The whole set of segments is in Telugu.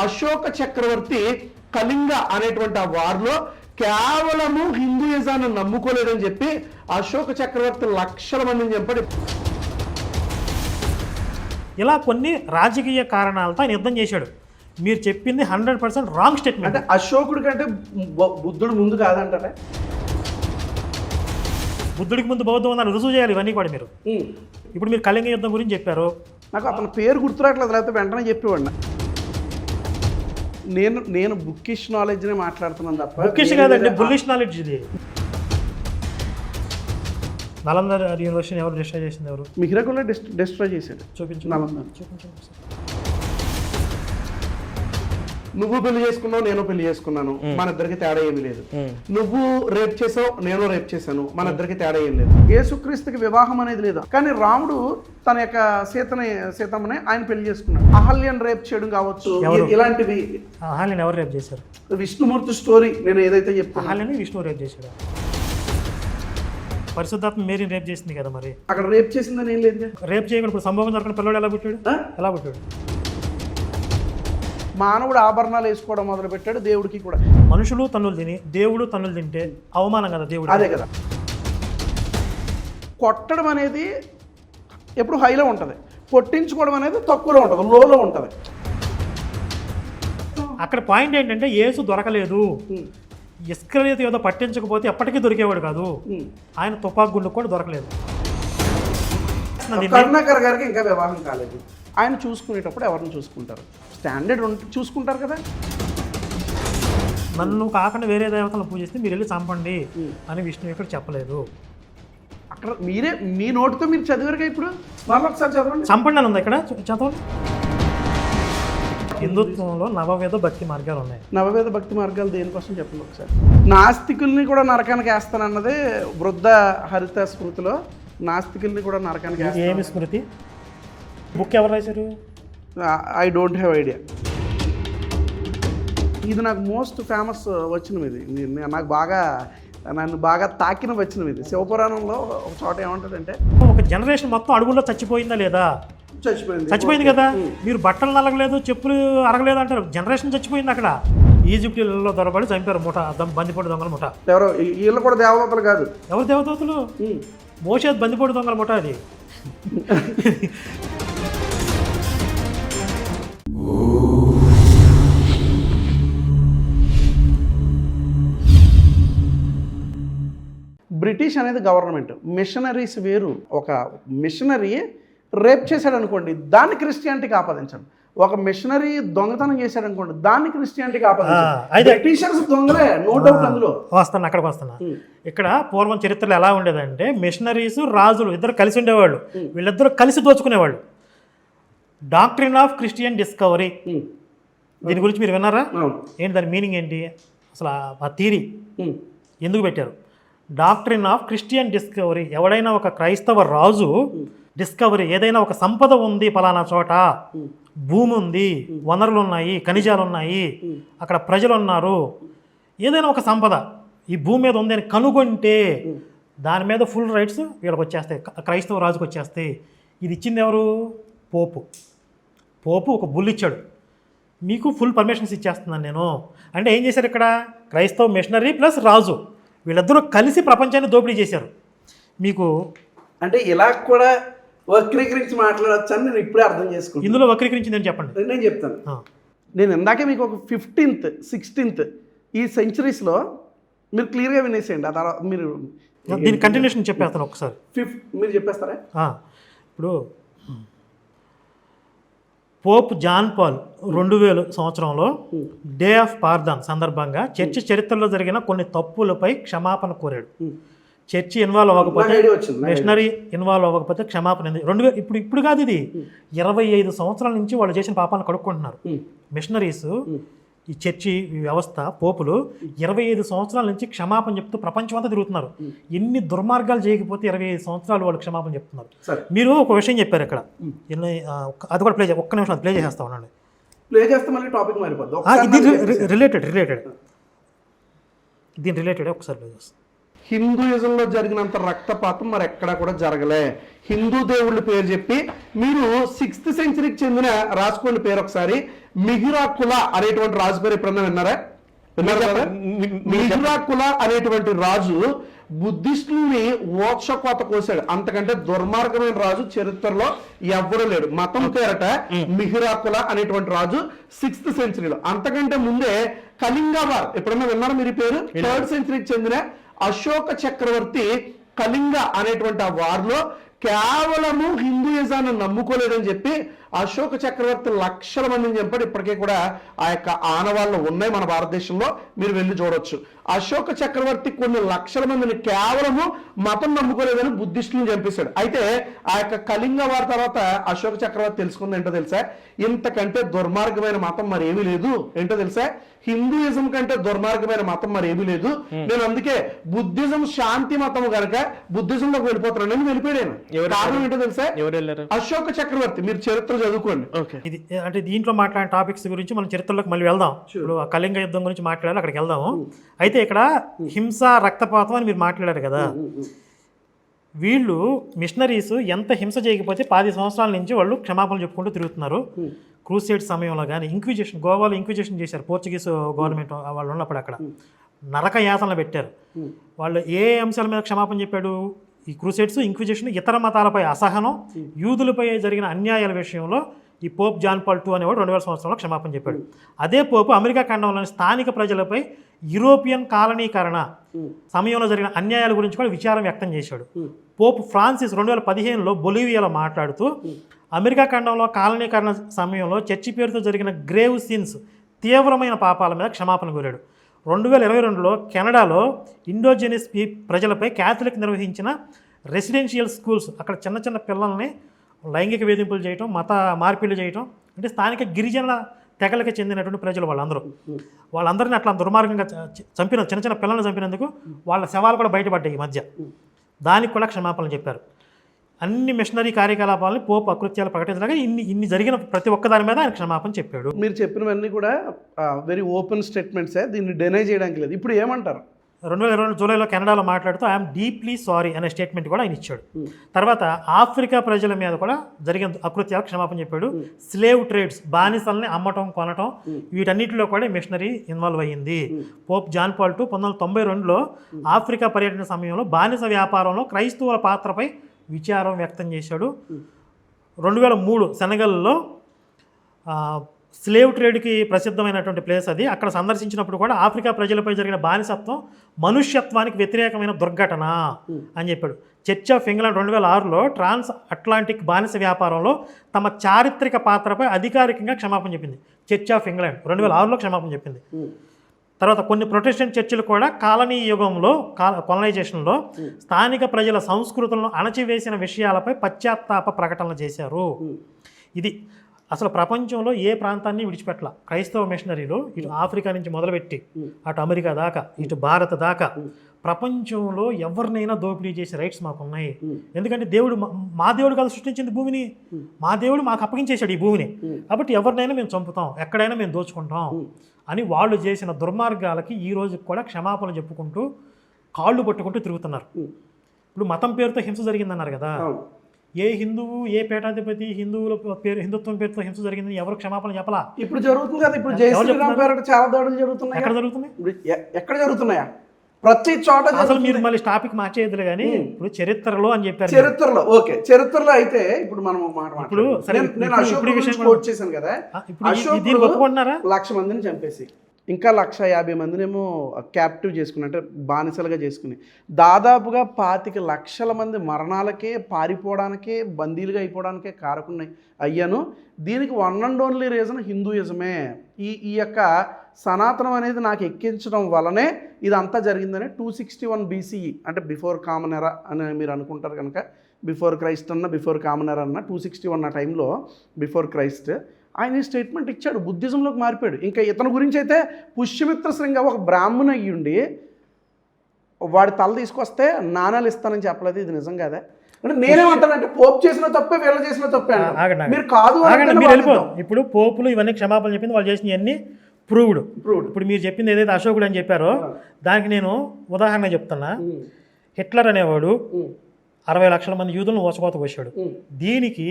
అశోక చక్రవర్తి కళింగ అనేటువంటి ఆ వార్లో కేవలము హిందూయిజాన్ని నమ్ముకోలేదని చెప్పి అశోక చక్రవర్తి లక్షల మందిని చెప్పండి. ఇలా కొన్ని రాజకీయ కారణాలతో ఆయన యుద్ధం చేశాడు. మీరు చెప్పింది 100% రాంగ్ స్టేట్మెంట్. అంటే అశోకుడి కంటే బుద్ధుడు ముందు కాదంటారా? బుద్ధుడికి ముందు బౌద్ధం ఉందని రుజువు చేయాలి ఇవన్నీ కూడా మీరు. ఇప్పుడు మీరు కళింగ యుద్ధం గురించి చెప్పారు. నాకు అతని పేరు గుర్తురాట్లేదు, లేకపోతే వెంటనే చెప్పేవాడిని. నేను బుక్కిష్ నాలెడ్జ్నే మాట్లాడుతున్నాను తప్ప బుక్కిష్ కాదండి, బుల్లిష్ నాలెడ్జ్ ఇది. నలంద యూనివర్సిటీ ఎవరు డిస్ట్రాయ్ చేసింది? ఎవరు? మిహిరకుల్లో డిస్ట్రాయ్ చేశాడు. చూపించు. నలంద నువ్వు పెళ్లి చేసుకున్నావు, నేను పెళ్లి చేసుకున్నాను, మన ఇద్దరికి తేడా ఏమీ లేదు. నువ్వు రేప్ చేసావు, నేను రేప్ చేశాను, మన ఇద్దరికి తేడా ఏం లేదు. యేసుక్రీస్తుకి వివాహం అనేది లేదు. కానీ రాముడు తన యొక్క సీతమ్మని ఆయన పెళ్లి చేసుకున్నాడు. అహల్యను రేప్ చేయడం కావచ్చు, ఇలాంటివి. అహల్యను ఎవరు రేప్ చేశారు? విష్ణుమూర్తి స్టోరీ నేను ఏదైతే చెప్తాను. అహల్యని విష్ణు రేప్ చేశాడు. పరిశుద్ధాత్మ మేరీని రేప్ చేసింది కదా. మరి అక్కడ రేప్ చేసిందని ఏం లేదు. రేప్ చేయకుండా ఇప్పుడు సంభోగం జరగకుండా పిల్లవాడు ఎలా పుట్టాడు? ఎలా పుట్టాడు? మానవుడు ఆభరణాలు వేసుకోవడం మొదలు పెట్టాడు. దేవుడికి కూడా మనుషులు తన్నులు తిని దేవుడు తన్నులు తింటే అవమానం కదా దేవుడు. అదే కదా. కొట్టడం అనేది ఎప్పుడు హైలో ఉంటుంది, కొట్టించుకోవడం అనేది తక్కువలో ఉంటుంది, లోలో ఉంటుంది. అక్కడ పాయింట్ ఏంటంటే యేసు దొరకలేదు. ఇస్కరియోతు ఏదో పట్టించకపోతే ఎప్పటికీ దొరికేవాడు కాదు. ఆయన తుపాకు గుండు కూడా దొరకలేదు. కరుణాకర్ గారికి ఇంకా వివాహం కాలేదు. ఆయన చూసుకునేటప్పుడు ఎవరిని చూసుకుంటారు? స్టాండర్డ్ చూసుకుంటారు కదా. నన్ను కాకుండా వేరే దేవతలను పూజిస్తే మీరు వెళ్ళి చంపండి అని విష్ణు ఇక్కడ చెప్పలేదు. అక్కడ మీరే మీ నోటితో మీరు చదివారుగా. ఇప్పుడు మళ్ళీ ఒకసారి చదవండి. చంపండి అని ఉంది ఇక్కడ, చదవండి. హిందుత్వంలో నవవేద భక్తి మార్గాలు ఉన్నాయి. నవవేద భక్తి మార్గాలు దేనికోసం చెప్పండి ఒకసారి. నాస్తికుల్ని కూడా నరకానికి వేస్తానన్నది వృద్ధ హరిత స్మృతిలో. నాస్తికుల్ని కూడా నరకానికి వేస్తాను. ఏమి స్మృతి? బుక్ ఎవరు రాశారు? I don't have idea. ఇది నాకు మోస్ట్ ఫేమస్ వచనం. ఇది నన్ను బాగా తాకిన వచనం. ఇది శివపురాణంలో ఒక చోట ఏమంటుందంటే, ఒక జనరేషన్ మొత్తం అడుగుల్లో చచ్చిపోయిందా లేదా? చచ్చిపోయింది కదా. మీరు బట్టలు నలగలేదు, చెప్పులు అరగలేదు అంటారు. జనరేషన్ చచ్చిపోయింది అక్కడ. ఈజిప్టులలో దొరబడి చంపారు ముఠ, బందిపోటు దొంగల ముఠ. ఎవరో వీళ్ళు కూడా దేవదూతలు కాదు. ఎవరు దేవదూతలు? మోషే బందిపోటు దొంగల ముఠ అది. బ్రిటిష్ అనేది గవర్నమెంట్, మిషనరీస్ వేరు. ఒక మిషనరీ రేప్ చేశాడు అనుకోండి, దాన్ని క్రిస్టియానిటీకి ఆపాదించండి. ఒక మిషనరీ దొంగతనం చేశాడు అనుకోండి, దాన్ని క్రిస్టియానిటీకి ఆపాదించండి. బ్రిటిషర్స్ దొంగలే, నో డౌట్. అందులో అక్కడికి వస్తాను. ఇక్కడ పూర్వం చరిత్రలో ఎలా ఉండేదంటే మిషనరీస్ రాజులు ఇద్దరు కలిసి ఉండేవాళ్ళు. వీళ్ళిద్దరూ కలిసి దోచుకునేవాళ్ళు. డాక్ట్రిన్ ఆఫ్ క్రిస్టియన్ డిస్కవరీ, దీని గురించి మీరు విన్నారా? ఏంటి దాని మీనింగ్ ఏంటి అసలు? ఆ థియరీ ఎందుకు పెట్టారు? Doctrine of Christian discovery. ఎవడైనా ఒక క్రైస్తవ రాజు డిస్కవరీ, ఏదైనా ఒక సంపద ఉంది పలానా చోట, భూమి ఉంది, వనరులు ఉన్నాయి, ఖనిజాలు ఉన్నాయి, అక్కడ ప్రజలు ఉన్నారు, ఏదైనా ఒక సంపద ఈ భూమి మీద ఉంది అని కనుగొంటే దాని మీద ఫుల్ రైట్స్ వీళ్ళకి వచ్చేస్తాయి, క్రైస్తవ రాజుకు వచ్చేస్తాయి. ఇది ఇచ్చింది ఎవరు? పోపు ఒక బుల్ ఇచ్చాడు, మీకు ఫుల్ పర్మిషన్స్ ఇచ్చేస్తున్నాను నేను అంటే. ఏం చేశారు ఇక్కడ? క్రైస్తవ మిషనరీ ప్లస్ రాజు వీళ్ళిద్దరూ కలిసి ప్రపంచాన్ని దోపిడీ చేశారు. మీకు అంటే ఇలా కూడా వక్రీకరించి మాట్లాడచ్చు అని నేను ఇప్పుడే అర్థం చేసుకుంటాను. ఇందులో వక్రీకరించిందని చెప్పండి. నేను చెప్తాను. నేను ఇందాకే మీకు ఒక 15th 16th ఈ సెంచరీస్లో మీరు క్లియర్గా వినేసేయండి. ఆ తర్వాత మీరు దీని కంటిన్యూషన్ చెప్పేస్తాను ఒకసారి. మీరు చెప్పేస్తారా? ఇప్పుడు పోప్ జాన్ పాల్ 2000 సంవత్సరంలో డే ఆఫ్ పార్దాన్ సందర్భంగా చర్చి చరిత్రలో జరిగిన కొన్ని తప్పులపై క్షమాపణ కోరాడు. చర్చి ఇన్వాల్వ్ అవ్వకపోతే, మిషనరీ ఇన్వాల్వ్ అవ్వకపోతే క్షమాపణ. 2000 ఇప్పుడు కాదు, ఇది 25 సంవత్సరాల నుంచి వాళ్ళు చేసిన పాపాలను కడుక్కుంటున్నారు. మిషనరీస్, ఈ చర్చి వ్యవస్థ, పోపులు 25 సంవత్సరాల నుంచి క్షమాపణ చెప్తూ ప్రపంచం అంతా తిరుగుతున్నారు. ఎన్ని దుర్మార్గాలు చేయకపోతే 25 సంవత్సరాలు వాళ్ళు క్షమాపణ చెప్తున్నారు. మీరు ఒక విషయం చెప్పారు ఇక్కడ, అది కూడా ఒక్క నిమిషం అది ప్లే చేసేస్తా ఉండండి. రిలేటెడ్ దీని రిలేటెడ్ ఒకసారి ప్లే చేస్తాం. హిందూయిజంలో జరిగినంత రక్తపాతం మరి ఎక్కడా కూడా జరగలే. హిందూ దేవుళ్ళ పేరు చెప్పి మీరు 6th సెంచరీకి చెందిన రాసుకోండి పేరు ఒకసారి, మిహిరాకుల అనేటువంటి రాజు పేరు ఎప్పుడన్నా విన్నారా? విన్నారు కదా? మిహిరాకుల అనేటువంటి రాజు బుద్ధిస్టుల్ని ఓక్షకోత కోసాడు. అంతకంటే దుర్మార్గమైన రాజు చరిత్రలో ఎవ్వరూ లేడు. మతం పేరట మిహిరాకుల అనేటువంటి రాజు 6th సెంచరీలో. అంతకంటే ముందే కళింగవార్ ఎప్పుడన్నా విన్నారా మీరు ఈ పేరు? 3rd సెంచరీకి చెందిన అశోక చక్రవర్తి కళింగ అనేటువంటి ఆ వార్లో కేవలము హిందూయిజాన్ని నమ్ముకోలేదని చెప్పి అశోక చక్రవర్తి లక్షల మందిని చంపాడు. ఇప్పటికే కూడా ఆ యొక్క ఆనవాళ్ళు ఉన్నాయి మన భారతదేశంలో, మీరు వెళ్ళి చూడొచ్చు. అశోక చక్రవర్తి కొన్ని లక్షల మందిని కేవలము మతం నమ్ముకోలేదని బుద్ధిస్టులను చంపేశాడు. అయితే ఆ యొక్క కళింగ వారి తర్వాత అశోక చక్రవర్తి తెలుసుకుంది ఏంటో తెలుసా? ఇంతకంటే దుర్మార్గమైన మతం మరి ఏమీ లేదు. ఏంటో తెలుసా? హిందూయిజం కంటే దుర్మార్గమైన మతం మరి ఏమీ లేదు. నేను అందుకే బుద్ధిజం శాంతి మతం కనుక బుద్ధిజంలోకి వెళ్ళిపోతున్నాను నేను వెళ్ళిపోయాను. కారణం ఏంటో తెలుసా? అశోక చక్రవర్తి. మీరు చరిత్ర చదువుకోండి. ఇది అంటే దీంట్లో మాట్లాడిన టాపిక్స్ గురించి మనం చరిత్రలోకి మళ్ళీ వెళ్దాం. ఇప్పుడు ఆ కళింగ యుద్ధం గురించి మాట్లాడాలి, అక్కడికి వెళ్దాము. అయితే ఇక్కడ హింస రక్తపాతం అని మీరు మాట్లాడారు కదా, వీళ్ళు మిషనరీస్ ఎంత హింస చేయకపోతే 10 సంవత్సరాల నుంచి వాళ్ళు క్షమాపణలు చెప్పుకుంటూ తిరుగుతున్నారు. క్రూసేడ్ సమయంలో కానీ ఇంక్విజిషన్, గోవాలో ఇంక్విజిషన్ చేశారు పోర్చుగీస్ గవర్నమెంట్ వాళ్ళు ఉన్నప్పుడు. అక్కడ నరక యాతనలు పెట్టారు. వాళ్ళు ఏ అంశాల మీద క్షమాపణ చెప్పాడు? ఈ క్రూసేడ్స్, ఇంక్విజిషన్, ఇతర మతాలపై అసహనం, యూదులపై జరిగిన అన్యాయాల విషయంలో ఈ పోప్ జాన్ పాల్ II అనేవాడు 2000 సంవత్సరంలో క్షమాపణ చెప్పాడు. అదే పోపు అమెరికా ఖండంలోని స్థానిక ప్రజలపై యూరోపియన్ కాలనీకరణ సమయంలో జరిగిన అన్యాయాల గురించి కూడా విచారం వ్యక్తం చేశాడు. పోప్ ఫ్రాన్సిస్ 2015లో బొలీవియాలో మాట్లాడుతూ అమెరికా ఖండంలో కాలనీకరణ సమయంలో చర్చి పేరుతో జరిగిన గ్రేవ్ సిన్స్, తీవ్రమైన పాపాల మీద క్షమాపణ కోరాడు. 2022లో కెనడాలో ఇండోజెనిస్ ప్రజలపై క్యాథలిక్ నిర్వహించిన రెసిడెన్షియల్ స్కూల్స్, అక్కడ చిన్న చిన్న పిల్లల్ని లైంగిక వేధింపులు చేయటం, మత మార్పిడి చేయటం, అంటే స్థానిక గిరిజన తెగలకి చెందినటువంటి ప్రజలు వాళ్ళందరినీ అట్లా దుర్మార్గంగా చంపిన చిన్న చిన్న పిల్లల్ని చంపినందుకు వాళ్ళ శవాలు కూడా బయటపడ్డాయి ఈ మధ్య. దానికి కూడా క్షమాపణలు చెప్పారు. అన్ని మిషనరీ కార్యకలాపాలని పోపు అకృత్యాలు ప్రకటించగా ఇన్ని జరిగిన ప్రతి ఒక్క దాని మీద ఆయన క్షమాపణ చెప్పాడు. మీరు చెప్పినవన్నీ కూడా వెరీ ఓపెన్ స్టేట్మెంట్సే, దీన్ని డెనై చేయడానికి లేదు. ఇప్పుడు ఏమంటారు? 2022 జూలైలో కెనడాలో మాట్లాడుతూ ఐఎమ్ డీప్లీ సారీ అనే స్టేట్మెంట్ కూడా ఆయన ఇచ్చాడు. తర్వాత ఆఫ్రికా ప్రజల మీద కూడా జరిగిన అకృత్యాలకు క్షమాపణ చెప్పాడు. స్లేవ్ ట్రేడ్స్, బానిసల్ని అమ్మటం కొనటం, వీటన్నిటిలో కూడా మిషనరీ ఇన్వాల్వ్ అయ్యింది. పోప్ జాన్ పాల్ II 1992లో ఆఫ్రికా పర్యటన సమయంలో బానిస వ్యాపారంలో క్రైస్తవుల పాత్రపై విచారం వ్యక్తం చేశాడు. 2003 సెనగల్లో స్లేవ్ ట్రేడ్కి ప్రసిద్ధమైనటువంటి ప్లేస్ అది. అక్కడ సందర్శించినప్పుడు కూడా ఆఫ్రికా ప్రజలపై జరిగిన బానిసత్వం మనుష్యత్వానికి వ్యతిరేకమైన దుర్ఘటన అని చెప్పాడు. చర్చ్ ఆఫ్ ఇంగ్లాండ్ 2006లో ట్రాన్స్ అట్లాంటిక్ బానిస వ్యాపారంలో తమ చారిత్రక పాత్రపై అధికారికంగా క్షమాపణ చెప్పింది. చర్చ్ ఆఫ్ ఇంగ్లాండ్ 2006లో క్షమాపణ చెప్పింది. తర్వాత కొన్ని ప్రొటెస్టెంట్ చర్చిలు కూడా కాలనీ యుగంలో కొలనైజేషన్లో స్థానిక ప్రజల సంస్కృతులను అణచివేసిన విషయాలపై పశ్చాత్తాప ప్రకటనలు చేశారు. ఇది అసలు ప్రపంచంలో ఏ ప్రాంతాన్ని విడిచిపెట్టాల క్రైస్తవ మిషనరీలు. ఇటు ఆఫ్రికా నుంచి మొదలుపెట్టి అటు అమెరికా దాకా, ఇటు భారత్ దాకా ప్రపంచంలో ఎవరినైనా దోపిడీ చేసే రైట్స్ మాకు ఉన్నాయి. ఎందుకంటే దేవుడు, మా దేవుడు కాదు సృష్టించింది భూమిని, మా దేవుడు మాకు అప్పగించేశాడు ఈ భూమిని. కాబట్టి ఎవరినైనా మేము చంపుతాం, ఎక్కడైనా మేము దోచుకుంటాం అని వాళ్ళు చేసిన దుర్మార్గాలకి ఈ రోజు కూడా క్షమాపణ చెప్పుకుంటూ కాళ్ళు పట్టుకుంటూ తిరుగుతున్నారు. ఇప్పుడు మతం పేరుతో హింస జరిగిందన్నారు కదా, ఏ హిందువు, ఏ పీఠాధిపతి హిందువుల పేరు, హిందుత్వం పేరుతో హింస జరిగిందని ఎవరు క్షమాపణ చెప్పలా? ఇప్పుడు జరుగుతుంది కదా. ఇప్పుడు జై శ్రీరామ్ పేరుట చాలా దాడులు జరుగుతున్నాయి. ఎక్కడ జరుగుతున్నాయి? ఎక్కడ జరుగుతున్నాయా? ప్రతి చోట. అసలు మీరు మళ్ళీ టాపిక్ మార్చేయద్దులే కానీ ఇప్పుడు చరిత్రలో అని చెప్పారు. చరిత్రలో ఓకే, చరిత్రలో అయితే ఇప్పుడు మనం ఇప్పుడు నేను అశోక్ గురించి కోట్ చేశాను కదా. ఇప్పుడు దీన్ని ఒప్పుకుంటున్నారా? 1,00,000 మందిని చంపేసి ఇంకా 150,000 మందినేమో క్యాప్టివ్ చేసుకుని, అంటే బానిసలుగా చేసుకుని, దాదాపుగా 25,00,000 మంది మరణాలకే, పారిపోవడానికే, బందీలుగా అయిపోవడానికే కారకున్నాయి అయ్యాను. దీనికి వన్ అండ్ ఓన్లీ రీజన్ హిందూయిజమే. ఈ యొక్క సనాతనం అనేది నాకు ఎక్కించడం వల్లనే ఇదంతా జరిగిందని 261 BCE, అంటే బిఫోర్ కామన్ ఎరా అని మీరు అనుకుంటారు కనుక, బిఫోర్ క్రైస్ట్ అన్న బిఫోర్ కామన్ ఎరా అన్న 261 ఆ టైంలో బిఫోర్ క్రైస్ట్ ఆయన స్టేట్మెంట్ ఇచ్చాడు. బుద్ధిజంలోకి మారిపోయాడు. ఇంకా ఇతని గురించి అయితే పుష్యమిత్ర శృంగ ఒక బ్రాహ్మణ అయ్యుండి వాడి తల తీసుకొస్తే నాణాలు ఇస్తానని చెప్పలేదు. ఇది నిజం కాదా? అంటే నేనేమంటానంటే పోప్ చేసిన తప్పే, వీళ్ళు చేసిన తప్పే. మీరు కాదు. ఇప్పుడు పోపులు ఇవన్నీ క్షమాపణ చెప్పింది, వాళ్ళు చేసిన ఇవన్నీ ప్రూవ్డ్. Proved. ఇప్పుడు మీరు చెప్పింది ఏదైతే అశోకుడు అని చెప్పారో దానికి నేను ఉదాహరణ చెప్తున్నా. హిట్లర్ అనేవాడు 60 లక్షల మంది యూదులను ఊచకోత కోసాడు. దీనికి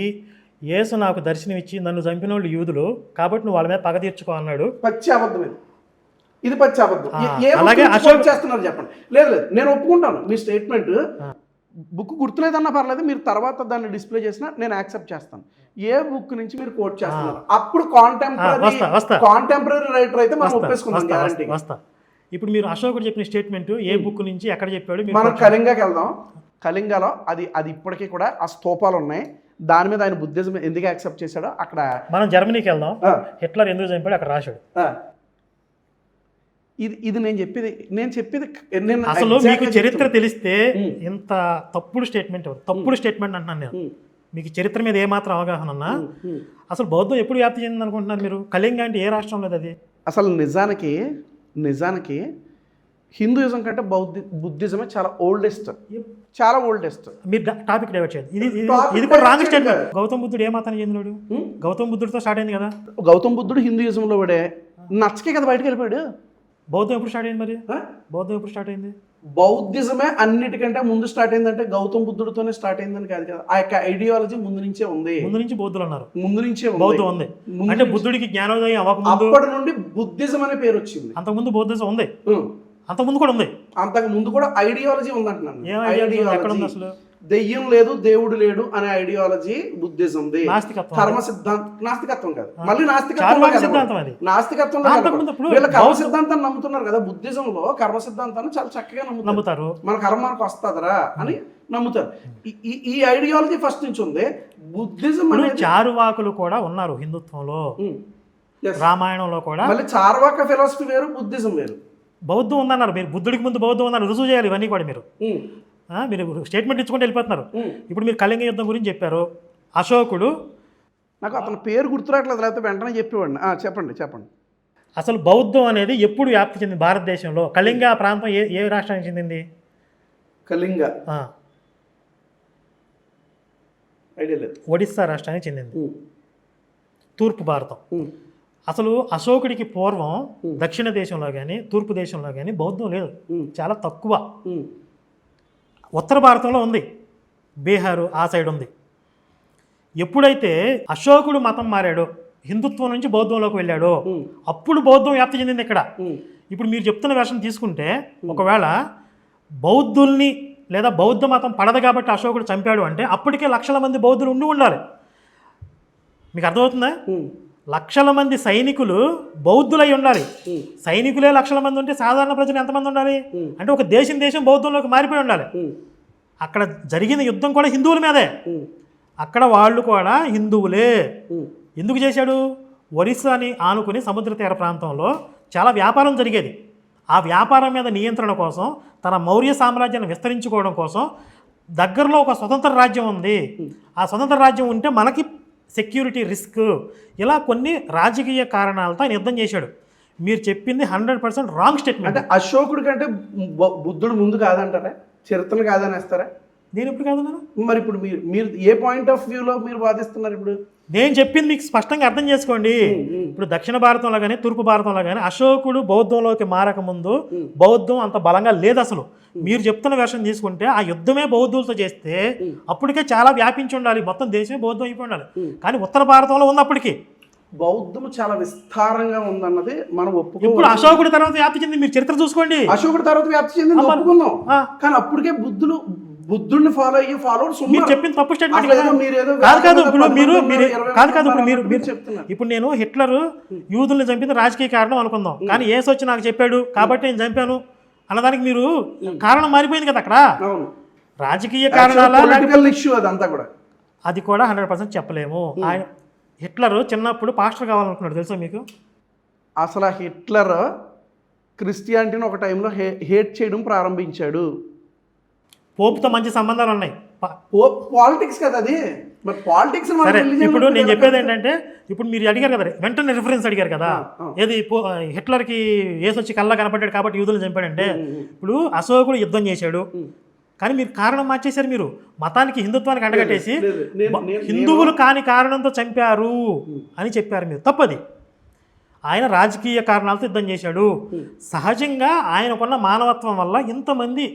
యేసు నాకు దర్శనం ఇచ్చి నన్ను చంపిన వాళ్ళు యూదులు కాబట్టి నువ్వు వాళ్ళ మీద పగ తీర్చుకో అన్నాడు. పచ్చి అబద్ధం ఇది పచ్చి అబద్ధం. అలాగే అశోక్ చేస్తున్నారు చెప్పండి. లేదు లేదు, నేను ఒప్పుకుంటాను మీ స్టేట్మెంట్. బుక్ గుర్తులేదన్నా పర్లేదు, మీరు తర్వాత దాన్ని డిస్ప్లే చేసినా నేను యాక్సెప్ట్ చేస్తాను. ఏ బుక్ నుంచి మీరు కోట్ చేస్తున్నారు అప్పుడు కాంటెంపరీ రైటర్ అయితే మనం ఒప్పేసుకుందాం గ్యారంటీ. వస్తా. ఇప్పుడు మీరు అశోకుడు చెప్పిన స్టేట్మెంట్ ఏ బుక్ నుంచి ఎక్కడ చెప్పాడు? మనం కళింగాకి వెళ్దాం. కళింగాలో అది ఇప్పటికీ కూడా ఆ స్తూపాలు ఉన్నాయి. దాని మీద ఆయన బుద్ధిజం ఎందుకు యాక్సెప్ట్ చేశాడో అక్కడ. మనం జర్మనీకి వెళ్దాం. హిట్లర్ ఎందుకు చంపాడు అక్కడ రాశాడు. ఇది నేను చెప్పేది అసలు మీకు చరిత్ర తెలిస్తే ఇంత తప్పుడు స్టేట్మెంట్ అంటున్నాను నేను. మీకు చరిత్ర మీద ఏమాత్రం అవగాహన ఉన్నా అసలు బౌద్ధం ఎప్పుడు వ్యాప్తి చెందింది అనుకుంటున్నారు మీరు? కళింగ అంటే ఏ రాష్ట్రం లేదు అది. అసలు నిజానికి హిందూయిజం కంటే బుద్ధిజమే చాలా ఓల్డెస్ట్. మీరు టాపిక్ డైవర్ట్ చేయాలి. ఇది కూడా రాంగ్ స్టేట్మెంట్. గౌతమ్ బుద్ధుడు ఏ మతానికి చెందినాడు? గౌతమ్ బుద్ధుడితో స్టార్ట్ అయింది కదా. గౌతమ్ బుద్ధుడు హిందూయిజంలో పడే నచ్చకే కదా బయటకు వెళ్ళిపోయాడు. బౌద్ధం ఎప్పుడు స్టార్ట్ అయింది మరి? బౌద్ధం ఎప్పుడు స్టార్ట్ అయింది? బౌద్ధిజమే అన్నిటికంటే ముందు స్టార్ట్ అయిందంటే గౌతమ్ బుద్ధుడితోనే స్టార్ట్ అయిందని కాదు కదా. ఆ యొక్క ఐడియాలజీ ముందు నుంచే ఉంది. ముందు నుంచి బౌద్ధులు అన్నారు. ముందు నుంచే బౌద్ధం ఉంది. అంటే బుద్ధుడికి జ్ఞానోదయం అవ్వకముందు అప్పటి నుండి బుద్ధిజం అనే పేరు వచ్చింది. అంతకుముందు బౌద్ధిజం ఉంది. అంతకుముందు కూడా ఉంది. అంతకు ముందు కూడా ఐడియాలజీ ఉందంటున్నాను. ఎక్కడ ఉంది అసలు? దెయ్యం లేదు, దేవుడు లేడు అనే ఐడియాలజీ బుద్ధిజం. కర్మ సిద్ధాంతం నాస్తికత్వం కాదు. మళ్ళీ నాస్తికత్వం వీళ్ళ కర్మ సిద్ధాంతాన్ని నమ్ముతున్నారు కదా. బుద్ధిజంలో కర్మ సిద్ధాంతాన్ని చాలా చక్కగా నమ్ముతారు. మన కర్మ మనకు వస్తుందరా అని నమ్ముతారు. ఈ ఐడియాలజీ ఫస్ట్ నుంచి ఉంది. బుద్ధిజం అనేది చారువాకులు కూడా ఉన్నారు హిందుత్వంలో. రామాయణంలో కూడా మళ్ళీ చార్వాక ఫిలాసఫీ వేరు, బుద్ధిజం వేరు. బౌద్ధం ఉందన్నారు మీరు. బుద్ధుడికి ముందు బౌద్ధం ఉందని రుజువు చేయాలి. ఇవన్నీ కూడా మీరు స్టేట్మెంట్ ఇచ్చుకుంటూ వెళ్ళిపోతున్నారు. ఇప్పుడు మీరు కళింగ యుద్ధం గురించి చెప్పారు. అశోకుడు, నాకు అతని పేరు గుర్తురాట్లేదు, లేకపోతే వెంటనే చెప్పేవాడిని. చెప్పండి. అసలు బౌద్ధం అనేది ఎప్పుడు వ్యాప్తి చెందింది భారతదేశంలో? కళింగ ప్రాంతం ఏ రాష్ట్రానికి చెందింది? కళింగ ఒడిస్సా రాష్ట్రానికి చెందింది. తూర్పు భారతం. అసలు అశోకుడికి పూర్వం దక్షిణ దేశంలో కానీ తూర్పు దేశంలో కానీ బౌద్ధం లేదు, చాలా తక్కువ. ఉత్తర భారతంలో ఉంది, బీహారు ఆ సైడ్ ఉంది. ఎప్పుడైతే అశోకుడు మతం మారాడో, హిందుత్వం నుంచి బౌద్ధంలోకి వెళ్ళాడో అప్పుడు బౌద్ధం వ్యాప్తి చెందింది ఇక్కడ. ఇప్పుడు మీరు చెప్తున్న వెర్షన్ తీసుకుంటే ఒకవేళ బౌద్ధుల్ని లేదా బౌద్ధ మతం పడదు కాబట్టి అశోకుడు చంపాడు అంటే అప్పటికే లక్షల మంది బౌద్ధులు ఉండాలి. మీకు అర్థమవుతుందా? లక్షల మంది సైనికులు బౌద్ధులై ఉండాలి. సైనికులే లక్షల మంది ఉంటే సాధారణ ప్రజలు ఎంతమంది ఉండాలి? అంటే ఒక దేశం బౌద్ధంలోకి మారిపోయి ఉండాలి. అక్కడ జరిగిన యుద్ధం కూడా హిందువుల మీదే. అక్కడ వాళ్ళు కూడా హిందువులే. ఎందుకు చేశాడు? ఒరిస్సాని ఆనుకుని సముద్ర తీర ప్రాంతంలో చాలా వ్యాపారం జరిగేది. ఆ వ్యాపారం మీద నియంత్రణ కోసం, తన మౌర్య సామ్రాజ్యాన్ని విస్తరించుకోవడం కోసం దగ్గరలో ఒక స్వతంత్ర రాజ్యం ఉంది. ఆ స్వతంత్ర రాజ్యం ఉంటే మనకి సెక్యూరిటీ రిస్క్, ఇలా కొన్ని రాజకీయ కారణాలతో ఆయన యుద్ధం చేశాడు. మీరు చెప్పింది 100% రాంగ్ స్టేట్మెంట్. అంటే అశోకుడి కంటే బుద్ధుడు ముందు కాదంటారా? చరిత్రను కాదనేస్తారా? నేను ఇప్పుడు కాదన్నాను. మరి ఇప్పుడు మీరు ఏ పాయింట్ ఆఫ్ వ్యూలో మీరు వాదిస్తున్నారు? ఇప్పుడు నేను చెప్పింది మీకు స్పష్టంగా అర్థం చేసుకోండి. ఇప్పుడు దక్షిణ భారతంలో కానీ తూర్పు భారతంలో కానీ అశోకుడు బౌద్ధంలోకి మారకముందు బౌద్ధం అంత బలంగా లేదు అసలు. మీరు చెప్తున్న వెర్షన్ తీసుకుంటే ఆ యుద్ధమే బౌద్ధులతో చేస్తే అప్పటికే చాలా వ్యాపించి ఉండాలి, మొత్తం దేశమే బౌద్ధం అయిపోయి ఉండాలి. కానీ ఉత్తర భారతంలో ఉంది అప్పటికి. బౌద్ధం చాలా విస్తారంగా ఉందన్నది మనం ఒప్పుకోవాలి. ఇప్పుడు అశోకుడి తర్వాత వ్యాప్తి చెంది మీరు చరిత్ర చూసుకోండి. అశోకుడి తర్వాత వ్యాప్తి చెంది ఒప్పుకుందాం. కానీ అప్పటికే బుద్ధుడిని ఫాలో అయ్యి ఫాలోవర్స్ మీరు చెప్పింది తప్పు స్టేట్మెంట్ కాదు. ఇప్పుడు నేను హిట్లర్ యూదుల్ని చంపింది రాజకీయ కారణం అనుకుందాం, కానీ యేసు వచ్చి నాకు చెప్పాడు కాబట్టి నేను చంపాను అన్నదానికి మీరు కారణం మారిపోయింది కదా. అక్కడ రాజకీయ కారణాల ఇష్యూ అదంతా కూడా, అది కూడా 100% చెప్పలేము. ఆయన హిట్లర్ చిన్నప్పుడు పాస్టర్ కావాలనుకున్నాడు, తెలుసా మీకు? అసలు హిట్లర్ క్రిస్టియానిటీని ఒక టైంలో హేట్ చేయడం ప్రారంభించాడు. పోపుతో మంచి సంబంధాలు ఉన్నాయి. పాలిటిక్స్ కదా అది. పాలిటిక్స్ సరే, ఇప్పుడు నేను చెప్పేది ఏంటంటే, ఇప్పుడు మీరు అడిగారు కదా, వెంటనే రిఫరెన్స్ అడిగారు కదా, ఏది హిట్లర్కి యేసు వచ్చి కళ్ళ కనపడ్డాడు కాబట్టి యూదులను చంపాడంటే, ఇప్పుడు అశోకుడు యుద్ధం చేశాడు కానీ మీరు కారణం మార్చేశారు. మీరు మతానికి హిందుత్వానికి అండగట్టేసి హిందువులు కాని కారణంతో చంపారు అని చెప్పారు మీరు. తప్పది. ఆయన రాజకీయ కారణాలతో యుద్ధం చేశాడు. సహజంగా ఆయనకున్న మానవత్వం వల్ల ఇంతమంది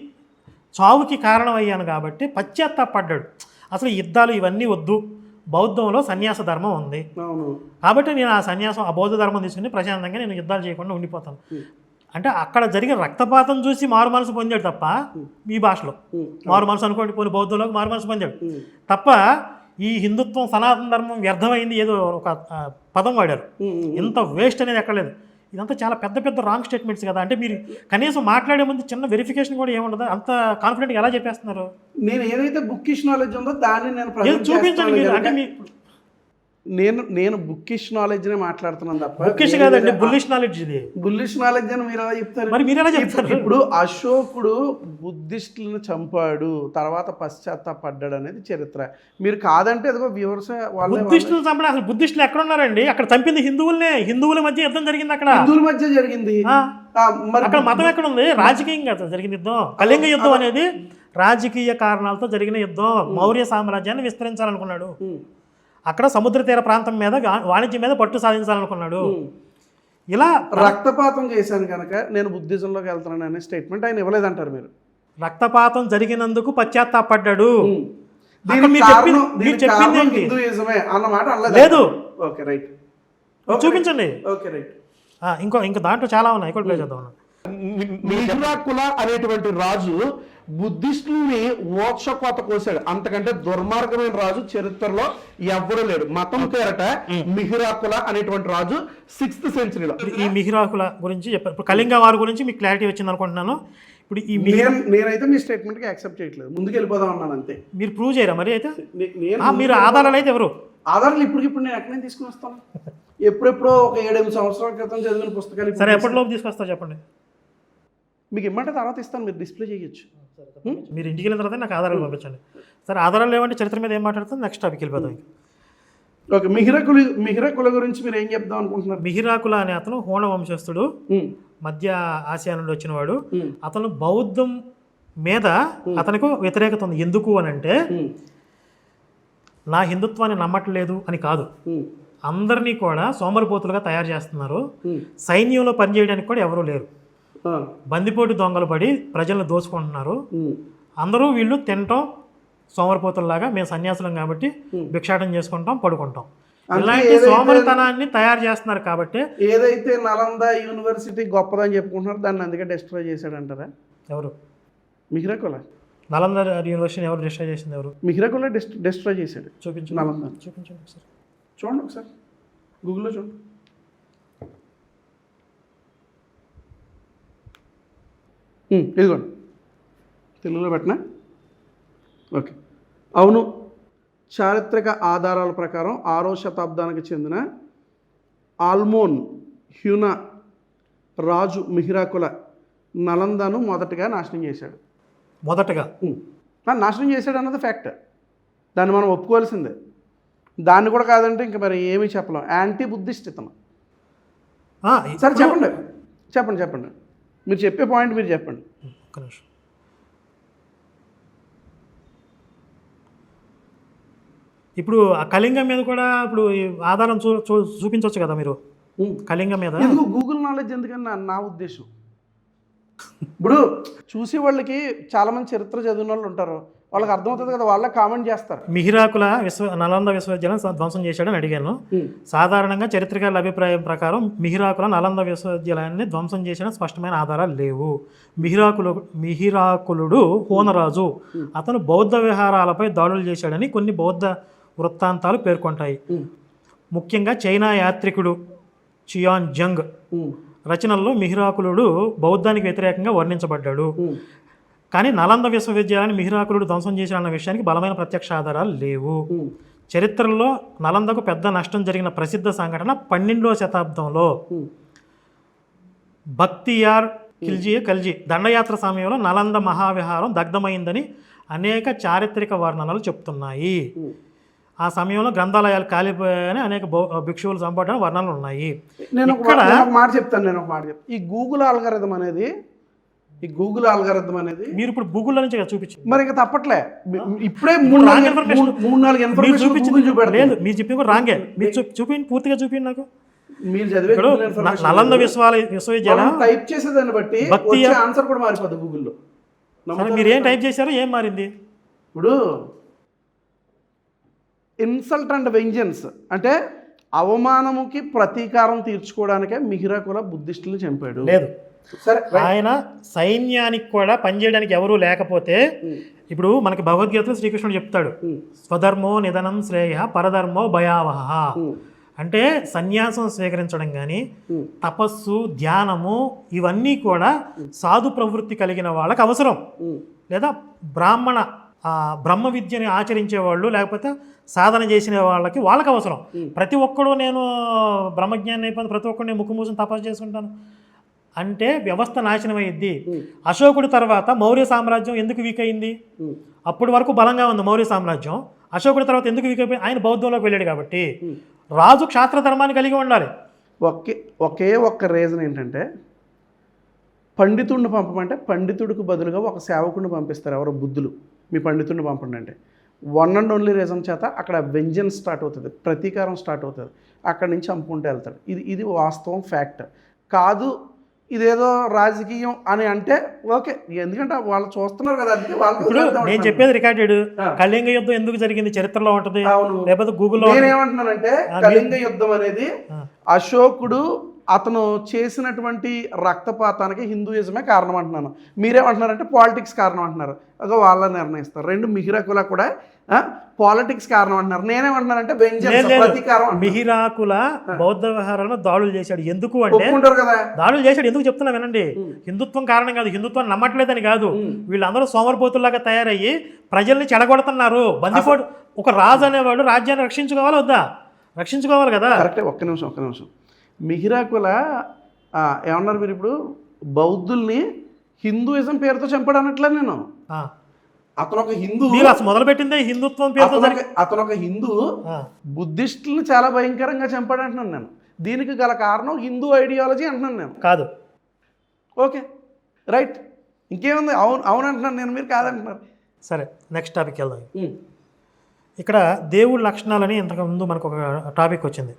చావుకి కారణమయ్యాను కాబట్టి పశ్చాత్తాపడ్డాడు. అసలు యుద్ధాలు ఇవన్నీ వద్దు, బౌద్ధంలో సన్యాస ధర్మం ఉంది కాబట్టి నేను ఆ సన్యాసం ఆ బౌద్ధ ధర్మం తీసుకుని ప్రశాంతంగా నేను యుద్ధాలు చేయకుండా ఉండిపోతాను అంటే అక్కడ జరిగిన రక్తపాతం చూసి మారు మనసు పొందాడు తప్ప, మీ భాషలో మారు మనసు అనుకోండి, పోనీ బౌద్ధంలోకి మారు మనసు పొందాడు తప్ప ఈ హిందుత్వం సనాతన ధర్మం వ్యర్థమైంది ఏదో ఒక పదం వాడారు. ఇంత వేస్ట్ అనేది ఎక్కడ లేదు. ఇదంతా చాలా పెద్ద పెద్ద రాంగ్ స్టేట్మెంట్స్ కదా. అంటే మీరు కనీసం మాట్లాడే ముందు చిన్న వెరిఫికేషన్ కూడా ఏముండదు, అంత కాన్ఫిడెంట్గా ఎలా చెప్పేస్తున్నారు? నేను ఏదైతే బుక్కిష్ నాలెడ్జ్ ఉందో దాన్ని నేను చూపించండి మీరు. అంటే మీ నేను బుక్కిష్ నాలెడ్జ్ నే మాట్లాడుతున్నాను తప్ప బుక్కిష్ కాదండి, బుల్లిష్ నాలెడ్జ్. ఇది బుల్లిష్ నాలెడ్జ్ అని మీరు ఎలా చెప్తారు? మరి మీరు ఎలా చెప్తారు? ఇప్పుడు అశోకుడు బుద్ధిస్టులను చంపాడు, తర్వాత పశ్చాత్తాపడ్డాడు అనేది చరిత్ర. మీరు కాదంటే ఎదుగో వ్యూవర్స్ బుద్ధిస్టులు చంపడం, అసలు బుద్ధిస్టులు ఎక్కడ ఉన్నారండి? అక్కడ చంపింది హిందువులనే. హిందువుల మధ్య యుద్ధం జరిగింది, అక్కడ హిందువుల మధ్య జరిగింది. అక్కడ మతం ఎక్కడ ఉంది? రాజకీయంగా జరిగిన యుద్ధం. కళింగ యుద్ధం అనేది రాజకీయ కారణాలతో జరిగిన యుద్ధం. మౌర్య సామ్రాజ్యాన్ని విస్తరించాలనుకున్నాడు, అక్కడ సముద్ర తీర ప్రాంతం మీద వాణిజ్యం మీద పట్టు సాధించాలనుకున్నాడు. ఇలా రక్తపాతం చేశాను కనుక నేను బుద్ధిజంలోకి వెళ్తున్నాను అనే స్టేట్మెంట్ ఆయన ఇవ్వలేదంటారు మీరు. రక్తపాతం జరిగినందుకు పశ్చాత్తాపడ్డాడు. హిందూయిజమే అన్నమాట లేదు. ఓకే రైట్, చూపించండి. Okay right. ఇంకో దాంట్లో చాలా ఉన్నాయి, ఇక్కడ ప్లే చేద్దాం. మిహిరాకుల అనేటువంటి రాజు బుద్ధిస్టుల్ని మోక్షకోత కోసాడు. అంతకంటే దుర్మార్గమైన రాజు చరిత్రలో ఎవ్వరూ లేడు. మతం పేరట మిహిరాకుల అనేటువంటి రాజు 6th సెంచరీలో. ఈ మిహిరాకుల గురించి చెప్పారు. ఇప్పుడు కళింగ వారి గురించి మీకు క్లారిటీ వచ్చింది అనుకుంటున్నాను. ఇప్పుడు ఈ నేనైతే మీ స్టేట్మెంట్ కి యాక్సెప్ట్ చేయట్లేదు, ముందుకు వెళ్ళిపోదాం అన్నాను అంతే. మీరు ప్రూవ్ చేయరా మరి? అయితే మీరు ఆధారాలు అయితే ఎవరు ఆధారాలు ఇప్పుడు నేను ఎక్కడైనా తీసుకుని వస్తాను. ఎప్పుడెప్పుడో ఒక 7-8 సంవత్సరాల క్రితం చదివిన పుస్తకాలు. సరే, ఎప్పటిలోపు తీసుకొస్తా చెప్పండి. మీకు ఇమ్మంటే తర్వాత ఇస్తాను, మీరు డిస్ప్లే చేయొచ్చు. మీరు ఇంటికి వెళ్ళిన తర్వాత నాకు ఆధారాలు పంపించండి. సరే, ఆధారాలు లేవంటే చరిత్ర మీద ఏం మాట్లాడుతుంది, నెక్స్ట్ టాపిక్ వెళ్ళిపోతాం. ఓకే, మిహిరాకుల గురించి మీరు ఏం చెప్దాం అనుకుంటున్నారు? మిహిరాకుల అనే అతను హోణ వంశస్థుడు, మధ్య ఆసియా నుండి వచ్చినవాడు. అతను బౌద్ధం మీద అతనికి వ్యతిరేకత ఉంది. ఎందుకు అని అంటే నా హిందుత్వాన్ని నమ్మట్లేదు అని కాదు, అందరినీ కూడా సోమరిపోతులుగా తయారు చేస్తున్నారు, సైన్యంలో పనిచేయడానికి కూడా ఎవరూ లేరు, బందిపోటు దొంగలు పడి ప్రజలను దోచుకుంటున్నారు, అందరూ వీళ్ళు తినటం సోమరిపోతుల్లాగా, మేము సన్యాసులం కాబట్టి భిక్షాటం చేసుకుంటాం, పడుకుంటాం, ఇలాంటి సోమరితనాన్ని తయారు చేస్తున్నారు. కాబట్టి ఏదైతే నలంద యూనివర్సిటీ గొప్పదని చెప్పుకుంటున్నారు దాన్ని అందుకే డిస్ట్రాయ్ చేశాడంటారా? ఎవరు? మిహిరాకుల. నలంద యూనివర్సిటీ ఎవరు డిస్ట్రాయ్ చేసింది? ఎవరు? మిహిరాకుల డిస్ట్రాయ్ చేశాడు. చూపించండి. నలంద చూపించండి ఒకసారి, చూడండి ఒకసారి గూగుల్లో చూడండి. ఇదిగోండి, తెలుగులో పెట్టినా. ఓకే, అవును, చారిత్రక ఆధారాల ప్రకారం 6వ శతాబ్దానికి చెందిన ఆల్మోన్ హ్యూనా రాజు మిహిరాకుల నలందను మొదటగా నాశనం చేశాడు. నాశనం చేశాడు అన్నది ఫ్యాక్ట్, దాన్ని మనం ఒప్పుకోవాల్సిందే. దాన్ని కూడా కాదంటే ఇంకా మరి ఏమీ చెప్పలేం. యాంటీ బుద్ధిస్ట్ ఇతను. సరే చెప్పండి, మీరు చెప్పే పాయింట్ మీరు చెప్పండి. ఒక్క నిమిషం. ఇప్పుడు ఆ కళింగం మీద కూడా ఇప్పుడు ఆధారం చూపించవచ్చు కదా మీరు. కళింగం మీద గూగుల్ నాలెడ్జ్ ఎందుకని నా ఉద్దేశం. ఇప్పుడు చూసే వాళ్ళకి చాలా మంది చరిత్ర చదివిన వాళ్ళు ఉంటారు, వాళ్ళకి అర్థమవుతుంది కదా, వాళ్ళకి కామెంట్ చేస్తారు. మిహిరాకుల నలంద విశ్వవిద్యాలయం ధ్వంసం చేశాడని అడిగాను. సాధారణంగా చరిత్రకారుల అభిప్రాయం ప్రకారం మిహిరాకుల నలంద విశ్వవిద్యాలయాన్ని ధ్వంసం చేసిన స్పష్టమైన ఆధారాలు లేవు. మిహిరాకులుడు హోనరాజు, అతను బౌద్ధ విహారాలపై దాడులు చేశాడని కొన్ని బౌద్ధ వృత్తాంతాలు పేర్కొంటాయి. ముఖ్యంగా చైనా యాత్రికుడు చియాన్ జంగ్ రచనల్లో మిహిరాకులుడు బౌద్ధానికి వ్యతిరేకంగా వర్ణించబడ్డాడు. కానీ నలంద విశ్వవిద్యాలయాన్ని మిహిరాకులుడు ధ్వంసం చేశాడన్న విషయానికి బలమైన ప్రత్యక్ష ఆధారాలు లేవు. చరిత్రలో నలందకు పెద్ద నష్టం జరిగిన ప్రసిద్ధ సంఘటన 12వ శతాబ్దంలో బక్తియార్ ఖిల్జీ దండయాత్ర సమయంలో నలంద మహావిహారం దగ్ధమైందని అనేక చారిత్రక వర్ణనలు చెప్తున్నాయి. ఆ సమయంలో గ్రంథాలయాలు కాలిపోయాయని అనేక భిక్షువులు చంపడం వర్ణనలు ఉన్నాయి. నేను ఒక మాట చెప్తాను. ఈ గూగుల్ ఆల్గారిథం అనేది మీరు ఇప్పుడు గూగుల్లో నుంచి చూపించారు, మరి ఇంకా తప్పట్లే. ఇప్పుడే 3-4 ఇన్ఫర్మేషన్ లేదు, మీరు చెప్పింది కూడా రాంగే. మీరు చూపించండి, పూర్తిగా చూపించండి నాకు. మీరు చదివే ఇప్పుడు నలంద విశ్వవిద్యాలయం టైప్ చేసేదాన్ని బట్టి భక్తి ఆన్సర్ కూడా మారిపోతుంది గూగుల్లో. మీరు ఏం టైప్ చేశారో ఏం మారింది? ఇప్పుడు ఇన్సల్ట్ అండ్ వెంజన్స్ అంటే అవమానముకి ప్రతీకారం తీర్చుకోవడానికే మిహిరకుల బుద్ధిస్టులను చంపాడు. లేదు, సరే ఆయన సైన్యానికి కూడా పనిచేయడానికి ఎవరూ లేకపోతే ఇప్పుడు మనకి భగవద్గీతలో శ్రీకృష్ణుడు చెప్తాడు, స్వధర్మో నిధనం శ్రేయ పరధర్మో భయావహ. అంటే సన్యాసం స్వీకరించడం కానీ తపస్సు ధ్యానము ఇవన్నీ కూడా సాధు ప్రవృత్తి కలిగిన వాళ్ళకి అవసరం. లేదా బ్రహ్మ విద్యని ఆచరించే వాళ్ళు లేకపోతే సాధన చేసిన వాళ్ళకి అవసరం. ప్రతి ఒక్కడు నేను బ్రహ్మజ్ఞానం అయిపోయింది, ప్రతి ఒక్కడు నేను ముక్కు మూసుని తపస్సు చేసుకుంటాను అంటే వ్యవస్థ నాశనం అయ్యిద్ది. అశోకుడి తర్వాత మౌర్య సామ్రాజ్యం ఎందుకు వీక్ అయింది? అప్పటి వరకు బలంగా ఉంది మౌర్య సామ్రాజ్యం. అశోకుడి తర్వాత ఎందుకు వీక్ అయిపోయింది? ఆయన బౌద్ధంలోకి వెళ్ళాడు కాబట్టి. రాజు క్షాత్ర ధర్మాన్ని కలిగి ఉండాలి. ఒకే ఒక్క రీజన్ ఏంటంటే పండితుడిని పంపమంటే పండితుడికి బదులుగా ఒక సేవకుడిని పంపిస్తారు ఎవరో బుద్ధులు. మీ పండితుడిని పంపండి అంటే వన్ అండ్ ఓన్లీ రీజన్ చేత అక్కడ వెంజన్స్ స్టార్ట్ అవుతుంది, ప్రతీకారం స్టార్ట్ అవుతుంది. అక్కడి నుంచి చంపుకుంటూ వెళ్తాడు. ఇది వాస్తవం, ఫ్యాక్ట్ కాదు. ఇదేదో రాజకీయం అని అంటే ఓకే, ఎందుకంటే వాళ్ళు చూస్తున్నారు కదా. అందుకే వాళ్ళు నేను చెప్పేది రికార్డెడ్. కళింగ యుద్ధం ఎందుకు జరిగింది చరిత్రలో ఉంటుంది, లేకపోతే గూగుల్లో. నేనేమంటున్నానంటే కళింగ యుద్ధం అనేది అశోకుడు అతను చేసినటువంటి రక్తపాతానికి హిందూయిజమే కారణం అంటున్నాను. మీరేమంటున్నారంటే పాలిటిక్స్ కారణం అంటున్నారు. అదో వాళ్ళ నిర్ణయిస్తారు. రెండు మిహిరకుల కూడా పాలిటిక్స్ కారణం అంటున్నారు. నేనేమంటున్నానంటే ప్రతీకారం. మిహిరాకుల బౌద్ధ వ్యవహారాలను దాడులు చేశాడు. ఎందుకు అంటే కదా దాడులు చేశాడు. ఎందుకు చెప్తున్నా వినండి. హిందుత్వం కారణం కాదు, హిందుత్వాన్ని నమ్మట్లేదని కాదు. వీళ్ళందరూ సోమరిపోతుల్లాగా తయారయ్యి ప్రజల్ని చెడగొడుతున్నారు. బందిపోటు ఒక రాజు అనేవాడు రాజ్యాన్ని రక్షించుకోవాలి వద్దా? రక్షించుకోవాలి కదా. కరెక్టే. ఒక్క నిమిషం. మిహిరాకుల ఏమన్నారు మీరు? ఇప్పుడు బౌద్ధుల్ని హిందూయిజం పేరుతో చంపాడు అనట్లే నేను. అతను ఒక హిందూ, మొదలు పెట్టిందే హిందుత్వం పేరుతో. అతను ఒక హిందూ బుద్ధిస్టులను చాలా భయంకరంగా చంపాడు అంటున్నాను నేను. దీనికి గల కారణం హిందూ ఐడియాలజీ అంటున్నాను నేను. కాదు, ఓకే రైట్, ఇంకేముంది? అవును అంటున్నాను నేను, మీరు కాదంటున్నారు. సరే, నెక్స్ట్ టాపిక్ వెళ్దాం. ఇక్కడ దేవుడి లక్షణాలని ఇంతకుముందు మనకు ఒక టాపిక్ వచ్చింది,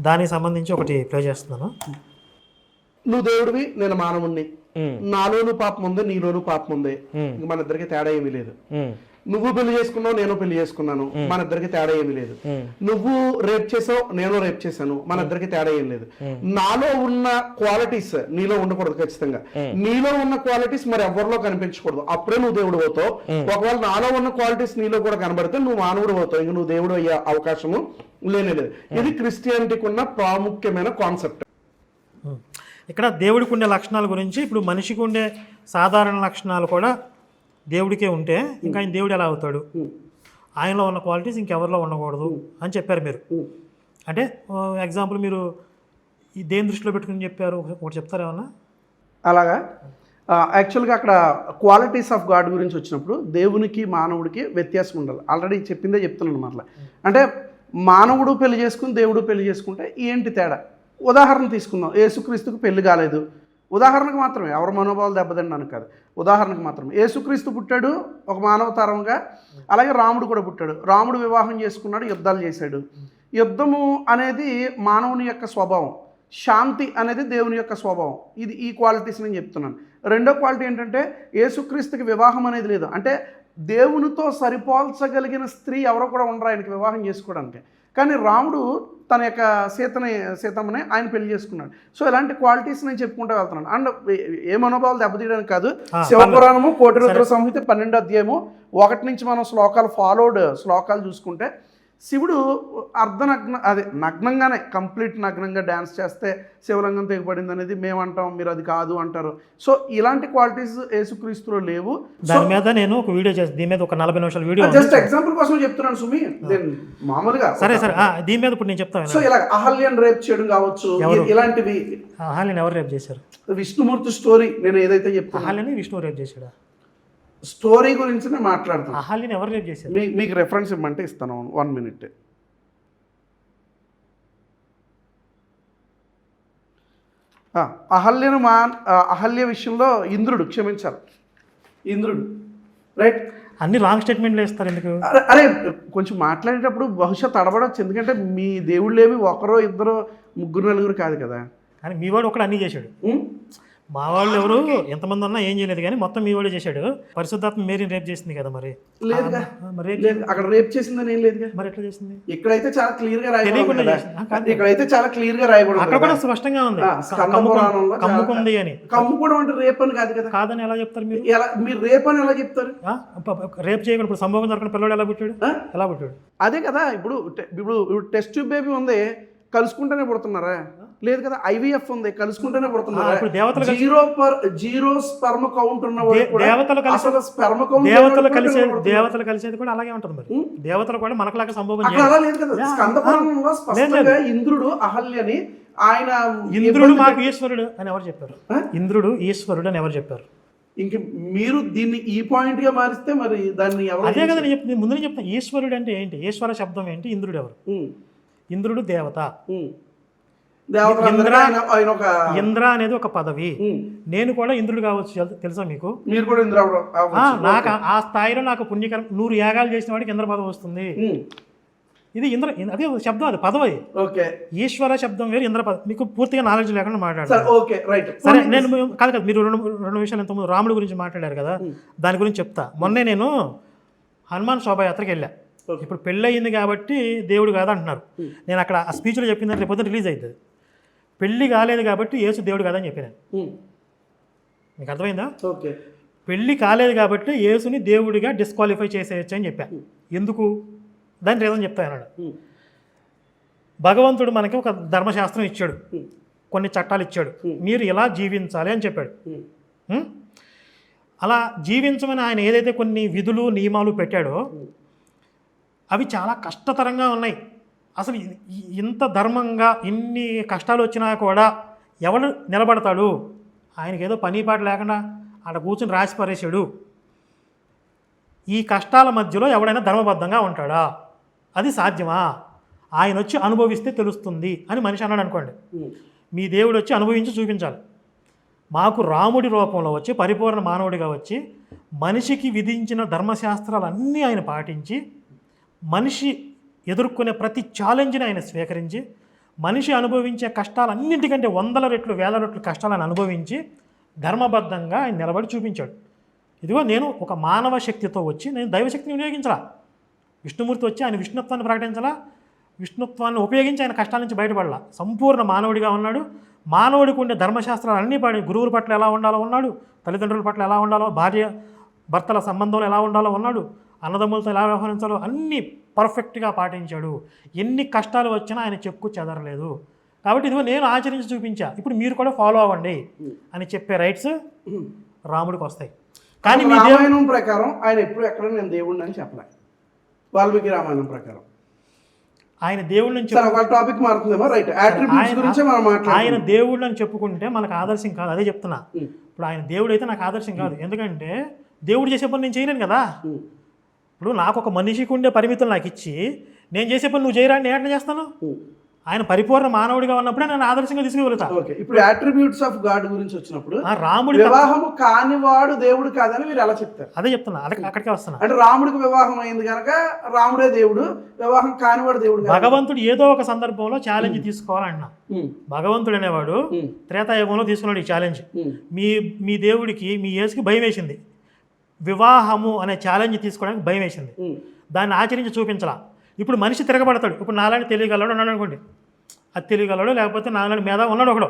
దానికి సంబంధించి ఒకటి ప్లే చేస్తున్నాను. నువ్వు దేవుడివి, నేను మానవుణ్ణి, నాలోను పాపం ఉంది, నీలోను పాపం ఉంది, మన ఇద్దరికి తేడా ఏమీ లేదు. నువ్వు పెళ్లి చేసుకున్నావు, నేను పెళ్లి చేసుకున్నాను, మన ఇద్దరికి తేడా ఏమీ లేదు. నువ్వు రేప్ చేసావు, నేను రేప్ చేశాను, మన ఇద్దరికి తేడా ఏం లేదు. నాలో ఉన్న క్వాలిటీస్ నీలో ఉండకూడదు ఖచ్చితంగా. నీలో ఉన్న క్వాలిటీస్ మరి ఎవరిలో కనిపించకూడదు. అప్పుడే నువ్వు దేవుడు అవుతావు. ఒకవేళ నాలో ఉన్న క్వాలిటీస్ నీలో కూడా కనబడితే నువ్వు మానవుడు అవుతావు. ఇంక నువ్వు దేవుడు అయ్యే అవకాశము లేనే లేదు. ఇది క్రిస్టియానిటీకి ఉన్న ప్రాముఖ్యమైన కాన్సెప్ట్. ఇక్కడ దేవుడికి ఉండే లక్షణాల గురించి, ఇప్పుడు మనిషికి ఉండే సాధారణ లక్షణాలు కూడా దేవుడికే ఉంటే ఇంకా ఆయన దేవుడు ఎలా అవుతాడు? ఆయనలో ఉన్న క్వాలిటీస్ ఇంకెవరిలో ఉండకూడదు అని చెప్పారు మీరు. అంటే ఎగ్జాంపుల్ మీరు దేని దృష్టిలో పెట్టుకుని చెప్పారు, ఒకటి చెప్తారు ఏమన్నా? అలాగా యాక్చువల్గా అక్కడ క్వాలిటీస్ ఆఫ్ గాడ్ గురించి వచ్చినప్పుడు దేవునికి మానవుడికి వ్యత్యాసం ఉండాలి. ఆల్రెడీ చెప్పిందే చెప్తున్నాను అన్నమాట. అంటే మానవుడు పెళ్లి చేసుకుని దేవుడు పెళ్లి చేసుకుంటే ఏంటి తేడా? ఉదాహరణ తీసుకుందాం. యేసుక్రీస్తుకు పెళ్లి కాలేదు, ఉదాహరణకు మాత్రమే, ఎవరి మనోభావాలు దెబ్బతిన్నాను కాదు, ఉదాహరణకు మాత్రమే. యేసుక్రీస్తు పుట్టాడు ఒక మానవ తరంగా, అలాగే రాముడు కూడా పుట్టాడు. రాముడు వివాహం చేసుకున్నాడు, యుద్ధాలు చేశాడు. యుద్ధము అనేది మానవుని యొక్క స్వభావం, శాంతి అనేది దేవుని యొక్క స్వభావం. ఈ క్వాలిటీస్ నేను చెప్తున్నాను. రెండో క్వాలిటీ ఏంటంటే యేసుక్రీస్తుకి వివాహం అనేది లేదు. అంటే దేవునితో సరిపోల్చగలిగిన స్త్రీ ఎవరో కూడా ఉండరు ఆయనకి వివాహం చేసుకోవడానికి. కానీ రాముడు తన యొక్క సీతమ్మని ఆయన పెళ్లి చేసుకున్నాడు. సో ఇలాంటి క్వాలిటీస్ నేను చెప్పుకుంటూ వెళ్తున్నాను. అండ్ ఏ మనోభావాలు దెబ్బతీయడానికి కాదు. శివపురాణము కోటి రుద్ర సంహిత 12వ అధ్యాయము 1 నుంచి మనం శ్లోకాలు చూసుకుంటే శివుడు నగ్నంగానే కంప్లీట్ నగ్నంగా డ్యాన్స్ చేస్తే శివలింగం తెగబడింది అనేది మేమంటాం, మీరు అది కాదు అంటారు. సో ఇలాంటి క్వాలిటీస్ యేసుక్రీస్తులో లేవు. దాని మీద నేను ఒక వీడియో చేస్తాను, దీని మీద ఒక 40 నిమిషాల వీడియో. జస్ట్ ఎగ్జాంపుల్ కోసం చెప్తున్నాను సుమి, మామూలుగా. సరే దీని మీద ఇప్పుడు నేను చెప్తాను. సో ఇలా అహల్యను రేప్ చేయడం కావచ్చు, ఇలాంటివి. అహల్యను ఎవరు రేప్ చేశారు? విష్ణుమూర్తి స్టోరీ నేను ఏదైతే చెప్తాను. అహల్యని విష్ణు రేప్ చేశాడా? స్టోరీ గురించి నేను మాట్లాడుతాను. అహల్యని ఎవరు రేప్ చేశారు? మీకు రెఫరెన్స్ ఇవ్వమంటే ఇస్తాను. 1 minute. అహల్య విషయంలో ఇంద్రుడు రైట్. అన్ని రాంగ్ స్టేట్మెంట్లు ఇస్తారు ఎందుకు? అరే కొంచెం మాట్లాడేటప్పుడు బహుశా తడబడవచ్చు, ఎందుకంటే మీ దేవుళ్ళు ఏమి ఒకరో ఇద్దరు ముగ్గురు నలుగురు కాదు కదా. కానీ మీ వాడు ఒకడు అన్నీ చేశాడు. మా వాళ్ళు ఎవరు ఎంతమంది ఉన్నా ఏం చేయలేదు, కానీ మొత్తం మీ వాడే చేశాడు. పరిశుద్ధాత్మ మేరీని రేప్ చేసింది కదా, మరి లేదుగా, మరి లేదు అక్కడ రేప్ చేసిందని ఏం లేదుగా. మరి ఎట్లా చేసింది? ఇక్కడైతే చాలా క్లియర్ గా తెలియకుండా రాయబడింది. ఇక్కడైతే చాలా క్లియర్ గా రాయబడింది. అక్కడ కూడా స్పష్టంగా ఉంది కమ్ముకుంది అని. కమ్ముకోవడం అంటే రేప్ అని కాదు కదా. కాదని ఎలా చెప్తారు మీరు? మీరు రేప్ అని ఎలా చెప్తారు? రేప్ చేయకుండా ఇప్పుడు సంభోగం జరగకుండా పిల్లడు ఎలా పుట్టాడు? ఎలా పుట్టాడు? అదే కదా. ఇప్పుడు టెస్ట్ ట్యూబ్ బేబీ ఉంది, కలుసుకుంటేనే పుడుతున్నారా? లేదు కదా. IVF ఉంది, కలుసుకుంటేనే పుడుతున్నారా? జీరో స్పెర్మ్ కౌంట్ ఉన్నవాడు దేవతలు కలిసేది కూడా అలాగే ఉంటుంది. మరి దేవతలు కూడా మనకులాగా సంభోగం అలా లేదు కదా. స్కంద పురాణంలో స్పష్టంగా ఇంద్రుడు అహల్యని ఆయన ఇంద్రుడు మాకు ఈశ్వరుడు అని ఎవరు చెప్పారు? ఇంద్రుడు ఈశ్వరుడు అని ఎవరు చెప్పారు? ఇంక మీరు దీన్ని ఈ పాయింట్ గా మారిస్తే మరి దాన్ని అదే కదా నేను చెప్తాను. ముందు చెప్తాను ఈశ్వరుడు అంటే ఏంటి, ఈశ్వర శబ్దం ఏంటి, ఇంద్రుడు ఎవరు? ఇంద్రుడు దేవత. ఇంద్ర అనేది ఒక పదవి. నేను కూడా ఇంద్రుడు కావచ్చు, తెలుసా మీకు? మీరు కూడా ఇంద్రుడు. నాకు ఆ స్థాయిలో నాకు పుణ్యకరం 100 యాగాలు చేసిన వాడికి ఇంద్ర పదవి వస్తుంది. ఇది ఇంద్ర, అదే శబ్దం, అది పదవి. ఈశ్వర శబ్దం వేరు, ఇంద్ర పదవి. మీకు పూర్తిగా నాలెడ్జ్ లేకుండా మాట్లాడారు. సరే నేను కాదు కదా, మీరు రెండు విషయాలు ఇంతకుముందు రాముడి గురించి మాట్లాడారు కదా, దాని గురించి చెప్తా. మొన్నే నేను హనుమాన్ శోభాయాత్రకి వెళ్ళా. ఇప్పుడు పెళ్ళి అయింది కాబట్టి దేవుడు కాదు అంటున్నారు. నేను అక్కడ ఆ స్పీచ్లో చెప్పింది రేపు పొద్దున రిలీజ్ అవుతుంది. పెళ్లి కాలేదు కాబట్టి యేసు దేవుడు కాదని చెప్పినాను. మీకు అర్థమైందా? పెళ్లి కాలేదు కాబట్టి యేసుని దేవుడిగా డిస్క్వాలిఫై చేసేయచ్చు అని చెప్పాను. ఎందుకు? దాని రీజన్ చెప్తా అన్నాడు. భగవంతుడు మనకి ఒక ధర్మశాస్త్రం ఇచ్చాడు, కొన్ని చట్టాలు ఇచ్చాడు, మీరు ఇలా జీవించాలి అని చెప్పాడు. అలా జీవించమని ఆయన ఏదైతే కొన్ని విధులు నియమాలు పెట్టాడో అవి చాలా కష్టతరంగా ఉన్నాయి. అసలు ఇంత ధర్మంగా ఇన్ని కష్టాలు వచ్చినా కూడా ఎవడు నిలబడతాడు? ఆయనకి ఏదో పని పాట లేకుండా అక్కడ కూర్చొని రాసి పారేశాడు. ఈ కష్టాల మధ్యలో ఎవడైనా ధర్మబద్ధంగా ఉంటాడా? అది సాధ్యమా? ఆయన వచ్చి అనుభవిస్తే తెలుస్తుంది అని మనిషి అన్నాడు అనుకోండి. మీ దేవుడు వచ్చి అనుభవించి చూపించాలి. మాకు రాముడి రూపంలో వచ్చి పరిపూర్ణ మానవుడిగా వచ్చి మనిషికి విధించిన ధర్మశాస్త్రాలన్నీ ఆయన పాటించి, మనిషి ఎదుర్కొనే ప్రతి ఛాలెంజ్ని ఆయన స్వీకరించి, మనిషి అనుభవించే కష్టాలన్నింటికంటే 100 రెట్లు 1000 రెట్లు కష్టాలను అనుభవించి ధర్మబద్ధంగా ఆయన నిలబడి చూపించాడు. ఇదిగో నేను ఒక మానవ శక్తితో వచ్చి నేను దైవశక్తిని వినియోగించాలా. విష్ణుమూర్తి వచ్చి ఆయన విష్ణుత్వాన్ని ప్రకటించాలా, విష్ణుత్వాన్ని ఉపయోగించి ఆయన కష్టాల నుంచి బయటపడాల. సంపూర్ణ మానవుడిగా ఉన్నాడు. మానవుడికి ఉండే ధర్మశాస్త్రాలు అన్నీ పాడి, గురువుల పట్ల ఎలా ఉండాలో ఉన్నాడు, తల్లిదండ్రుల పట్ల ఎలా ఉండాలో, భార్య భర్తల సంబంధంలో ఎలా ఉండాలో ఉన్నాడు, అన్నదమ్ములతో ఎలా వ్యవహరించాలో అన్నీ పర్ఫెక్ట్గా పాటించాడు. ఎన్ని కష్టాలు వచ్చినా ఆయన చెక్కు చెదరలేదు. కాబట్టి ఇదిగో నేను ఆచరించి చూపించా, ఇప్పుడు మీరు కూడా ఫాలో అవ్వండి అని చెప్పే రైట్స్ రాముడికి వస్తాయి. కానీ మీ రామాయణం ప్రకారం ఆయన ఎప్పుడు ఎక్కడ నేను దేవుడిని అని చెప్పలే. వాల్మీకి రామాయణం ప్రకారం ఆయన దేవుళ్ళని ఆయన దేవుళ్ళు అని చెప్పుకుంటే మనకు ఆదర్శం కాదు. అదే చెప్తున్నా. ఇప్పుడు ఆయన దేవుడు అయితే నాకు ఆదర్శం కాదు. ఎందుకంటే దేవుడు చేసే పని నేను చేయలేను కదా. ఇప్పుడు నాకు ఒక మనిషికి ఉండే పరిమితులు నాకు ఇచ్చి నేను చేసే పని నువ్వు చేయరా, నేను ఎట్లా చేస్తాను? ఆయన పరిపూర్ణ మానవుడిగా ఉన్నప్పుడే నేను ఆదర్శంగా తీసుకువెళ్తాను. ఇప్పుడు అట్రిబ్యూట్స్ ఆఫ్ గాడ్ గురించి వచ్చినప్పుడు రాముడి వివాహము కానివాడు దేవుడు కాదని మీరు ఎలా చెప్తారు? అదే చెప్తున్నా, అక్కడికే వస్తున్నా. అంటే రాముడికి వివాహం అయింది కనుక రాముడే దేవుడు, వివాహం కానివాడు దేవుడు. భగవంతుడు ఏదో ఒక సందర్భంలో ఛాలెంజ్ తీసుకోవాలన్నా. భగవంతుడు అనేవాడు త్రేతాయుగంలో తీసుకున్నాడు ఈ ఛాలెంజ్. మీ దేవుడికి, మీ యేసుకి భయం వేసింది. వివాహము అనే ఛాలెంజ్ తీసుకోవడానికి భయం వేసింది. దాన్ని ఆచరించి చూపించాల. ఇప్పుడు మనిషి తిరగబడతాడు. ఇప్పుడు నాలాంటి తెలియగలడు ఉన్నాడు అనుకోండి, అది తెలియగలడు, లేకపోతే నాలాంటి మీద ఉన్నాడు ఒకడు.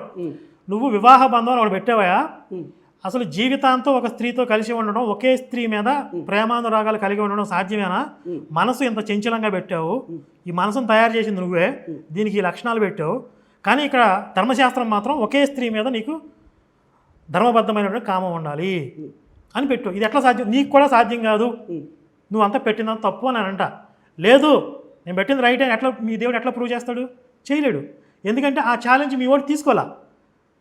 నువ్వు వివాహ బంధం ఒకడు పెట్టావా? అసలు జీవితాంతం ఒక స్త్రీతో కలిసి ఉండడం, ఒకే స్త్రీ మీద ప్రేమానురాగాలు కలిగి ఉండడం సాధ్యమేనా? మనసు ఇంత చంచలంగా పెట్టావు, ఈ మనసును తయారు చేసింది నువ్వే, దీనికి ఈ లక్షణాలు పెట్టావు. కానీ ఇక్కడ ధర్మశాస్త్రం మాత్రం ఒకే స్త్రీ మీద నీకు ధర్మబద్ధమైనటువంటి కామం ఉండాలి అని పెట్టు. ఇది ఎట్లా సాధ్యం? నీకు కూడా సాధ్యం కాదు, నువ్వు అంతా పెట్టినంత తప్పు అని అంట. లేదు, నేను పెట్టింది రైట్ అని ఎట్లా మీ దేవుడు ఎట్లా ప్రూవ్ చేస్తాడు? చేయలేడు. ఎందుకంటే ఆ ఛాలెంజ్ మీ వాడు తీసుకోవాలా.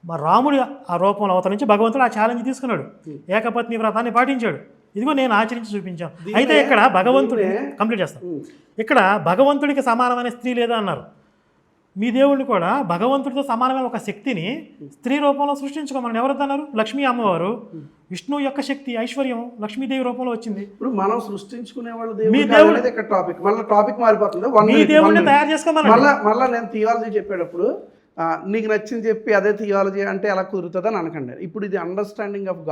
మా రాముడు ఆ రూపంలో అవతరించి భగవంతుడు ఆ ఛాలెంజ్ తీసుకున్నాడు, ఏకపత్ని వ్రతాన్ని పాటించాడు. ఇదిగో నేను ఆచరించి చూపించాను. అయితే ఇక్కడ భగవంతుడు కంప్లీట్ చేస్తాను. ఇక్కడ భగవంతుడికి సమానమైన స్త్రీ లేదా అన్నారు. మీ దేవుడిని కూడా భగవంతుడితో సమానమైన ఒక శక్తిని స్త్రీ రూపంలో సృష్టించుకోమని ఎవరన్నారు? లక్ష్మీ అమ్మవారు. విష్ణువు యొక్క శక్తి ఐశ్వర్యం లక్ష్మీదేవి రూపంలో వచ్చింది. ఇప్పుడు మనం సృష్టించుకునే వాళ్ళు మీ దేవుడు ఇక్కడ టాపిక్ మళ్ళీ టాపిక్ మారిపోతుంది. మీ దేవుడిని తయారు చేసుకోమని మళ్ళీ నేను థియాలజీ చెప్పేటప్పుడు నీకు నచ్చింది చెప్పి అదే థియాలజీ అంటే ఎలా కుదురుతుందని అనకండి. ఇప్పుడు ఇది అండర్స్టాండింగ్ ఆఫ్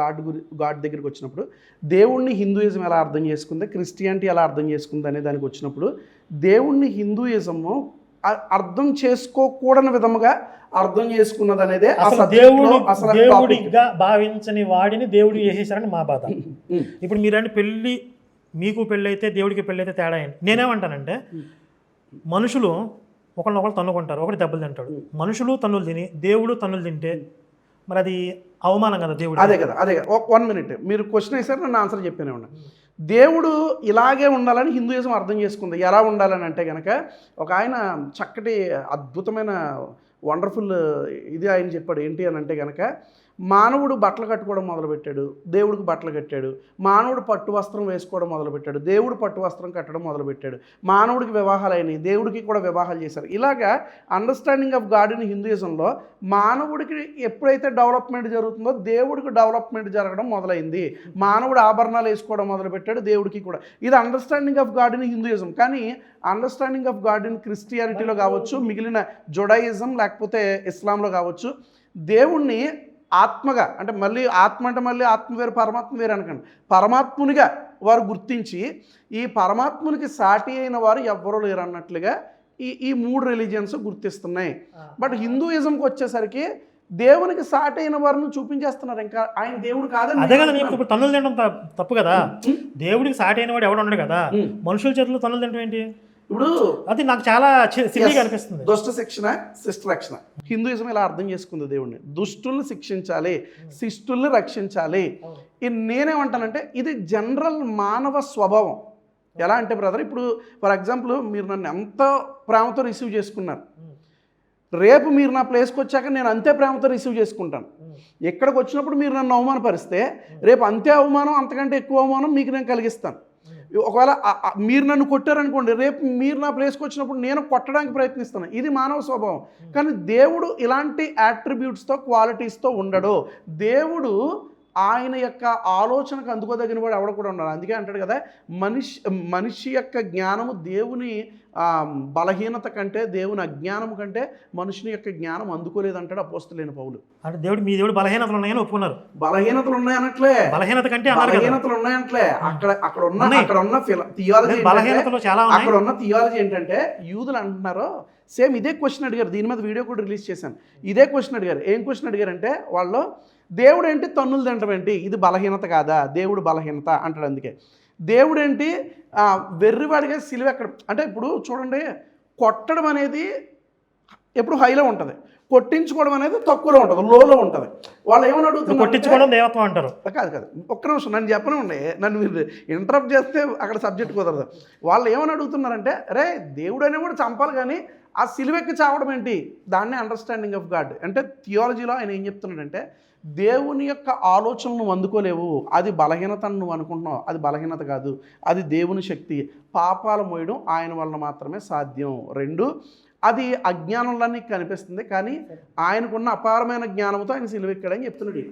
గాడ్ దగ్గరికి వచ్చినప్పుడు దేవుణ్ణి హిందూయిజం ఎలా అర్థం చేసుకుంది, క్రిస్టియానిటీ ఎలా అర్థం చేసుకుంది అనే దానికి వచ్చినప్పుడు దేవుణ్ణి హిందూయిజము అర్థం చేసుకోకూడని విధముగా అర్థం చేసుకున్నది అనేది అసలు దేవుడిగా భావించని వాడిని దేవుడు చేసేసారని మా బాధ. ఇప్పుడు మీరంటే మీకు పెళ్ళి అయితే దేవుడికి పెళ్ళి అయితే తేడా ఏంటి? నేనేమంటానంటే మనుషులు ఒకళ్ళనొకళ్ళు తన్నుకుంటారు, ఒకటి దెబ్బలు తింటాడు. మనుషులు తన్నులు తిని దేవుడు తన్నులు తింటే మరి అది అవమానం కదా దేవుడు. అదే కదా 1 minute మీరు క్వశ్చన్ వేసారు, నన్ను ఆన్సర్ చెప్పానే ఉన్నా. దేవుడు ఇలాగే ఉండాలని హిందూయిజం అర్థం చేసుకుంది. ఎలా ఉండాలని అంటే కనుక ఒక ఆయన చక్కటి అద్భుతమైన వండర్ఫుల్ ఇది ఆయన చెప్పాడు. ఏంటి అని అంటే కనుక మానవుడు బట్టలు కట్టుకోవడం మొదలుపెట్టాడు, దేవుడికి బట్టలు కట్టాడు. మానవుడు పట్టు వస్త్రం వేసుకోవడం మొదలుపెట్టాడు, దేవుడు పట్టు వస్త్రం కట్టడం మొదలుపెట్టాడు. మానవుడికి వివాహాలు అయినాయి, దేవుడికి కూడా వివాహాలు చేశారు. ఇలాగా అండర్స్టాండింగ్ ఆఫ్ గాడ్ ఇన్ హిందూయిజంలో మానవుడికి ఎప్పుడైతే డెవలప్మెంట్ జరుగుతుందో దేవుడికి డెవలప్మెంట్ జరగడం మొదలైంది. మానవుడు ఆభరణాలు వేసుకోవడం మొదలుపెట్టాడు, దేవుడికి కూడా. ఇది understanding of God in Hinduism. కానీ అండర్స్టాండింగ్ ఆఫ్ గాడ్ ఇన్ క్రిస్టియానిటీలో కావచ్చు, మిగిలిన జుడాయిజం లేకపోతే ఇస్లాంలో కావచ్చు, దేవుణ్ణి ఆత్మగా అంటే మళ్ళీ ఆత్మ అంటే మళ్ళీ ఆత్మ వేరు పరమాత్మ వేరు అనకండి, పరమాత్మునిగా వారు గుర్తించి ఈ పరమాత్మునికి సాటి అయిన వారు ఎవ్వరూ లేరు అన్నట్లుగా ఈ 3 రిలీజియన్స్ గుర్తిస్తున్నాయి. బట్ హిందూయిజంకి వచ్చేసరికి దేవునికి సాటి అయిన వారిని చూపించేస్తున్నారు. ఇంకా ఆయన దేవుడు కాదని. అదే కదా నేను ఇప్పుడు తన్నులు తినడం తప్పు కదా. దేవుడికి సాటి అయిన వాడు ఎవడు ఉండడు కదా. మనుషుల చేతుల్లో తన్నులు తినడం ఏంటి? ఇప్పుడు అది నాకు చాలా సిల్లీగా అనిపిస్తుంది. దుష్ట శిక్షణ శిష్ట రక్షణ. హిందూయిజం ఇలా అర్థం చేసుకుంది దేవుడిని. దుష్టుల్ని శిక్షించాలి, శిష్టుల్ని రక్షించాలి. నేనేమంటానంటే ఇది జనరల్ మానవ స్వభావం. ఎలా అంటే బ్రదర్, ఇప్పుడు ఫర్ ఎగ్జాంపుల్ మీరు నన్ను ఎంత ప్రేమతో రిసీవ్ చేసుకున్నారు, రేపు మీరు నా ప్లేస్కి వచ్చాక నేను అంతే ప్రేమతో రిసీవ్ చేసుకుంటాను. ఎక్కడికి వచ్చినప్పుడు మీరు నన్ను అవమానపరిస్తే రేపు అంతే అవమానం, అంతకంటే ఎక్కువ అవమానం మీకు నేను కలిగిస్తాను. ఒకవేళ మీరు నన్ను కొట్టారనుకోండి, రేపు మీరు నా ప్లేస్కి వచ్చినప్పుడు నేను కొట్టడానికి ప్రయత్నిస్తాను. ఇది మానవ స్వభావం. కానీ దేవుడు ఇలాంటి యాట్రిబ్యూట్స్తో క్వాలిటీస్తో ఉండడు. దేవుడు ఆయన యొక్క ఆలోచనకు అందుకోదగిన వాడు ఎవడ కూడా ఉన్నాడు. అందుకే అంటాడు కదా, మనిషి యొక్క జ్ఞానము దేవుని బలహీనత కంటే, దేవుని అజ్ఞానం కంటే మనుషుని యొక్క జ్ఞానం అందుకోలేదంటాడు అపోస్తలుడైన పౌలు. అంటే దేవుడు మీ దేవుడు బలహీనతలు ఉన్నాయని ఒప్పుకున్నారు. బలహీనతలు ఉన్నాయనట్లే, బలహీనత కంటే బలహీనతలు ఉన్నాయనట్లే. అక్కడ ఉన్న థియాలజీ, బలహీనతలు చాలా అక్కడ ఉన్న థియాలజీ ఏంటంటే యూదులు అంటున్నారు. సేమ్ ఇదే క్వశ్చన్ అడిగారు, దీని మీద వీడియో కూడా రిలీజ్ చేశాను. ఇదే క్వశ్చన్ అడిగారు. ఏం క్వశ్చన్ అడిగారంటే వాళ్ళు, దేవుడు ఏంటి తన్నులు తినడం ఏంటి, ఇది బలహీనత కాదా, దేవుడు బలహీనత అంటాడు. అందుకే దేవుడు ఏంటి వెర్రివాడిగా సిలువ ఎక్కడ అంటే, ఇప్పుడు చూడండి, కొట్టడం అనేది ఎప్పుడు హైలో ఉంటుంది, కొట్టించుకోవడం అనేది తక్కువలో ఉంటుంది, లోలో ఉంటుంది. వాళ్ళు ఏమని అడుగుతున్నారు, కొట్టించుకోవడం దేవత్వం అంటారు. కాదు ఒక్క నిమిషం నన్ను చెప్పనివ్వండి, నన్ను మీరు ఇంటరప్ట్ చేస్తే అక్కడ సబ్జెక్ట్ కుదరదు. వాళ్ళు ఏమని అడుగుతున్నారంటే, రే దేవుడు అనేవాడు చంపాలి కానీ ఆ సిలువెక్కి చావడం ఏంటి, దాన్నే అండర్స్టాండింగ్ ఆఫ్ గాడ్ అంటే. థియాలజీలో ఆయన ఏం చెప్తున్నాడంటే, దేవుని యొక్క ఆలోచనలు నువ్వు అందుకోలేవు, అది బలహీనత అని నువ్వు అనుకుంటున్నావు, అది బలహీనత కాదు, అది దేవుని శక్తి. పాపాలు మోయడం ఆయన వలన మాత్రమే సాధ్యం. 2 అది అజ్ఞానంలో నీకు కనిపిస్తుంది, కానీ ఆయనకున్న అపారమైన జ్ఞానంతో ఆయన సిలువెక్కాడని చెప్తున్నాడు.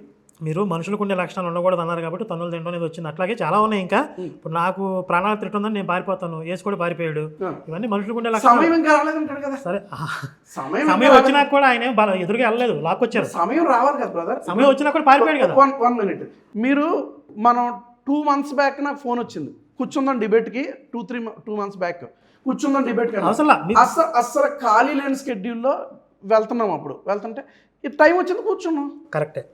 మీరు మనుషులకు ఉండే లక్షణాలు ఉండకూడదు అన్నారు కాబట్టి తన్నులు తినడం అనేది వచ్చింది. అట్లాగే చాలా ఉన్నాయి. ఇంకా ఇప్పుడు నాకు ప్రాణాలు తిట్టుందని నేను పారిపోతాను, ఏసు కూడా పారిపోయాడు. ఇవన్నీ మనుషులకు ఉండే లక్షణాలు. సరే, సమయం వచ్చినా కూడా ఆయన ఎదురుగా వెళ్ళలేదు, లాక్కొచ్చారు. సమయం రావాలి కదా బ్రదర్, సమయం వచ్చినా కూడా పారిపోయాడు కదా. 1 minute మీరు మనం 2 months బ్యాక్ నాకు ఫోన్ వచ్చింది, కూర్చుందాం డిబేట్కి. 2 months బ్యాక్ కూర్చుందాం డిబేట్ కి. అసలు ఖాళీ లేని స్కెడ్యూల్లో వెళ్తున్నాం. అప్పుడు వెళ్తుంటే ఈ టైం వచ్చింది, కూర్చున్నాం. కరెక్టే.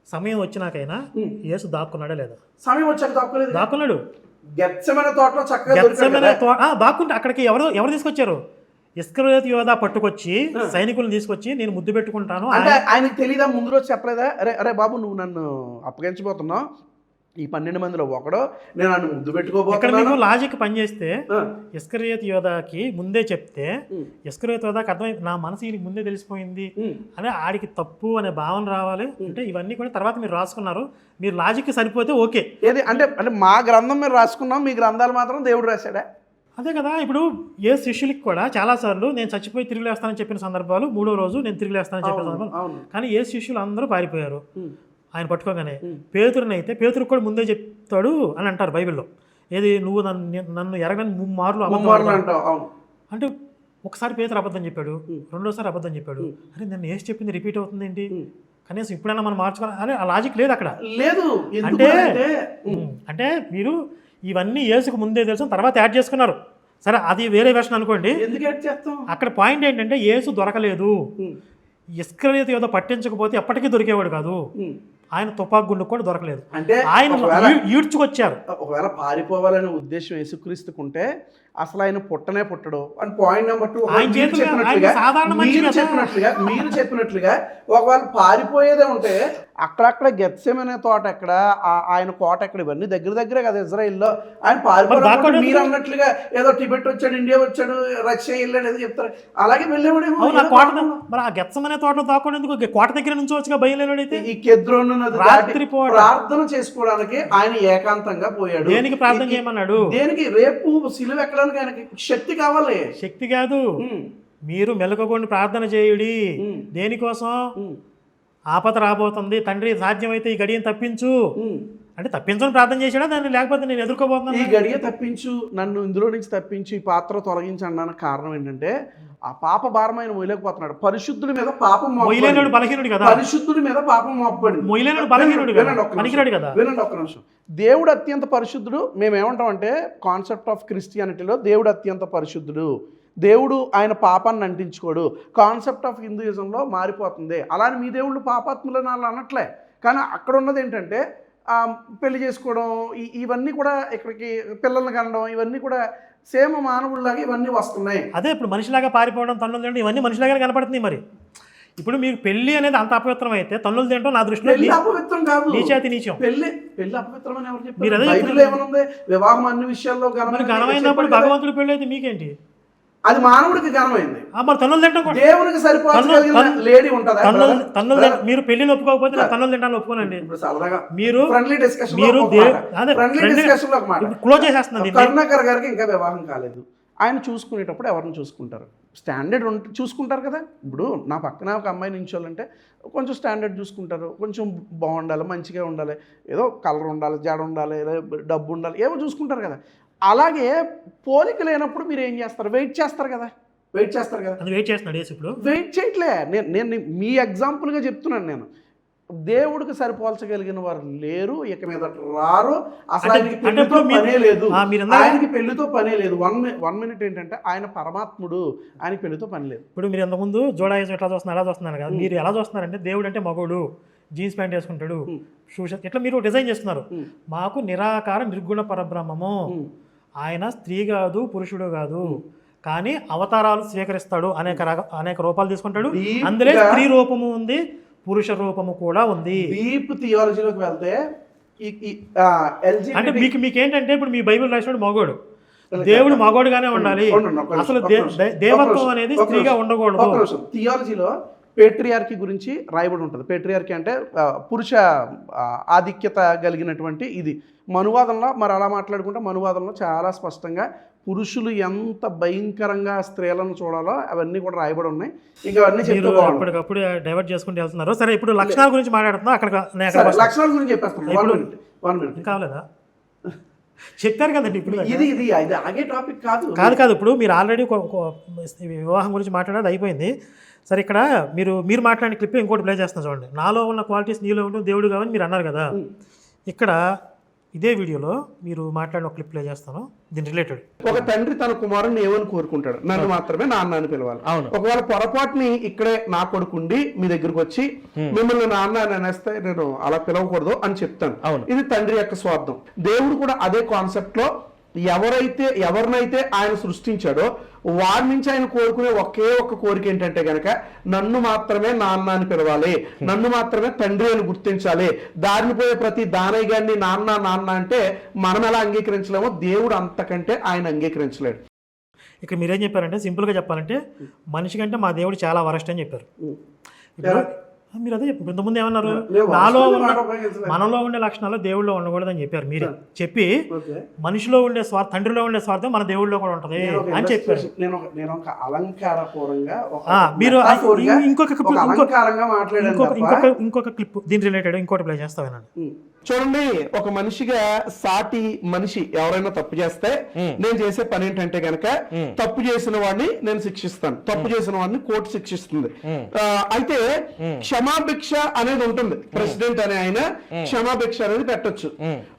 సమయం వచ్చినాకైనా యేసు దాక్కున్నాడా లేదా? సమయం వచ్చాక దాక్కులేదు, దాక్కున్నాడు. గెత్సెమనే తోటలో చక్కగా దాక్కుంటే అక్కడికి ఎవరు తీసుకొచ్చారు? ఇస్కరియోతు యోధా పట్టుకొచ్చి సైనికులను తీసుకొచ్చి నేను ముద్దు పెట్టుకుంటాను అంటే ఆయనకు తెలీదా? ముందు రోజు చెప్పలేదా, అరే బాబు నువ్వు నన్ను అప్పగించబోతున్నావు, ఈ 12 మందిలో ఒకడో, నేను నన్ను ముద్దు పెట్టుకోబోతున్నాను. లాజిక్ పనిచేస్తే ఇస్కరియోతు యోధాకి ముందే చెప్తే ఇస్కరియోతు యోధాకి అర్థమై నా మనసు ఈయనకి ముందే తెలిసిపోయింది అని ఆడికి తప్పు అనే భావన రావాలి. అంటే ఇవన్నీ కూడా తర్వాత మీరు రాసుకున్నారు, మీరు లాజిక్ సరిపోతే ఓకే. ఏది అంటే మా గ్రంథం మీరు రాసుకున్నాం, మీ గ్రంథాలు మాత్రం దేవుడు రాశాడా? అదే కదా, ఇప్పుడు ఏ శిష్యులకి కూడా చాలాసార్లు నేను చచ్చిపోయి తిరిగి లేస్తానని చెప్పిన సందర్భాలు, 3వ రోజు నేను తిరిగి లేస్తానని చెప్పిన సందర్భాలు. అవును. కానీ ఏ శిష్యులు అందరూ పారిపోయారు ఆయన పట్టుకోగానే. పేతురుని అయితే పేతురుకు కూడా ముందే చెప్తాడు అని అంటారు బైబిల్లో. ఏది, నువ్వు నన్ను ఎరగని 3 మార్లు అబద్ధం అంటావు. అవును. అంటే ఒకసారి పేతురు అబద్ధం చెప్పాడు, రెండోసారి అబద్ధం చెప్పాడు. అరే నన్ను ఏసి చెప్పింది రిపీట్ అవుతుంది ఏంటి, కనీసం ఇప్పుడైనా మనం మార్చుకోవాలి అనే ఆ లాజిక్ లేదు అక్కడ. లేదు. అంటే మీరు ఇవన్నీ యేసుకు ముందే తెలుసు, తర్వాత యాడ్ చేసుకున్నారు. సరే అది వేరే వెర్షన్ అనుకోండి. ఎందుకు యాడ్ చేస్తాం? అక్కడ పాయింట్ ఏంటంటే యేసు దొరకలేదు, ఇస్కరియోతు ఏదో పట్టించకపోతే ఎప్పటికీ దొరికేవాడు కాదు. ఆయన తుపాకు గుండు కూడా దొరకలేదు, అంటే ఆయన ఈడ్చుకొచ్చారు. ఒకవేళ పారిపోవాలనే ఉద్దేశం యేసుక్రీస్తుకుంటే అసలు ఆయన పుట్టనే పుట్టడు అని పాయింట్ నెంబర్ 2. మీరు చెప్పినట్లుగా ఒకవేళ పారిపోయేదే ఉంటే అక్కడక్కడ గెత్సెమనే తోట ఎక్కడ, ఆయన కోట ఎక్కడ, ఇవన్నీ దగ్గరే కదా ఇజ్రాయిల్లో. ఆయన పారిపోయి మీరు అన్నట్లుగా ఏదో టిబెట్ వచ్చాడు, ఇండియా వచ్చాడు, రష్యా వెళ్ళాడు ఏదో చెప్తారు, అలాగే వెళ్ళేవాడేమో. మరి ఆ గెత్సెమనే తోటలో దాక్కోవడానికి కోట దగ్గర నుంచి వచ్చి బయలుదేరాడైతే ఈ కెద్రోను ప్రార్థన చేసుకోవడానికి ఆయన ఏకాంతంగా పోయాడు. దేనికి ప్రార్థన చేయమన్నాడు? దేనికి? రేపు సిలువ ఎక్కడానికి ఆయనకి శక్తి కావాలి. శక్తి కాదు, మీరు మెలకువని ప్రార్థన చేయుడి. దేనికోసం? ఆపద రాబోతుంది, తండ్రి సాధ్యమైతే ఈ గడియను తప్పించు అంటే తప్పించని ప్రార్థన చేశాడా దాన్ని, లేకపోతే నేను ఎదుర్కోబోతున్నాను ఈ గడియ తప్పించు, నన్ను ఇందులో నుంచి తప్పించు, ఈ పాత్ర తొలగించు అన్నానికి కారణం ఏంటంటే ఆ పాప భారమైన మొయ్యలేకపోతున్నాడు. పరిశుద్ధుడి మీద పాపం మొయ్యలేనుడు బలహీనుడు కదా, పరిశుద్ధుడి మీద పాపం మోపబడింది. మొయ్యలేనుడు బలహీనుడు పనికిరాడు కదా. వినండి ఒక్క నిమిషం. దేవుడు అత్యంత పరిశుద్ధుడు. మేము ఏమంటామంటే కాన్సెప్ట్ ఆఫ్ క్రిస్టియానిటీలో దేవుడు అత్యంత పరిశుద్ధుడు, దేవుడు ఆయన పాపాన్ని అంటించుకోడు. కాన్సెప్ట్ ఆఫ్ హిందూయిజంలో మారిపోతుంది. అలానే మీ దేవుళ్ళు పాపాత్ములని వాళ్ళు అనట్లే, కానీ అక్కడ ఉన్నది ఏంటంటే పెళ్లి చేసుకోవడం, ఇవన్నీ కూడా ఇక్కడికి పిల్లల్ని కనడం, ఇవన్నీ కూడా సేమ్ మానవుల్లాగా ఇవన్నీ వస్తున్నాయి. అదే ఇప్పుడు మనిషిలాగా పారిపోవడం, తన్నులు తినడం, ఇవన్నీ మనిషిలాగా కనపడుతుంది. మరి ఇప్పుడు మీకు పెళ్లి అనేది అంత అపవిత్రం అయితే తన్నులు తినడం నా దృష్టిలో అపవిత్రం కాదు, నీచేతి నీచం. పెళ్లి అపవిత్రం అని ఎవరు చెప్పారు? ఏమనుంది? వివాహం అన్ని విషయాల్లో ఘనమైనప్పుడు భగవంతుడు పెళ్లి అయితే మీకేంటి? అది మానవుడికి ఘనమైంది. మరి తన్నులు తింటాం దేవునికి సరిపోతుంది. లేడీ ఉంటుందా? తన్నులు మీరు పెళ్లిని ఒప్పుకోకపోతే తన్నులు తింటాను ఒప్పుకోనండి. మీరు క్లోజ్ చేసేస్తున్నారు. కరుణాకర్ గారికి ఇంకా వివాహం కాలేదు. ఆయన చూసుకునేటప్పుడు ఎవరిని చూసుకుంటారు? స్టాండర్డ్ చూసుకుంటారు కదా. ఇప్పుడు నా పక్కన ఒక అమ్మాయి నించోవాలంటే కొంచెం స్టాండర్డ్ చూసుకుంటారు, కొంచెం బాగుండాలి, మంచిగా ఉండాలి, ఏదో కలర్ ఉండాలి, జాడ ఉండాలి, డబ్బు ఉండాలి, ఏవో చూసుకుంటారు కదా. అలాగే పోలిక లేనప్పుడు మీరు ఏం చేస్తారు? వెయిట్ చేస్తారు కదా. వెయిట్ చేస్తున్నాడు ఇప్పుడు. వెయిట్ చేయట్లే. నేను మీ ఎగ్జాంపుల్గా చెప్తున్నాను. నేను దేవుడికి సరిపోల్చగలిగిన వారు లేరు, ఇక మీద రారు. అసలు ఆయనకి పెళ్లితో పనే లేదు. ఆయనకి పెళ్లితో పనే లేదు. వన్ మినిట్ ఏంటంటే ఆయన పరమాత్ముడు, ఆయనకి పెళ్లితో పని లేదు. ఇప్పుడు మీరు ఇంతకుముందు జోడాయేసి ఎట్లా చూస్తున్నారు, ఎలా చూస్తున్నారు కదా. మీరు ఎలా చూస్తున్నారంటే దేవుడు అంటే మగోడు, జీన్స్ ప్యాంట్ వేసుకుంటాడు, షూస్, ఇట్లా మీరు డిజైన్ చేస్తున్నారు. మాకు నిరాకార నిర్గుణ పరబ్రహ్మము, ఆయన స్త్రీ కాదు, పురుషుడు కాదు, కానీ అవతారాలు స్వీకరిస్తాడు, అనేక రూపాలు తీసుకుంటాడు. అందులో స్త్రీ రూపము ఉంది, పురుష రూపము కూడా ఉంది. డీప్ థియాలజీలోకి వెళ్తే అంటే మీకేంటంటే ఇప్పుడు మీ బైబిల్ రాసినప్పుడు మగోడు, దేవుడు మగోడుగానే ఉండాలి, అసలు దేవత్వం అనేది స్త్రీగా ఉండకూడదు. థియాలజీలో పేట్రియార్కీ గురించి రాయబడి ఉంటుంది. పేట్రియార్కీ అంటే పురుష ఆధిక్యత కలిగినటువంటి ఇది. మనువాదంలో మరి అలా మాట్లాడుకుంటే మనువాదంలో చాలా స్పష్టంగా పురుషులు ఎంత భయంకరంగా స్త్రీలను చూడాలో అవన్నీ కూడా రాయబడి ఉన్నాయి. ఇంకా అవన్నీ అప్పటికప్పుడు డైవర్ట్ చేసుకుంటూ వెళ్తున్నారు. సరే ఇప్పుడు లక్షణాల గురించి మాట్లాడుతున్నా. అక్కడ లక్షణాల గురించి చెప్పేస్తాను. 1 minute కావాలేదా? చెప్పారు కదండి. ఇప్పుడు ఇది ఆగే టాపిక్ కాదు. ఇప్పుడు మీరు ఆల్రెడీ వివాహం గురించి మాట్లాడేది అయిపోయింది. సరే ఇక్కడ మీరు మాట్లాడిన క్లిప్ ఇంకోటి ప్లే చేస్తున్నా చూడండి. నాలో ఉన్న క్వాలిటీస్ నీలో ఉంటుంది దేవుడు కావని మీరు అన్నారు కదా. ఇక్కడ ఇదే వీడియోలో మీరు మాట్లాడిన ఒక క్లిప్ ప్లే చేస్తాను, దీని రిలేటెడ్. ఒక తండ్రి తన కుమారుని ఏమని కోరుకుంటాడు? నన్ను మాత్రమే నాన్న అని పిలవాలి. ఒకవేళ పొరపాటుని ఇక్కడే నా కొడుకుండి మీ దగ్గరకు వచ్చి మిమ్మల్ని నాన్న అని అనేస్తే నేను అలా పిలవకూడదు అని చెప్తాను. ఇది తండ్రి యొక్క స్వార్థం. దేవుడు కూడా అదే కాన్సెప్ట్ లో ఎవరినైతే ఆయన సృష్టించాడో వారి నుంచి ఆయన కోరుకునే ఒకే ఒక్క కోరిక ఏంటంటే గనక నన్ను మాత్రమే నాన్న అని పిలవాలి, నన్ను మాత్రమే తండ్రి అని గుర్తించాలి. దారిని పోయే ప్రతి దానయ్య గారిని నాన్న అంటే మనం ఎలా అంగీకరించలేమో దేవుడు అంతకంటే ఆయన అంగీకరించలేడు. ఇక్కడ మీరేం చెప్పారంటే సింపుల్గా చెప్పాలంటే మనిషి కంటే మా దేవుడు చాలా వరస్ట్ అని చెప్పారు. మీరు అదే చెప్పారు. ఇంతకుముందు ఏమన్నారు? నేను నాలో వాస్తవంగా ఉన్న మాట ఉపయోగించలేదు. మనలో ఉండే లక్షణాలు దేవుళ్ళో ఉండకూడదని చెప్పారు మీరే. చెప్పి ఓకే. మనిషిలో ఉండే తండ్రిలో ఉండే స్వార్థం మన దేవుళ్ళలో కూడా ఉంటుంది అని చెప్పారు. నేను ఒక అలంకారపూర్వంగా మీరు ఇంకొక అలంకారంగా మాట్లాడాను. ఇంకొక క్లిప్ దీని రిలేటెడ్ ఇంకోటి ప్లే చేస్తామేనండి. చూడండి, ఒక మనిషిగా సాటి మనిషి ఎవరైనా తప్పు చేస్తే నేను చేసే పని ఏంటంటే గనక తప్పు చేసిన వాడిని నేను శిక్షిస్తాను, తప్పు చేసిన వాడిని కోర్టు శిక్షిస్తుంది. అయితే క్షమాభిక్ష అనేది ఉంటుంది. ప్రెసిడెంట్ అనే ఆయన క్షమాభిక్ష అనేది పెట్టొచ్చు.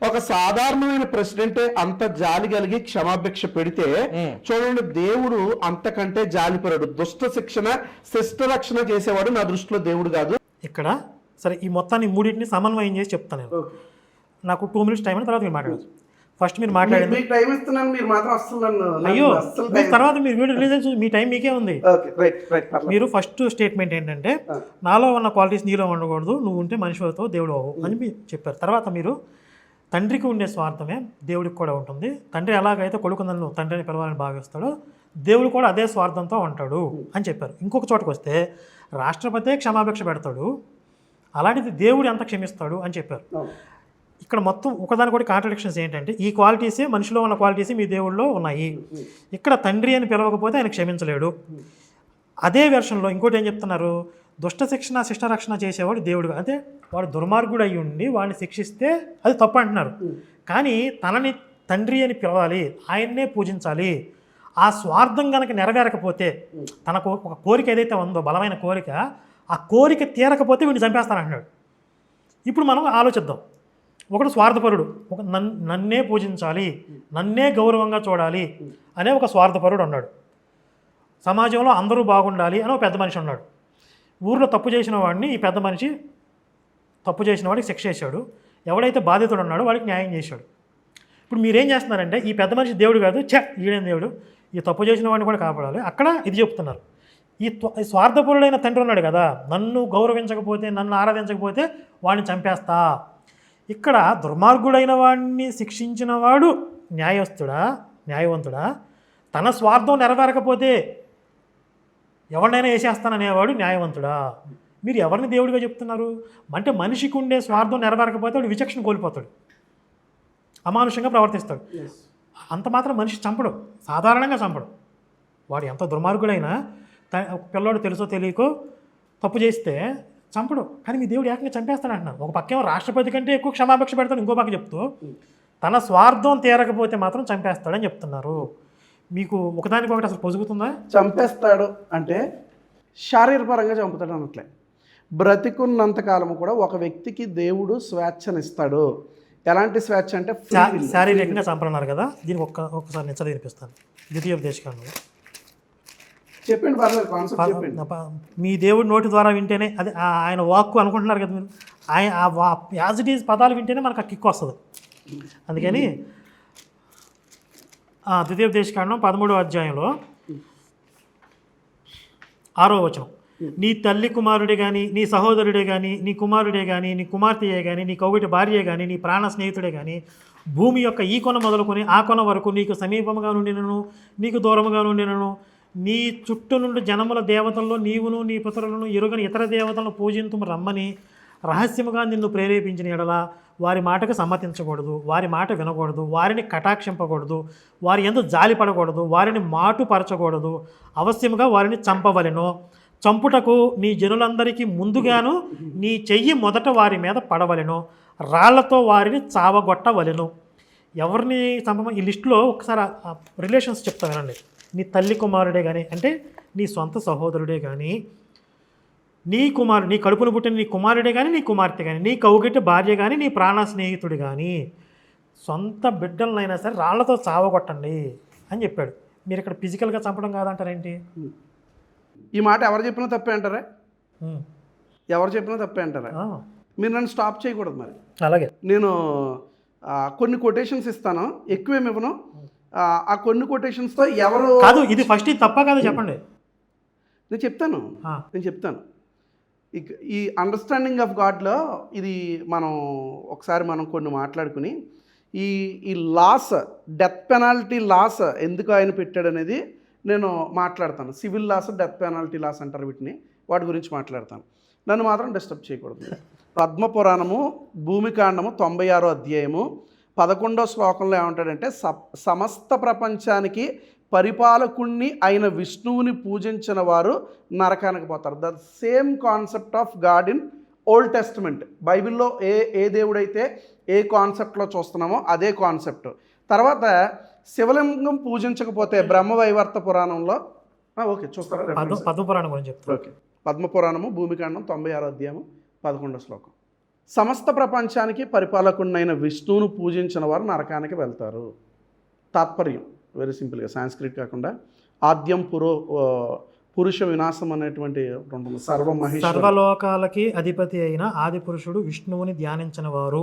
ఒక సాధారణమైన ప్రెసిడెంటే అంత జాలి కలిగి క్షమాభిక్ష పెడితే చూడండి, దేవుడు అంతకంటే జాలిపరుడు. దుష్ట శిక్షణ శిష్ట రక్షణ చేసేవాడు నా దృష్టిలో దేవుడు కాదు. ఇక్కడ సరే, ఈ మొత్తాన్ని మూడింటిని సమన్వయం చేసి చెప్తాను నేను. నాకు 2 minutes టైం అని తర్వాత మీరు మాట్లాడచ్చు. ఫస్ట్ మీరు మాట్లాడింది మీకు టైం ఇస్తున్నాను, మీరు మాత్రం వస్తున్నాను. అయ్యో, తర్వాత మీరు వీడియో రిలీజ్ చేసి మీ టైం మీకే ఉంది. మీరు ఫస్ట్ స్టేట్మెంట్ ఏంటంటే నాలో ఉన్న క్వాలిటీస్ నీలో ఉండకూడదు, నువ్వు ఉంటే మనిషి అవుతావు, దేవుడు అవ్వవు అని మీరు చెప్పారు. తర్వాత మీరు తండ్రికి ఉండే స్వార్థమే దేవుడికి కూడా ఉంటుంది. తండ్రి ఎలాగైతే కొడుకు నన్ను తండ్రిని పిలవాలని భావిస్తాడో దేవుడు కూడా అదే స్వార్థంతో ఉంటాడు అని చెప్పారు. ఇంకొక చోటకు వస్తే రాష్ట్రపతి క్షమాభిక్ష పెడతాడు, అలాంటిది దేవుడు ఎంత క్షమిస్తాడు అని చెప్పారు. ఇక్కడ మొత్తం ఒకదాని కూడా కాంట్రడిక్షన్స్ ఏంటంటే ఈ క్వాలిటీసే మనిషిలో ఉన్న క్వాలిటీసే మీ దేవుళ్ళలో ఉన్నాయి. ఇక్కడ తండ్రి అని పిలవకపోతే ఆయన క్షమించలేడు. అదే వెర్షన్లో ఇంకోటి ఏం చెప్తున్నారు? దుష్ట శిక్షణ శిష్ట రక్షణ చేసేవాడు దేవుడు. అంటే వాడు దుర్మార్గుడు అయ్యి ఉండి వాడిని శిక్షిస్తే అది తప్పు అంటున్నారు. కానీ తనని తండ్రి అని పిలవాలి, ఆయన్నే పూజించాలి. ఆ స్వార్థం కనుక నెరవేరకపోతే తనకు ఒక కోరిక ఏదైతే ఉందో బలమైన కోరిక, ఆ కోరిక తీరకపోతే వీడిని చంపేస్తానంటున్నాడు. ఇప్పుడు మనం ఆలోచిద్దాం. ఒకడు స్వార్థపరుడు, నన్నే పూజించాలి, నన్నే గౌరవంగా చూడాలి అనే ఒక స్వార్థపరుడు ఉన్నాడు. సమాజంలో అందరూ బాగుండాలి అని ఒక పెద్ద మనిషి ఉన్నాడు. ఊర్లో తప్పు చేసిన వాడిని ఈ పెద్ద మనిషి తప్పు చేసిన వాడికి శిక్ష చేశాడు. ఎవడైతే బాధితుడు ఉన్నాడో వాడికి న్యాయం చేశాడు. ఇప్పుడు మీరేం చేస్తున్నారంటే ఈ పెద్ద మనిషి దేవుడు కాదు, ఈడేం దేవుడు, ఈ తప్పు చేసిన వాడిని కూడా కాపాడాలి. అక్కడ ఇది చెప్తున్నారు. ఈ స్వార్థపరుడైన తండ్రి ఉన్నాడు కదా, నన్ను గౌరవించకపోతే నన్ను ఆరాధించకపోతే వాడిని చంపేస్తా. ఇక్కడ దుర్మార్గుడైన వాడిని శిక్షించిన వాడు న్యాయవంతుడా? తన స్వార్థం నెరవేరకపోతే ఎవరినైనా వేసేస్తాననేవాడు న్యాయవంతుడా? మీరు ఎవరిని దేవుడిగా చెప్తున్నారు? అంటే మనిషికి ఉండే స్వార్థం నెరవేరకపోతే వాడు విచక్షణ కోల్పోతాడు, అమానుషంగా ప్రవర్తిస్తాడు. అంత మాత్రం మనిషి చంపడు, సాధారణంగా చంపడు. వాడు ఎంత దుర్మార్గుడైనా పిల్లోడు తెలుసో తెలియకో తప్పు చేస్తే చంపడు. కానీ మీ దేవుడు ఏకంగా చంపేస్తాడు అంటున్నారు. ఒక పక్కేమో రాష్ట్రపతి కంటే ఎక్కువ క్షమాభిక్ష పెడతాడు, ఇంకో పక్క చెప్తూ తన స్వార్థం తీరకపోతే మాత్రం చంపేస్తాడని చెప్తున్నారు. మీకు ఒకదానికొకటి అసలు పొదుగుతుందా? చంపేస్తాడు అంటే శారీరపరంగా చంపుతాడు అన్నట్లే. బ్రతికున్నంతకాలము కూడా ఒక వ్యక్తికి దేవుడు స్వేచ్ఛనిస్తాడు. ఎలాంటి స్వేచ్ఛ అంటే శారీరకంగా చంపన్నారు కదా. దీనికి ఒక్కసారి నేను చదివి వినిపిస్తాను. ద్వితీయోపదేశకాండంలో చెప్పండి, పర్లేదు, కాన్సెప్ట్ చెప్పండి. మీ దేవుడి నోటి ద్వారా వింటేనే, అది ఆయన వాక్కు అనుకుంటున్నారు కదా మీరు, ఆయన యాజ్ ఇట్ ఈజ్ పదాలు వింటేనే మనకు ఆ కిక్ వస్తుంది. అందుకని ద్వితీయోపదేశకాండం 13వ అధ్యాయంలో 6వ వచనం, నీ తల్లి కుమారుడే కానీ, నీ సహోదరుడే కానీ, నీ కుమారుడే కానీ, నీ కుమార్తెయే కానీ, నీ కౌగిటి భార్యే కానీ, నీ ప్రాణ స్నేహితుడే కానీ, భూమి యొక్క ఈ కొన మొదలుకొని ఆ కొన వరకు నీకు సమీపముగా నుండినను నీకు దూరముగా నుండినను, నీ చుట్టూ నుండి జనముల దేవతల్లో నీవును నీ పుత్రులను ఎరుగని ఇతర దేవతలను పూజింతుము రమ్మని రహస్యముగా నిన్ను ప్రేరేపించిన ఎడల వారి మాటకు సమ్మతించకూడదు, వారి మాట వినకూడదు, వారిని కటాక్షింపకూడదు, వారి యందు జాలిపడకూడదు, వారిని మాటుపరచకూడదు, అవశ్యముగా వారిని చంపవలెను. చంపుటకు నీ జనులందరికీ ముందుగాను నీ చెయ్యి మొదట వారి మీద పడవలెను, రాళ్లతో వారిని చావగొట్టవలెను. ఎవరిని చంపమని ఈ లిస్టులో ఒకసారి రిలేషన్స్ చెప్తాను వినండి. నీ తల్లి కుమారుడే కానీ, అంటే నీ సొంత సహోదరుడే కానీ, నీ కడుపును పుట్టిన నీ కుమారుడే కానీ, నీ కుమార్తె కానీ, నీ కౌగిటి భార్య కానీ, నీ ప్రాణ స్నేహితుడు కానీ, సొంత బిడ్డలనైనా సరే రాళ్లతో చావగొట్టండి అని చెప్పాడు. మీరు ఇక్కడ ఫిజికల్గా చంపడం కాదంటారేంటి? ఈ మాట ఎవరు చెప్పినా తప్పే అంటారా? ఎవరు చెప్పినా తప్పే అంటారా? మీరు నన్ను స్టాప్ చేయకూడదు. మరి అలాగే నేను కొన్ని కొటేషన్స్ ఇస్తాను, ఎక్కువేమి ఇవ్వను. ఆ కొన్ని కొటేషన్స్తో ఎవరు కాదు, ఇది ఫస్ట్ ఇది తప్ప కాదు చెప్పండి. నేను చెప్తాను. ఈ అండర్స్టాండింగ్ ఆఫ్ గాడ్లో ఇది ఒకసారి మనం కొన్ని మాట్లాడుకుని ఈ లాస్, డెత్ పెనాల్టీ లాస్ ఎందుకు ఆయన పెట్టాడు అనేది నేను మాట్లాడతాను. Civil laws, death penalty laws అంటారు వీటిని, వాటి గురించి మాట్లాడతాను. నన్ను మాత్రం డిస్టర్బ్ చేయకూడదు. పద్మపురాణము భూమికాండము 96వ అధ్యాయము 11వ శ్లోకంలో ఏమంటాడంటే, సమస్త ప్రపంచానికి పరిపాలకుణ్ణి అయిన విష్ణువుని పూజించిన వారు నరకానికి పోతారు. The same concept of God in Old testament. బైబిల్లో ఏ దేవుడైతే ఏ కాన్సెప్ట్లో చూస్తున్నామో అదే కాన్సెప్ట్. తర్వాత శివలింగం పూజించకపోతే బ్రహ్మవైవర్త పురాణంలో ఓకే చూస్తారా, పద్మపురాణం గురించి చెప్తాను. ఓకే, పద్మపురాణము భూమికాండం 96వ అధ్యాయము 11వ శ్లోకం. సమస్త ప్రపంచానికి పరిపాలకుడినైన విష్ణువును పూజించిన వారు నరకానికి వెళ్తారు. తాత్పర్యం వెరీ సింపుల్గా, సాంస్క్రిట్ కాకుండా ఆద్యం పురుష వినాశం అనేటువంటి సర్వలోకాలకి అధిపతి అయిన ఆది పురుషుడు విష్ణువుని ధ్యానించిన వారు,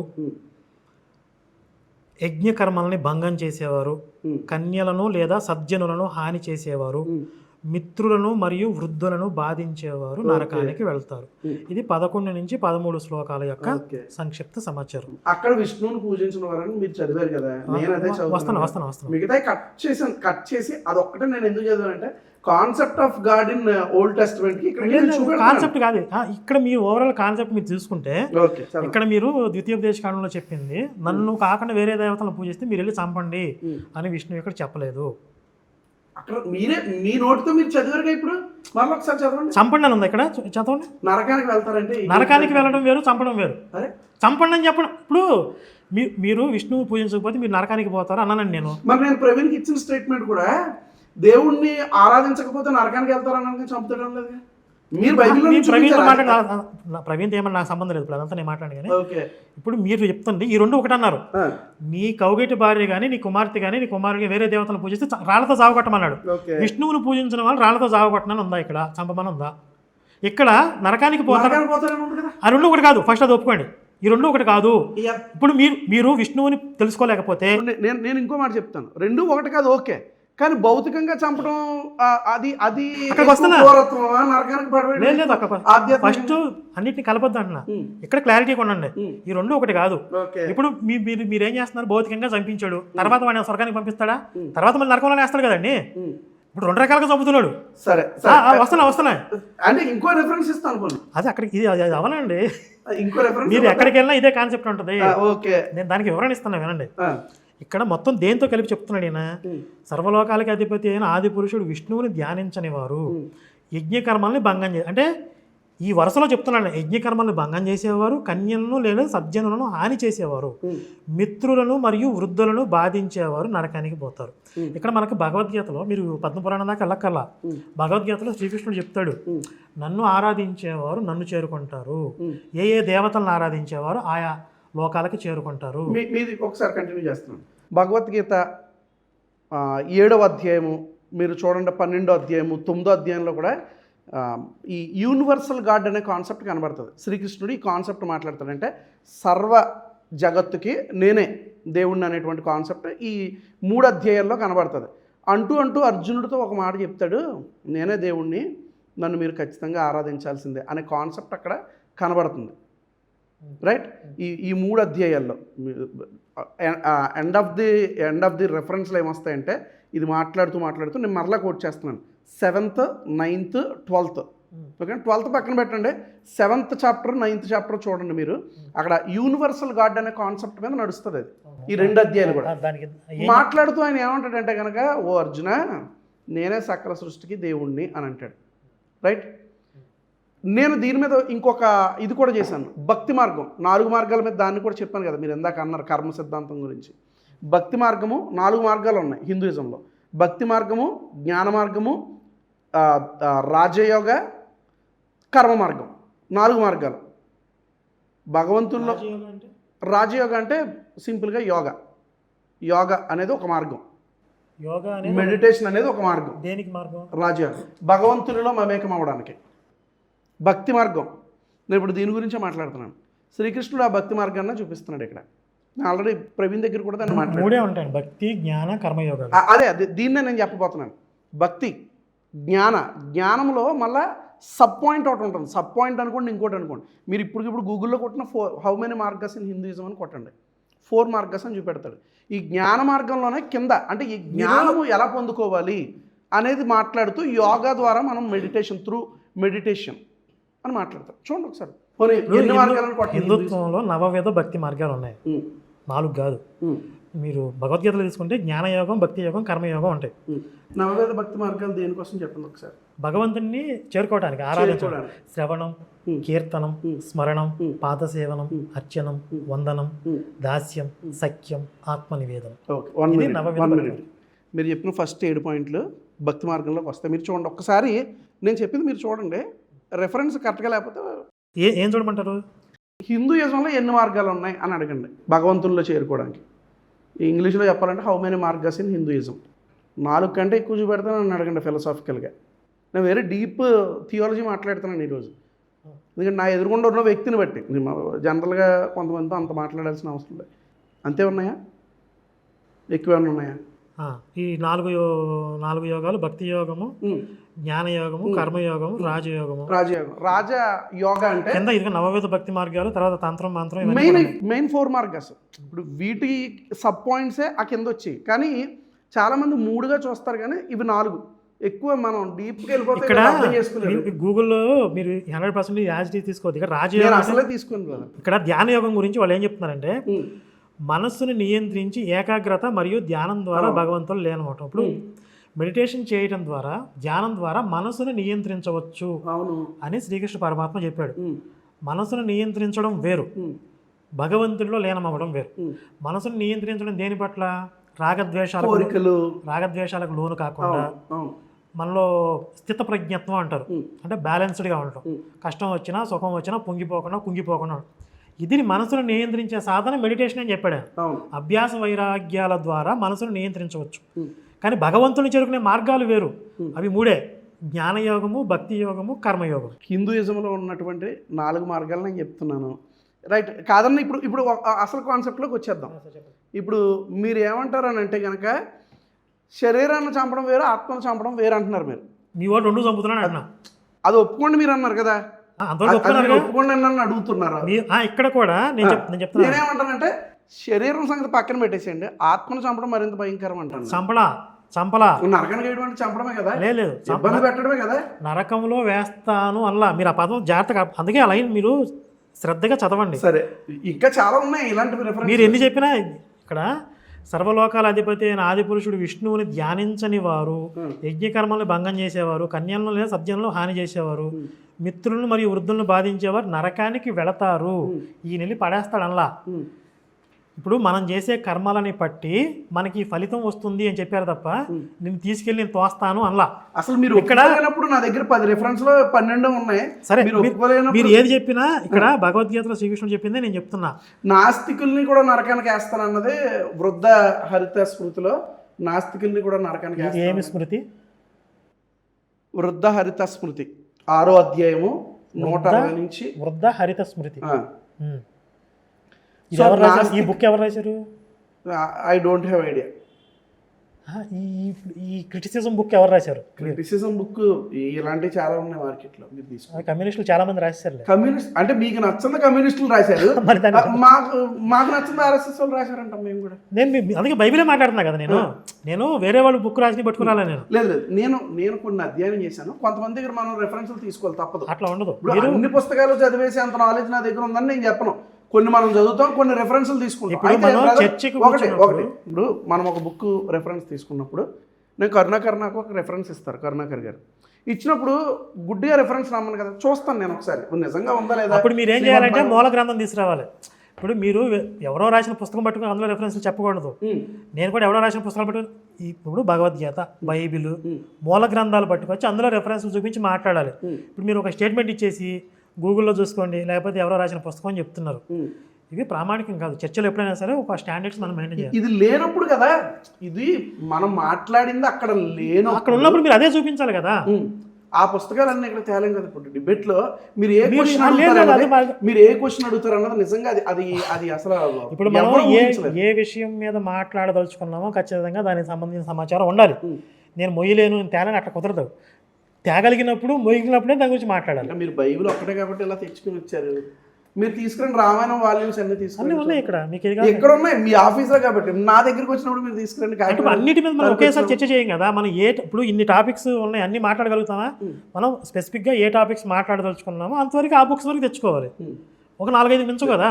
యజ్ఞకర్మల్ని భంగం చేసేవారు, కన్యలను లేదా సజ్జనులను హాని చేసేవారు, మిత్రులను మరియు వృద్ధులను బాధించేవారు నరకానికి వెళ్తారు. ఇది 11 నుంచి 13 శ్లోకాల యొక్క సంక్షిప్త సమాచారం. అక్కడ విష్ణువుని పూజించిన వారని మీరు చదివారు కదా, నేను అదే వస్తాను. మిగతా కట్ చేసి అదొక్కటే నేను ఎందుకు చదివానంటే, concept of God in Old Testament కి కాన్సెప్ట్ కాదు. ఇక్కడ మీరు ఓవరాల్ కాన్సెప్ట్ మీరు చూసుకుంటే, ఇక్కడ మీరు ద్వితీయోపదేశ కాండంలో చెప్పింది, నన్ను కాకుండా వేరే దేవతలను పూజిస్తే మీరు వెళ్ళి చంపండి అని విష్ణువు ఇక్కడ చెప్పలేదు. అక్కడ మీ నోటితో మీరు చదివారుగా, ఇప్పుడు మళ్ళీ ఒకసారి చదవండి. చంపండి అని ఉంది ఇక్కడ, చదవండి. నరకానికి వెళ్తారంటే నరకానికి వెళ్ళడం వేరు, చంపడం వేరు. చంపండి అని చెప్పడం, ఇప్పుడు మీరు విష్ణువు పూజించకపోతే మీరు నరకానికి పోతారు అన్నానండి నేను. మరి నేను ప్రవీణ్కి ఇచ్చిన స్టేట్మెంట్ కూడా దేవుణ్ణి ఆరాధించకపోతే నరకానికి వెళ్తారని చంపుతాడం లేదు. మీరు ప్రవీణ్ ఏమన్నా నాకు సంబంధం లేదు, ఇప్పుడు అదంతా నేను మాట్లాడి. కానీ ఇప్పుడు మీరు చెప్తుంది ఈ రెండు ఒకటి అన్నారు. నీ కౌగేటి భార్య కానీ, నీ కుమార్తె కానీ, నీ కుమారుడికి వేరే దేవతలను పూజిస్తే రాళ్లతో సాగుకొట్టమన్నాడు. విష్ణువును పూజించిన వాళ్ళు రాళ్లతో సాగుకొట్టనని ఉందా ఇక్కడ, చంపమని ఉందా? ఇక్కడ నరకానికి పోతారు. ఆ రెండు ఒకటి కాదు, ఫస్ట్ అది ఒప్పుకోండి. ఈ రెండు ఒకటి కాదు. ఇప్పుడు మీరు విష్ణువుని తెలుసుకోలేకపోతే నేను ఇంకో మాట చెప్తాను, రెండు ఒకటి కాదు ఓకే, కానీ భౌతికంగా చంపడం అది ఫస్ట్ అన్నిటిని కలపద్దు అంటున్నా. ఇక్కడ క్లారిటీ కొనండి, ఈ రెండు ఒకటి కాదు. ఇప్పుడు మీరేం చేస్తున్నారు, భౌతికంగా చంపించాడు, తర్వాత వాడిని స్వర్గానికి పంపిస్తాడా, తర్వాత మళ్ళీ నరకంలో వేస్తాడు కదండి. ఇప్పుడు రెండు రకాలుగా చంపుతున్నాడు. సరే వస్తున్నా అంటే ఇంకో రెఫరెన్స్ ఇస్తాను, అది అక్కడికి ఇది అవనండి. ఇంకో రెఫరెన్స్ మీరు ఎక్కడికి వెళ్ళినా ఇదే కాన్సెప్ట్ ఉంటుంది. ఓకే, నేను దానికి వివరణ ఇస్తాను వినండి. ఇక్కడ మొత్తం దేంతో కలిపి చెప్తున్నాడు ఈయన, సర్వలోకాలకి అధిపతి అయిన ఆది పురుషుడు విష్ణువుని ధ్యానించని వారు యజ్ఞకర్మల్ని భంగం అంటే ఈ వరుసలో చెప్తున్నాడు, యజ్ఞకర్మల్ని భంగం చేసేవారు, కన్యలను లేదా సజ్జనులను హాని చేసేవారు, మిత్రులను మరియు వృద్ధులను బాధించేవారు నరకానికి పోతారు. ఇక్కడ మనకు భగవద్గీతలో, మీరు పద్మపురాణం దాకా వెళ్ళక్కర్లా, భగవద్గీతలో శ్రీకృష్ణుడు చెప్తాడు, నన్ను ఆరాధించేవారు నన్ను చేరుకుంటారు, ఏ దేవతలను ఆరాధించేవారు ఆయా లోకాలకి చేరుకుంటారు. మీది ఒకసారి కంటిన్యూ చేస్తున్నాను. భగవద్గీత 7వ అధ్యాయము మీరు చూడండి, 12వ అధ్యాయము 9వ అధ్యాయంలో కూడా ఈ యూనివర్సల్ గాడ్ అనే కాన్సెప్ట్ కనబడుతుంది. శ్రీకృష్ణుడు ఈ కాన్సెప్ట్ మాట్లాడతాడంటే సర్వ జగత్తుకి నేనే దేవుణ్ణి అనేటువంటి కాన్సెప్ట్ ఈ 3 అధ్యాయాల్లో కనబడుతుంది. అంటూ అర్జునుడితో ఒక మాట చెప్తాడు, నేనే దేవుణ్ణి, నన్ను మీరు ఖచ్చితంగా ఆరాధించాల్సిందే అనే కాన్సెప్ట్ అక్కడ కనబడుతుంది. రైట్, ఈ 3 అధ్యాయాల్లో ఎండ్ ఆఫ్ ది రెఫరెన్స్లో ఏమొస్తాయంటే, ఇది మాట్లాడుతూ నేను మరలా కోట్ చేస్తున్నాను, 7th, 9th, 12th. Okay, 12th పక్కన పెట్టండి, 7th చాప్టర్ 9th చాప్టర్ చూడండి మీరు, అక్కడ యూనివర్సల్ గాడ్ అనే కాన్సెప్ట్ మీద నడుస్తుంది అది. ఈ 2 అధ్యాయాలు కూడా మాట్లాడుతూ ఆయన ఏమంటాడంటే కనుక, ఓ అర్జున, నేనే సకల సృష్టికి దేవుణ్ణి అని అంటాడు. రైట్, నేను దీని మీద ఇంకొక ఇది కూడా చేశాను, భక్తి మార్గం 4 మార్గాల మీద, దాన్ని కూడా చెప్పాను కదా మీరు ఇందాక అన్నారు కర్మ సిద్ధాంతం గురించి. భక్తి మార్గము 4 మార్గాలు ఉన్నాయి హిందూయిజంలో. భక్తి మార్గము, జ్ఞాన మార్గము, రాజయోగ, కర్మ మార్గం, 4 మార్గాలు. భగవంతుల్లో రాజయోగ అంటే సింపుల్గా యోగ అనేది ఒక మార్గం, మెడిటేషన్ అనేది ఒక మార్గం. దేనికి మార్గం? రాజయోగం, భగవంతునిలో మమేకం అవ్వడానికి. భక్తి మార్గం, నేను ఇప్పుడు దీని గురించే మాట్లాడుతున్నాను. శ్రీకృష్ణుడు ఆ భక్తి మార్గాన్ని చూపిస్తున్నాడు ఇక్కడ. ఆల్రెడీ ప్రవీణ్ దగ్గర కూడా దాన్ని మాట్లాడాను, భక్తి, జ్ఞాన, కర్మయోగం. అదే దీన్నే నేను చెప్పబోతున్నాను. భక్తి, జ్ఞానంలో మళ్ళీ సబ్ పాయింట్ ఒకటి ఉంటుంది. సబ్ పాయింట్ అనుకోండి, ఇంకోటి అనుకోండి. మీరు ఇప్పుడు గూగుల్లో కొట్టిన హౌ మెనీ మార్గస్ ఇన్ హిందూయిజం అని కొట్టండి, 4 మార్గస్ అని చూపెడతాడు. ఈ జ్ఞాన మార్గంలోనే కింద అంటే ఈ జ్ఞానము ఎలా పొందుకోవాలి అనేది మాట్లాడుతూ యోగా ద్వారా మనం మెడిటేషన్ త్రూ మెడిటేషన్ అని మాట్లాడతారు. చూడండి ఒకసారి. పోనీ ఎన్ని మార్గాలను కొట్టండి. హిందుత్వంలో నవవేద భక్తి మార్గాలు ఉన్నాయి, 4 కాదు. మీరు భగవద్గీతలో తీసుకుంటే జ్ఞానయోగం, భక్తి యోగం, కర్మయోగం ఉంటాయి. నవవేద భక్తి మార్గాలు దేనికోసం చెప్పండి ఒకసారి. భగవంతుని చేరుకోవడానికి, ఆరాధించడం, శ్రవణం, కీర్తనం, స్మరణం, పాదసేవనం, అర్చనం, వందనం, దాస్యం, సఖ్యం, ఆత్మనివేదనం. Okay, 1 minute. మీరు చెప్పిన ఫస్ట్ 7 పాయింట్లు భక్తి మార్గంలోకి వస్తాయి. మీరు చూడండి ఒక్కసారి, నేను చెప్పింది మీరు చూడండి. రెఫరెన్స్ కరెక్ట్గా లేకపోతే ఏం చూడమంటారు? హిందూయిజంలో ఎన్ని మార్గాలు ఉన్నాయి అని అడగండి భగవంతుల్లో చేరుకోవడానికి. ఇంగ్లీష్లో చెప్పాలంటే హౌ మెనీ మార్గస్ ఇన్ హిందూయిజం. 4 కంటే ఎక్కువ చూపెడతాను అని అడగండి ఫిలసాఫికల్గా. నేను వేరే డీప్ థియాలజీ మాట్లాడుతున్నాను ఈరోజు. ఎందుకంటే నా ఎదురుగుండా ఉన్న వ్యక్తిని బట్టి. జనరల్గా కొంతమందితో అంత మాట్లాడాల్సిన అవసరం లేదు. అంతే ఉన్నాయా? ఎక్కువ ఏమైనా ఉన్నాయా? ఈ 4 యోగాలు: భక్తి యోగము, జ్ఞానయోగము, కర్మయోగము, రాజయోగము. రాజయోగ అంటే కింద ఇదిగో నవవేద భక్తి మార్గాలు, తర్వాత తంత్రం, మంత్రం, మెయిన్ 4 మార్గాస్. ఇప్పుడు వీటి సబ్ పాయింట్సే ఆ కింద వచ్చాయి. కానీ చాలామంది 3గా చూస్తారు, కానీ ఇవి 4. ఎక్కువ మనం డీప్గా వెళ్ళిపోతే ఇక్కడ గూగుల్లో మీరు 100% యాజ్ తీసుకోవద్దు. ఇక్కడ రాజయోగం అసలే తీసుకోండి కదా. ఇక్కడ ధ్యాన యోగం గురించి వాళ్ళు ఏం చెప్తున్నారంటే, మనస్సును నియంత్రించి ఏకాగ్రత మరియు ధ్యానం ద్వారా భగవంతులు లేనమాట. ఇప్పుడు మెడిటేషన్ చేయడం ద్వారా, ధ్యానం ద్వారా మనసును నియంత్రించవచ్చు అని శ్రీకృష్ణ పరమాత్మ చెప్పాడు. మనసును నియంత్రించడం వేరు, భగవంతుడిలో లీనమవ్వడం వేరు. మనసును నియంత్రించడం దేని పట్ల? రాగద్వేషాలకు లోను కాకుండా మనలో స్థిత ప్రజ్ఞత్వం అంటారు. అంటే బ్యాలెన్స్డ్గా ఉండటం. కష్టం వచ్చినా, సుఖం వచ్చినా కుంగిపోకుండా. ఇది మనసును నియంత్రించే సాధన మెడిటేషన్ అని చెప్పాడు. అభ్యాస వైరాగ్యాల ద్వారా మనసును నియంత్రించవచ్చు. కానీ భగవంతుని చేరుకునే మార్గాలు వేరు. అవి 3: జ్ఞానయోగము, భక్తి యోగము, కర్మయోగం. హిందూయిజంలో ఉన్నటువంటి 4 మార్గాలు నేను చెప్తున్నాను. రైట్ కాదన్న. ఇప్పుడు అసలు కాన్సెప్ట్లోకి వచ్చేద్దాం. ఇప్పుడు మీరు ఏమంటారు అని అంటే కనుక, శరీరాన్ని చంపడం వేరు, ఆత్మను చంపడం వేరు అంటున్నారు మీరు. మీ వాడు 2 చంపుతున్నాడు అంటున్నా. అది ఒప్పుకోండి మీరు అన్నారు కదా. ఒప్పుకోండి నన్ను అడుగుతున్నారు. ఇక్కడ కూడా నేనేమంటానంటే, శరీరం సంగతి పక్కన పెట్టేసేయండి, ఆత్మను చంపడం మరింత భయంకరం అంటాను. చంపలా నరకానికి వేయడం చంపడమే కదా. లేదు, ఇబ్బంది పెట్టడమే కదా. నరకంలో వేస్తాను అల్లా. మీరు ఆ పదం జాగ్రత్తగా, అందుకే ఆ లైన్ మీరు శ్రద్ధగా చదవండి. సరే, ఇంకా చాలా ఉన్నాయి ఇలాంటివి. మీరు ఎన్ని చెప్పినా ఇక్కడ సర్వలోకాల అధిపతి అయిన ఆదిపురుషుడు విష్ణువుని ధ్యానించని వారు, యజ్ఞకర్మలను భంగం చేసేవారు, కన్యలను లేదా సద్యలను హాని చేసేవారు, మిత్రులను మరియు వృద్ధులను బాధించేవారు నరకానికి వెళతారు. ఈ నెల పడేస్తాడల్లా. ఇప్పుడు మనం చేసే కర్మలని బట్టి మనకి ఫలితం వస్తుంది అని చెప్పారు తప్ప, నేను తీసుకెళ్ళి నేను తోస్తాను అనలా. అసలు మీరు ఇక్కడ నా దగ్గర 10 రెఫరెన్స్లో 12 ఉన్నాయి. సరే, మీరు ఏది చెప్పినా ఇక్కడ భగవద్గీతలో శ్రీకృష్ణుడు చెప్పిందే నేను చెప్తున్నా. నాస్తికుల్ని కూడా నరకానికి వేస్తానన్నది వృద్ధ హరిత స్మృతిలో. నాస్తికుల్ని కూడా నరకానికి వేస్తాను. ఏమి స్మృతి? వృద్ధ హరిత స్మృతి 6వ అధ్యాయము 160 నుంచి. వృద్ధ హరిత స్మృతి. ఈ బుక్ ఎవరు రాశారు? I don't have idea. ఈ క్రిటిసిజం బుక్ ఎవరు రాశారు? క్రిటిసిజం బుక్ ఇలాంటివి చాలా ఉన్నాయి మార్కెట్లో. మీరు తీసుకోండి. కమ్యూనిస్టులు చాలా మంది రాశారు. కమ్యూనిస్ట్ అంటే మీకు నచ్చిన కమ్యూనిస్టులు రాశారు, మాకు నచ్చిన ఆర్ఎస్ఎస్ వాళ్ళు రాశారంట. మేము కూడా అందుకే బైబిలే మాట్లాడుతున్నా కదా. నేను వేరే వాళ్ళు బుక్ రాసి పట్టుకురాలే. లేదు నేను కొన్ని అధ్యయనం చేశాను. కొంతమంది దగ్గర మనం రెఫరెన్స్లు తీసుకోవాలి, తప్పదు. అట్లా ఉండదు. అన్ని పుస్తకాలు చదివేసి అంత నాలెడ్జ్ నా దగ్గర ఉందని నేను చెప్పను. కొన్ని మనం చదువుతాం, కొన్ని రెఫరెన్స్లు తీసుకుంటాం. ఒకటి ఇప్పుడు మనం ఒక బుక్ రెఫరెన్స్ తీసుకున్నప్పుడు, నేను కరుణాకర్ణకు ఒక రెఫరెన్స్ ఇస్తారు కరుణాకర్ గారు. ఇచ్చినప్పుడు గుడ్డిగా రెఫరెన్స్ రామని కదా, చూస్తాను నేను ఒకసారి నిజంగా ఉందా లేదా. అప్పుడు మీరు ఏం చేయాలంటే మూల గ్రంథం తీసుకురావాలి. ఇప్పుడు మీరు ఎవరో రాసిన పుస్తకం పట్టుకుని అందులో రెఫరెన్స్లు చెప్పకూడదు. నేను కూడా ఎవరో రాసిన పుస్తకాలు పట్టుకుని, ఇప్పుడు భగవద్గీత, బైబిల్, మూల గ్రంథాలు పట్టుకొచ్చి అందులో రెఫరెన్స్లు చూపించి మాట్లాడాలి. ఇప్పుడు మీరు ఒక స్టేట్మెంట్ ఇచ్చేసి గూగుల్లో చూసుకోండి, లేకపోతే ఎవరో రాసిన పుస్తకం అని చెప్తున్నారు. ఇది ప్రామాణికం కాదు. చర్చలు ఎప్పుడైనా సరే ఒక స్టాండర్డ్స్ మనం మెయింటైన్ చేయాలి. ఇది లేనప్పుడు కదా, ఇది మనం మాట్లాడింది అక్కడ అక్కడ ఉన్నప్పుడు మీరు అదే చూపించాలి కదా. ఆ పుస్తకాలన్నీ ఇక్కడ తేలేం కదా. ఇప్పుడు డిబేట్లో మీరు ఏ క్వశ్చన్ అడుగుతారు అన్నది నిజంగా అది అసలు ఇప్పుడు మనం ఏ విషయం మీద మాట్లాడదలుచుకున్నామో ఖచ్చితంగా దానికి సంబంధించిన సమాచారం ఉండాలి. నేను మొయ్యలేను, తేలని అట్లా కుదరదు. తేగలిగినప్పుడు మొయ్యగినప్పుడే దాని గురించి మాట్లాడాలి. మీరు బైబిల్ ఒక్కటే కాబట్టి ఇలా తెచ్చుకుని వచ్చారు. మీరు తీసుకురండి రామాయణం వాల్యూమ్స్ అన్ని అన్నీ తీసుకురండి. ఉన్నాయి ఇక్కడ. మీకు ఇది కాదు. ఎక్కడ ఉన్నాయి మీ ఆఫీస్లో కాబట్టి నా దగ్గరికి వచ్చినప్పుడు మీరు తీసుకురండి. అంటే కాకినాడ అన్నిటి మీద మనం ఒకేసారి చర్చ చేయం కదా. మనం ఇప్పుడు ఇన్ని టాపిక్స్ ఉన్నాయి, అన్ని మాట్లాడగలుగుతామా? మనం స్పెసిఫిక్గా ఏ టాపిక్స్ మాట్లాడదలుచుకున్నామో అంతవరకు ఆ బుక్స్ వరకు తెచ్చుకోవాలి. ఒక 4-5 మించు కదా.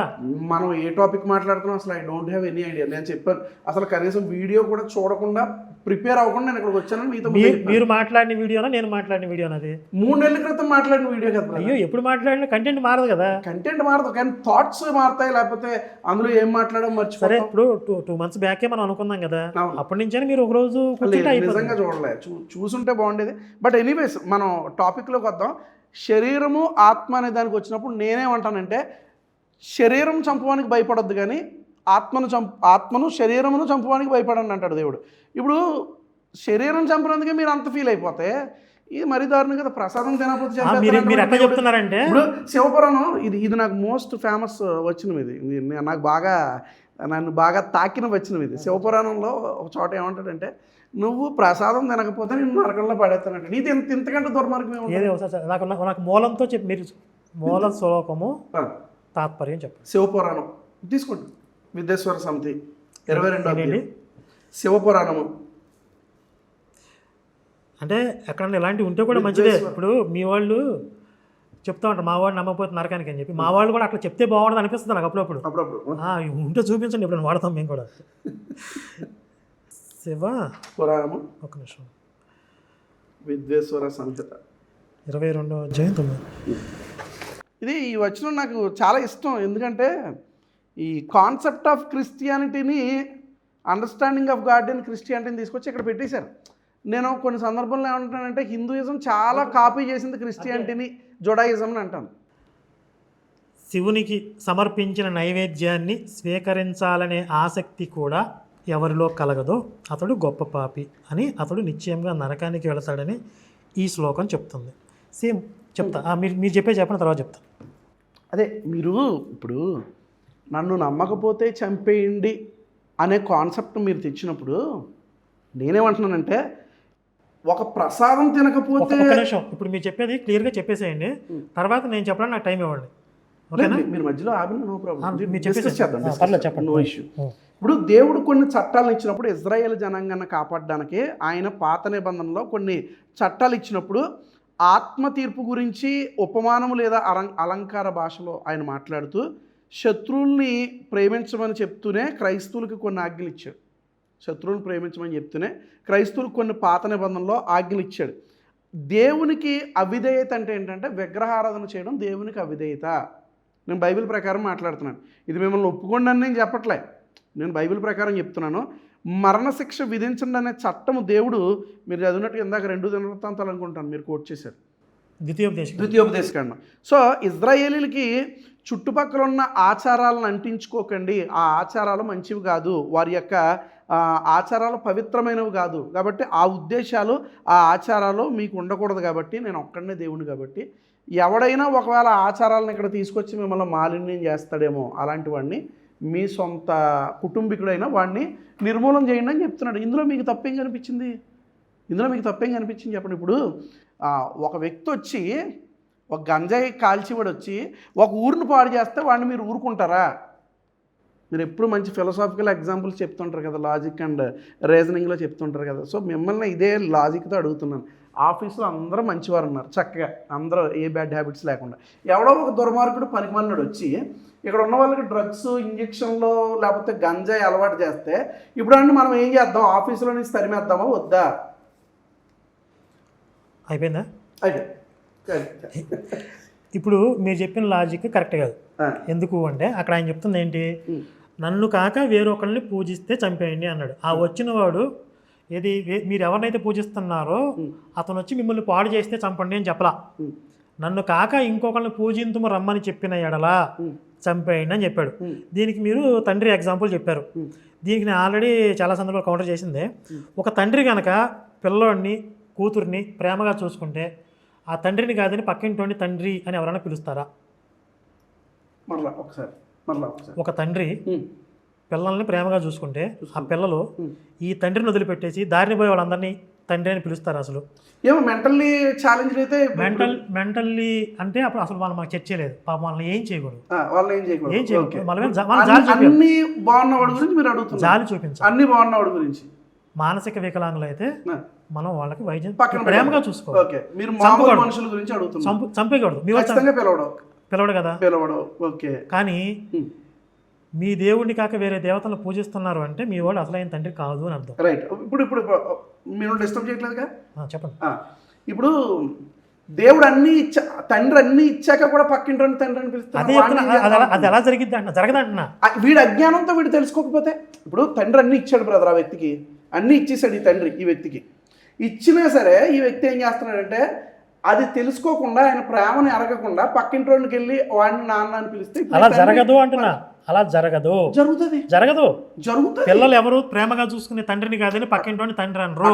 మనం ఏ టాపిక్ మాట్లాడుతున్నాం అసలు I don't have any idea. నేను చెప్పాను అసలు కనీసం వీడియో కూడా చూడకుండా ప్రిపేర్ అవ్వకుండా నేను ఇక్కడికి వచ్చానని మీతో మీరు మాట్లాడిన వీడియోనా నేను మాట్లాడిన వీడియోనా? అది 3 నెలల క్రితం మాట్లాడిన వీడియో కదా. అయ్యో, ఎప్పుడు మాట్లాడిన కంటెంట్ మారదు కదా. కంటెంట్ మారదు కానీ థాట్స్ మారుతాయి, లేకపోతే అందులో ఏం మాట్లాడడం సరే, మర్చిపోతాం. ఇప్పుడు 2 months బ్యాకే మనం అనుకున్నాం కదా. అవును. అప్పటి నుంచే మీరు ఒక రోజు కూర్చుంటే అయిపోతుంది. నిజంగా చూడలే, చూసుంటే బాగుండేది. బట్ ఎనీవేస్ మనం టాపిక్లోకి వద్దాం. శరీరము ఆత్మ అనే దానికి వచ్చినప్పుడు నేనేమంటానంటే శరీరం చంపడానికి భయపడొద్దు కానీ ఆత్మను శరీరమును చంపడానికి భయపడండి అంటాడు దేవుడు. ఇప్పుడు శరీరం చంపినందుకే మీరు అంత ఫీల్ అయిపోతే ఇది మరీ దారుణం కదా. ప్రసాదం తినకపోతే మీరు ఎట్లా చెప్తున్నారంటే ఇప్పుడు శివపురాణం ఇది నాకు మోస్ట్ ఫేమస్ వచ్చినవి. ఇది నాకు నన్ను బాగా తాకిన వచ్చినవి. ఇది శివపురాణంలో ఒక చోట ఏమంటాడంటే నువ్వు ప్రసాదం తినకపోతే నేను నరకంలో పడేస్తానంటే నీది ఇంతకంటే దుర్మార్గం ఏది. నాకు మూలంతో చెప్పి మీరు మూల శ్లోకము తాత్పర్యం చెప్పండి. శివపురాణం తీసుకోండి. విద్యేశ్వర సమితి 22 శివపురాణము. అంటే ఎక్కడన్నా ఇలాంటివి ఉంటే కూడా మంచిదే. ఇప్పుడు మీ వాళ్ళు చెప్తా ఉంటారు మా వాడు నమ్మకపోతే నరకానికి అని చెప్పి. మా వాళ్ళు కూడా అట్లా చెప్తే బాగుండదు అనిపిస్తుంది నాకు అప్పుడప్పుడు. ఉంటే చూపించండి, ఇప్పుడు వాడతాం మేము కూడా. శివ పురాణము, ఒక నిమిషం, విద్యేశ్వర సంహిత 22వ అధ్యాయం 9. ఇది ఈ వచనం నాకు చాలా ఇష్టం. ఎందుకంటే ఈ కాన్సెప్ట్ ఆఫ్ క్రిస్టియానిటీని, అండర్స్టాండింగ్ ఆఫ్ గాడ్ అండ్ క్రిస్టియానిటీని తీసుకొచ్చి ఇక్కడ పెట్టేశారు. నేను కొన్ని సందర్భంలో ఏమంటానంటే హిందూయిజం చాలా కాపీ చేసింది క్రిస్టియానిటీని, జుడాయిజం అని అంటాను. శివునికి సమర్పించిన నైవేద్యాన్ని స్వీకరించాలనే ఆసక్తి కూడా ఎవరిలో కలగదో అతడు గొప్ప పాపి అని, అతడు నిశ్చయంగా నరకానికి వెళతాడని ఈ శ్లోకం చెప్తుంది. సేమ్ చెప్తా, మీరు చెప్పిన తర్వాత చెప్తా. అదే మీరు ఇప్పుడు నన్ను నమ్మకపోతే చంపేయండి అనే కాన్సెప్ట్ మీరు తెచ్చినప్పుడు నేనేమంటున్నానంటే ఒక ప్రసాదం తినకపోతే ఇప్పుడు మీరు చెప్పేది క్లియర్గా చెప్పేసేయండి, తర్వాత నేను చెప్పడానికి నాకు టైం ఇవ్వండి. ఓకేనా? మీరు మధ్యలో ఆపిన నో ప్రాబ్లం, చెప్పండి, నో ఇష్యూ. ఇప్పుడు దేవుడు కొన్ని చట్టాలను ఇచ్చినప్పుడు ఇజ్రాయేల్ జనాంగాన్ని కాపాడడానికి ఆయన పాత నిబంధనలో కొన్ని చట్టాలు ఇచ్చినప్పుడు ఆత్మ తీర్పు గురించి ఉపమానము లేదా అలంకార భాషలో ఆయన మాట్లాడుతూ శత్రువుల్ని ప్రేమించమని చెప్తూనే క్రైస్తవులకి కొన్ని ఆజ్ఞలు ఇచ్చాడు. శత్రువులను ప్రేమించమని చెప్తూనే క్రైస్తవులకు కొన్ని పాత నిబంధనలో ఆజ్ఞలు ఇచ్చాడు. దేవునికి అవిధేయత అంటే ఏంటంటే విగ్రహారాధన చేయడం దేవునికి అవిధేయత. నేను బైబిల్ ప్రకారం మాట్లాడుతున్నాను. ఇది మిమ్మల్ని ఒప్పుకోండి అని నేను చెప్పట్లే, నేను బైబిల్ ప్రకారం చెప్తున్నాను. మరణశిక్ష విధించండి అనే చట్టము దేవుడు, మీరు చదివినట్టు ఇందాక 2 దినవృత్తాంతాలు అనుకుంటాను మీరు కోట్ చేశారు, ద్వితీయోపదేశకాండం. సో ఇజ్రాయేలీలకి చుట్టుపక్కల ఉన్న ఆచారాలను అంటించుకోకండి, ఆ ఆచారాలు మంచివి కాదు, వారి యొక్క ఆచారాలు పవిత్రమైనవి కాదు, కాబట్టి ఆ ఉద్దేశాలు ఆ ఆచారాలు మీకు ఉండకూడదు. కాబట్టి నేను ఒక్కడనే దేవుని, కాబట్టి ఎవడైనా ఒకవేళ ఆచారాలను ఇక్కడ తీసుకొచ్చి మిమ్మల్ని మాలిన్యం చేస్తాడేమో అలాంటి వాడిని, మీ సొంత కుటుంబీకుడైనా వాడిని నిర్మూలన చేయండి అని చెప్తున్నాడు. ఇందులో మీకు తప్పేం కనిపించింది? చెప్పండి. ఇప్పుడు ఒక వ్యక్తి వచ్చి ఒక గంజాయి కాల్చివాడు వచ్చి ఒక ఊరిని పాడు చేస్తే వాడిని మీరు ఊరుకుంటారా? మీరు ఎప్పుడు మంచి ఫిలాసాఫికల్ ఎగ్జాంపుల్స్ చెప్తుంటారు కదా, లాజిక్ అండ్ రీజనింగ్లో చెప్తుంటారు కదా. సో మిమ్మల్ని ఇదే లాజిక్తో అడుగుతున్నాను. ఆఫీస్లో అందరూ మంచివారు ఉన్నారు, చక్కగా అందరూ ఏ బ్యాడ్ హ్యాబిట్స్ లేకుండా. ఎవడో ఒక దుర్మార్గుడు పనికిమాలినాడు వచ్చి ఇక్కడ ఉన్న వాళ్ళకి డ్రగ్స్ ఇంజక్షన్లో లేకపోతే గంజాయి అలవాటు చేస్తే ఇప్పుడు అంటే మనం ఏం చేద్దాం? ఆఫీసులో నుంచి తరిమేద్దామా వద్దా? అయిపోయిందా? అయితే ఇప్పుడు మీరు చెప్పిన లాజిక్ కరెక్ట్ కాదు. ఎందుకు అంటే అక్కడ ఆయన చెప్తుంది ఏంటి, నన్ను కాక వేరొకరిని పూజిస్తే చంపేయండి అన్నాడు. ఆ వచ్చిన వాడు ఏది మీరు ఎవరినైతే పూజిస్తున్నారో అతను వచ్చి మిమ్మల్ని పాడు చేస్తే చంపండి అని చెప్పలా. నన్ను కాక ఇంకొకరిని పూజింతుము రమ్మని చెప్పిన ఎడలా చంపేయండి అని చెప్పాడు. దీనికి మీరు తండ్రి ఎగ్జాంపుల్ చెప్పారు. దీనికి నేను ఆల్రెడీ చాలా సందర్భాలు కౌంటర్ చేసిందే. ఒక తండ్రి కనుక పిల్లోడిని కూతుర్ని ప్రేమగా చూసుకుంటే ఆ తండ్రిని కాదని పక్కింటోని తండ్రి అని ఎవరైనా పిలుస్తారా? ఒక తండ్రి పిల్లల్ని ప్రేమగా చూసుకుంటే ఆ పిల్లలు ఈ తండ్రిని వదిలిపెట్టేసి దారిని పోయే వాళ్ళందరినీ తండ్రి అని పిలుస్తారు అసలు. ఏమో మెంటల్లీ ఛాలెంజ్ అయితే మెంటల్లీ అంటే అప్పుడు అసలు వాళ్ళు మాకు చర్చే లేదు, పాపం వాళ్ళని ఏం చేయకూడదు, వాళ్ళని ఏం చేయకూడదు. అన్ని బాగున్నవాడి గురించి మీరు అడుగుతున్నారు, జాలి చూపించాలి. అన్ని బాగున్నవాడి గురించి. మానసిక వికలాంగులు అయితే మనం వాళ్ళకి వైద్యం పక్కన ప్రేమగా చూసుకోవాలి. మీరు మామూలు మనుషుల గురించి అడుగుతున్నారు, చంపేయకూడదు. పిలవడు కదా. ఓకే. కానీ మీ దేవుడిని కాక వేరే దేవతలను పూజిస్తున్నారు అంటే మీ వాడు అసలైన తండ్రి కాదు అని అర్థం. రైట్. ఇప్పుడు మీరు డిస్టర్బ్ చేయట్లేదుగా, చెప్పండి. ఇప్పుడు దేవుడు అన్ని తండ్రి అన్ని ఇచ్చాక కూడా పక్కింటి తండ్రి అని పిలుస్తారు. అది ఎలా జరిగిద్ది అంటున్నా, జరగదంటున్నా. వీడి అజ్ఞానంతో వీడు తెలుసుకోకపోతే, ఇప్పుడు తండ్రి అన్ని ఇచ్చాడు బ్రదర్, ఆ వ్యక్తికి అన్ని ఇచ్చేసాడు ఈ తండ్రి ఈ వ్యక్తికి. ఇచ్చినా సరే ఈ వ్యక్తి ఏం చేస్తున్నాడంటే అది తెలుసుకోకుండా, ఆయన ప్రేమని అరగకుండా పక్కింటి వాడికి వెళ్ళి వాడిని నాన్న అని పిలిస్తే అలా జరగదు అంటున్నా. అలా జరగదు. జరగదు. పిల్లలు ఎవరు ప్రేమగా చూసుకునే తండ్రిని కాదని పక్కింటి తండ్రి అనరు.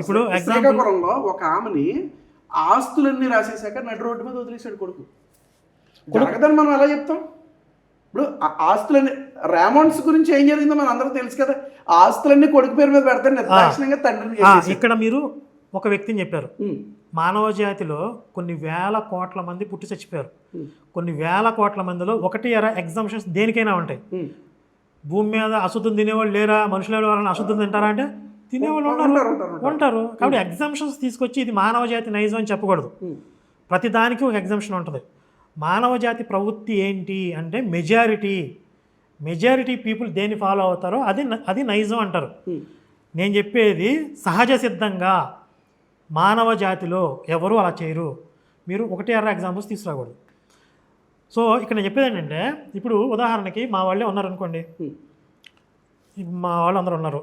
ఇప్పుడు శ్రీకాకుళంలో ఒక ఆమెని ఆస్తులన్నీ రాసేసాక నడు రోడ్డు మీద వదిలేశాడు కొడుకు. జరగదని మనం ఎలా చెప్తాం? ఇప్పుడు ఆస్తులన్నీ రామోన్స్ గురించి ఏం జరిగిందో మన అందరూ తెలుసు కదా. ఆస్తులన్నీ కొడుకు పేరు మీద పెడతారు, నిర్దాక్షిణ్యంగా తండ్రిని. ఇక్కడ మీరు ఒక వ్యక్తిని చెప్పారు, మానవ జాతిలో కొన్ని వేల కోట్ల మంది పుట్టి చచ్చిపోయారు. కొన్ని వేల కోట్ల మందిలో 1 ఎగ్జామ్షన్స్ దేనికైనా ఉంటాయి. భూమి మీద అశుద్ధం తినేవాళ్ళు లేరా? మనుషులు ఎవరైనా అశుద్ధం తింటారా అంటే తినేవాళ్ళు ఉంటారు. కాబట్టి ఎగ్జామ్షన్స్ తీసుకొచ్చి ఇది మానవ జాతి నైజం అని చెప్పకూడదు. ప్రతి దానికి ఒక ఎగ్జామ్షన్ ఉంటుంది. మానవ జాతి ప్రవృత్తి ఏంటి అంటే మెజారిటీ పీపుల్ దేన్ని ఫాలో అవుతారో అది నైజం అంటారు. నేను చెప్పేది సహజ సిద్ధంగా మానవ జాతిలో ఎవరు అలా చేయరు. మీరు 1 ఎగ్జాంపుల్స్ తీసుకురాకూడదు. సో ఇక్కడ నేను చెప్పేది ఏంటంటే, ఇప్పుడు ఉదాహరణకి మా వాళ్ళే ఉన్నారనుకోండి, మా వాళ్ళు అందరూ ఉన్నారు,